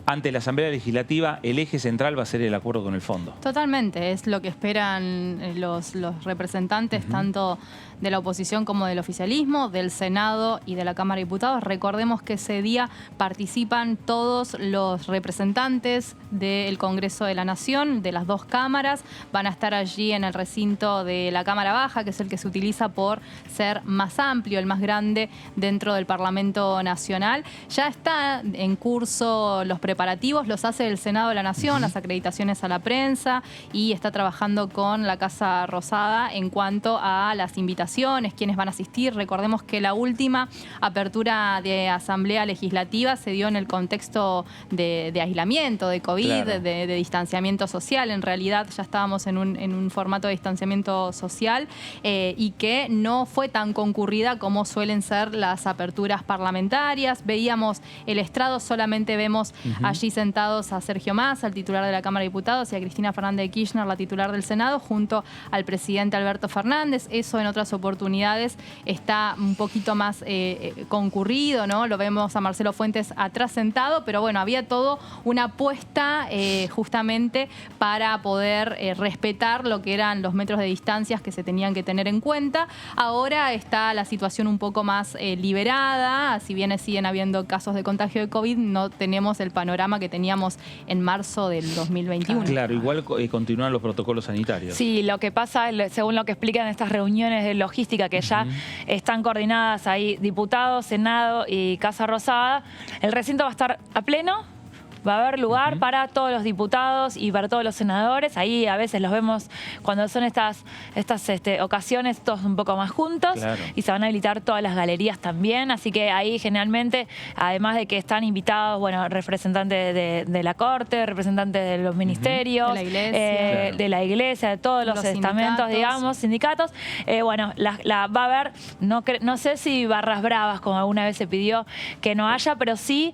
Speaker 1: ante la Asamblea Legislativa el eje central va a ser el acuerdo con el fondo.
Speaker 2: Totalmente, es lo que esperan los representantes tanto de la oposición como del oficialismo, del Senado y de la Cámara de Diputados. Recordemos que ese día participan todos los representantes del Congreso de la Nación, de las 2 cámaras. Van a estar allí en el recinto de la Cámara Baja, que es el que se utiliza por ser más amplio, el más grande dentro del Parlamento Nacional. Ya está en curso los preparativos preparativos los hace el Senado de la Nación, las acreditaciones a la prensa, y está trabajando con la Casa Rosada en cuanto a las invitaciones, quiénes van a asistir. Recordemos que la última apertura de Asamblea Legislativa se dio en el contexto de aislamiento, de COVID, claro, de distanciamiento social. En realidad ya estábamos en un formato de distanciamiento social y que no fue tan concurrida como suelen ser las aperturas parlamentarias. Veíamos el estrado, solamente vemos allí sentados a Sergio Massa, el titular de la Cámara de Diputados, y a Cristina Fernández de Kirchner, la titular del Senado, junto al presidente Alberto Fernández. Eso en otras oportunidades está un poquito más concurrido, ¿no? Lo vemos a Marcelo Fuentes atrás sentado, pero bueno, había todo una apuesta justamente para poder respetar lo que eran los metros de distancias que se tenían que tener en cuenta. Ahora está la situación un poco más liberada, si bien siguen habiendo casos de contagio de COVID, no tenemos el panorama que teníamos en marzo del 2021.
Speaker 1: Claro, igual continúan los protocolos sanitarios.
Speaker 3: Sí, lo que pasa, según lo que explican estas reuniones de logística que ya están coordinadas ahí, diputados, Senado y Casa Rosada, el recinto va a estar a pleno. Va a haber lugar para todos los diputados y para todos los senadores. Ahí a veces los vemos cuando son estas ocasiones todos un poco más juntos. Claro. Y se van a habilitar todas las galerías también. Así que ahí generalmente, además de que están invitados, bueno, representantes de la Corte, representantes de los ministerios, de la Iglesia, de todos los estamentos, digamos, sindicatos. Bueno, va a haber, no sé si barras bravas, como alguna vez se pidió que no haya, pero sí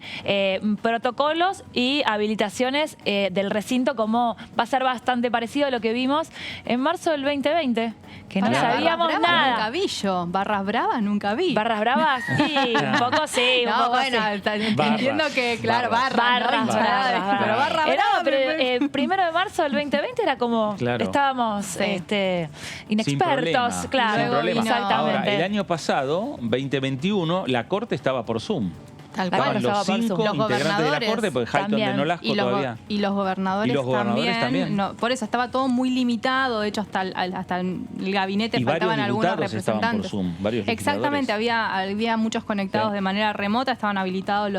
Speaker 3: protocolos y habilitaciones del recinto, como va a ser bastante parecido a lo que vimos en marzo del 2020, que no sabíamos nada.
Speaker 2: Nunca vi yo. Barras bravas nunca vi.
Speaker 3: Barras bravas, sí, un poco sí, un poco
Speaker 2: bueno,
Speaker 3: sí.
Speaker 2: Entiendo que, claro, barras. Pero barra brava.
Speaker 3: Pero 1 de marzo del 2020 era como, estábamos inexpertos.
Speaker 1: Sin
Speaker 3: claro,
Speaker 1: sin problema.
Speaker 3: Exactamente.
Speaker 1: Ahora, el año pasado, 2021, la Corte estaba por Zoom.
Speaker 2: Tal cual.
Speaker 1: Estaban los 5 integrantes de la Corte, porque Hayton de Nolasco todavía.
Speaker 2: Y los gobernadores, también. No, por eso estaba todo muy limitado. De hecho, hasta el gabinete faltaban algunos representantes.
Speaker 1: Por Zoom,
Speaker 2: exactamente, había muchos conectados de manera remota, estaban habilitados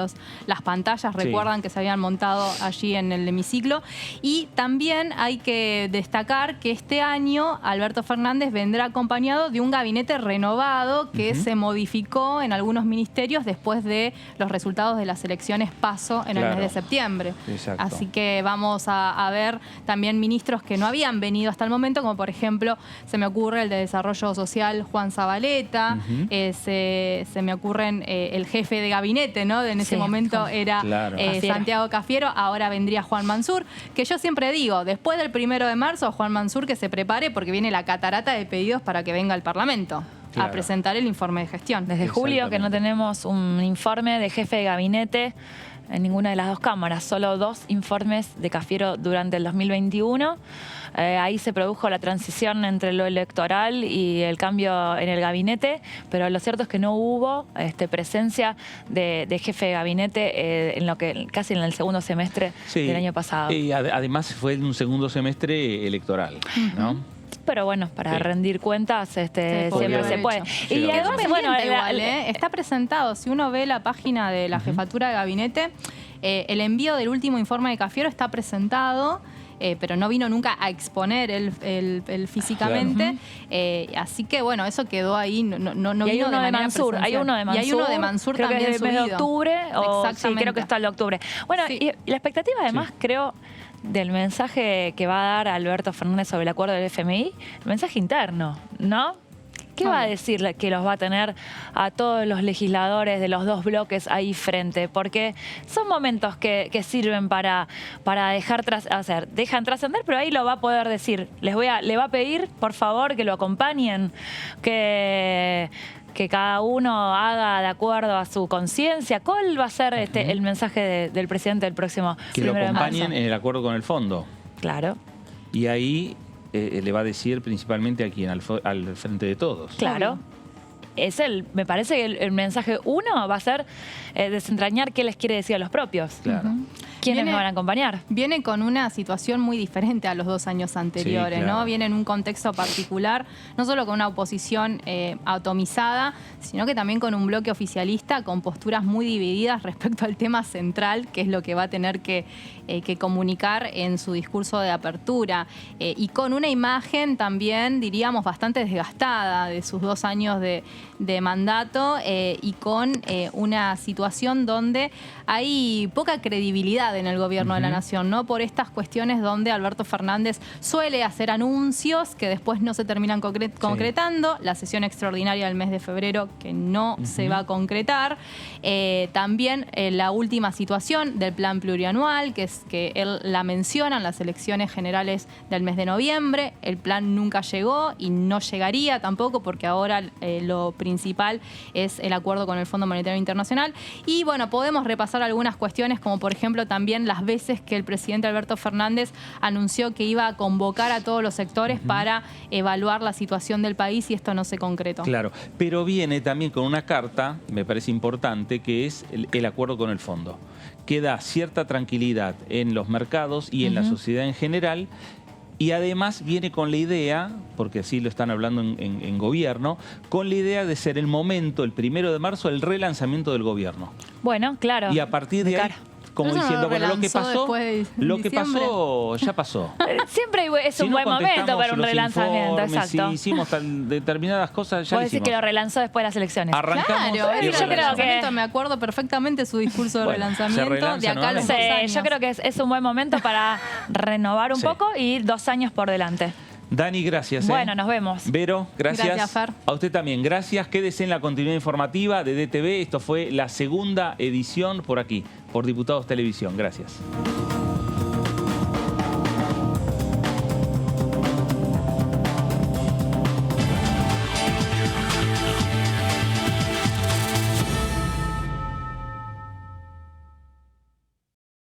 Speaker 2: las pantallas, recuerdan que se habían montado allí en el hemiciclo. Y también hay que destacar que este año Alberto Fernández vendrá acompañado de un gabinete renovado que se modificó en algunos ministerios después de los resultados de las elecciones PASO en el mes de septiembre.
Speaker 1: Exacto.
Speaker 2: Así que vamos a ver también ministros que no habían venido hasta el momento, como por ejemplo, se me ocurre el de Desarrollo Social, Juan Zabaleta, se me ocurren el jefe de gabinete, ¿no? En ese momento era Santiago Cafiero, ahora vendría Juan Mansur, que yo siempre digo, después del 1 de marzo, Juan Mansur que se prepare porque viene la catarata de pedidos para que venga al Parlamento. A presentar el informe de gestión.
Speaker 3: Desde julio que no tenemos un informe de jefe de gabinete en ninguna de las dos cámaras, solo 2 informes de Cafiero durante el 2021. Ahí se produjo la transición entre lo electoral y el cambio en el gabinete, pero lo cierto es que no hubo presencia de jefe de gabinete casi en el segundo semestre del año pasado.
Speaker 1: Y además fue en un segundo semestre electoral, ¿no?
Speaker 3: Pero bueno, para rendir cuentas siempre se puede.
Speaker 2: Y además, está presentado, si uno ve la página de la Jefatura de Gabinete, el envío del último informe de Cafiero está presentado, pero no vino nunca a exponer él físicamente. Así que bueno, eso quedó ahí, no
Speaker 3: y
Speaker 2: vino de manera presencial.
Speaker 3: Hay uno de Mansur.
Speaker 2: Y hay uno de Mansur
Speaker 3: creo
Speaker 2: también
Speaker 3: que es el mes de octubre. Sí, creo que está el de octubre. Bueno, y la expectativa además, creo, del mensaje que va a dar Alberto Fernández sobre el acuerdo del FMI, el mensaje interno, ¿no? ¿Qué va a decir que los va a tener a todos los legisladores de los dos bloques ahí frente? Porque son momentos que sirven para dejan trascender, pero ahí lo va a poder decir. Le va a pedir, por favor, que lo acompañen, que cada uno haga de acuerdo a su conciencia. ¿Cuál va a ser el mensaje del presidente del próximo 1 de marzo?
Speaker 1: Que lo acompañen en el acuerdo con el fondo.
Speaker 3: Claro.
Speaker 1: Y ahí le va a decir principalmente a quién, al frente de todos.
Speaker 3: Claro. Me parece que el mensaje 1 va a ser desentrañar qué les quiere decir a los propios.
Speaker 1: Claro.
Speaker 3: ¿Quiénes me van a acompañar?
Speaker 2: Viene con una situación muy diferente a los 2 años anteriores,
Speaker 1: Sí, claro.
Speaker 2: ¿no? Viene en un contexto particular, no solo con una oposición atomizada, sino que también con un bloque oficialista con posturas muy divididas respecto al tema central, que es lo que va a tener que comunicar en su discurso de apertura. Y con una imagen también, diríamos, bastante desgastada de sus 2 años de mandato y con una situación donde hay poca credibilidad en el gobierno de la nación, ¿no? Por estas cuestiones donde Alberto Fernández suele hacer anuncios que después no se terminan concretando, la sesión extraordinaria del mes de febrero que no se va a concretar, también la última situación del plan plurianual, que es que él la menciona en las elecciones generales del mes de noviembre, el plan nunca llegó y no llegaría tampoco porque ahora lo principal es el acuerdo con el Fondo Monetario Internacional. Y bueno, podemos repasar algunas cuestiones como por ejemplo también las veces que el presidente Alberto Fernández anunció que iba a convocar a todos los sectores para evaluar la situación del país y esto no se concretó.
Speaker 1: Claro, pero viene también con una carta, me parece importante, que es el acuerdo con el fondo, que da cierta tranquilidad en los mercados y en la sociedad en general. Y además viene con la idea, porque así lo están hablando en gobierno, con la idea de ser el momento, el 1 de marzo, el relanzamiento del gobierno.
Speaker 3: Bueno, claro.
Speaker 1: Y a partir de ahí, como
Speaker 2: Pero eso
Speaker 1: diciendo,
Speaker 2: no
Speaker 1: bueno, lo que
Speaker 2: pasó,
Speaker 1: ya pasó.
Speaker 3: Siempre es
Speaker 1: Si
Speaker 3: un
Speaker 1: no
Speaker 3: buen momento
Speaker 1: contestamos
Speaker 3: para un
Speaker 1: los
Speaker 3: relanzamiento,
Speaker 1: informes,
Speaker 3: exacto.
Speaker 1: Si hicimos determinadas cosas, ya
Speaker 3: Vos
Speaker 1: lo
Speaker 3: decís
Speaker 1: hicimos.
Speaker 3: que lo relanzó después de las elecciones.
Speaker 1: Arrancamos
Speaker 2: Claro,
Speaker 1: y
Speaker 2: yo creo
Speaker 1: relanzamiento.
Speaker 2: que me acuerdo perfectamente su discurso de
Speaker 1: Bueno,
Speaker 2: relanzamiento
Speaker 1: se relanza
Speaker 2: de acá a los 2
Speaker 3: Sí,
Speaker 2: años.
Speaker 3: yo creo que es un buen momento para renovar un poco y 2 años por delante.
Speaker 1: Dani, gracias.
Speaker 3: Bueno, nos vemos.
Speaker 1: Vero, gracias.
Speaker 2: Gracias, Fer.
Speaker 1: A usted también, gracias. Quédese en la continuidad informativa de DTV. Esto fue la segunda edición por aquí, por Diputados Televisión. Gracias.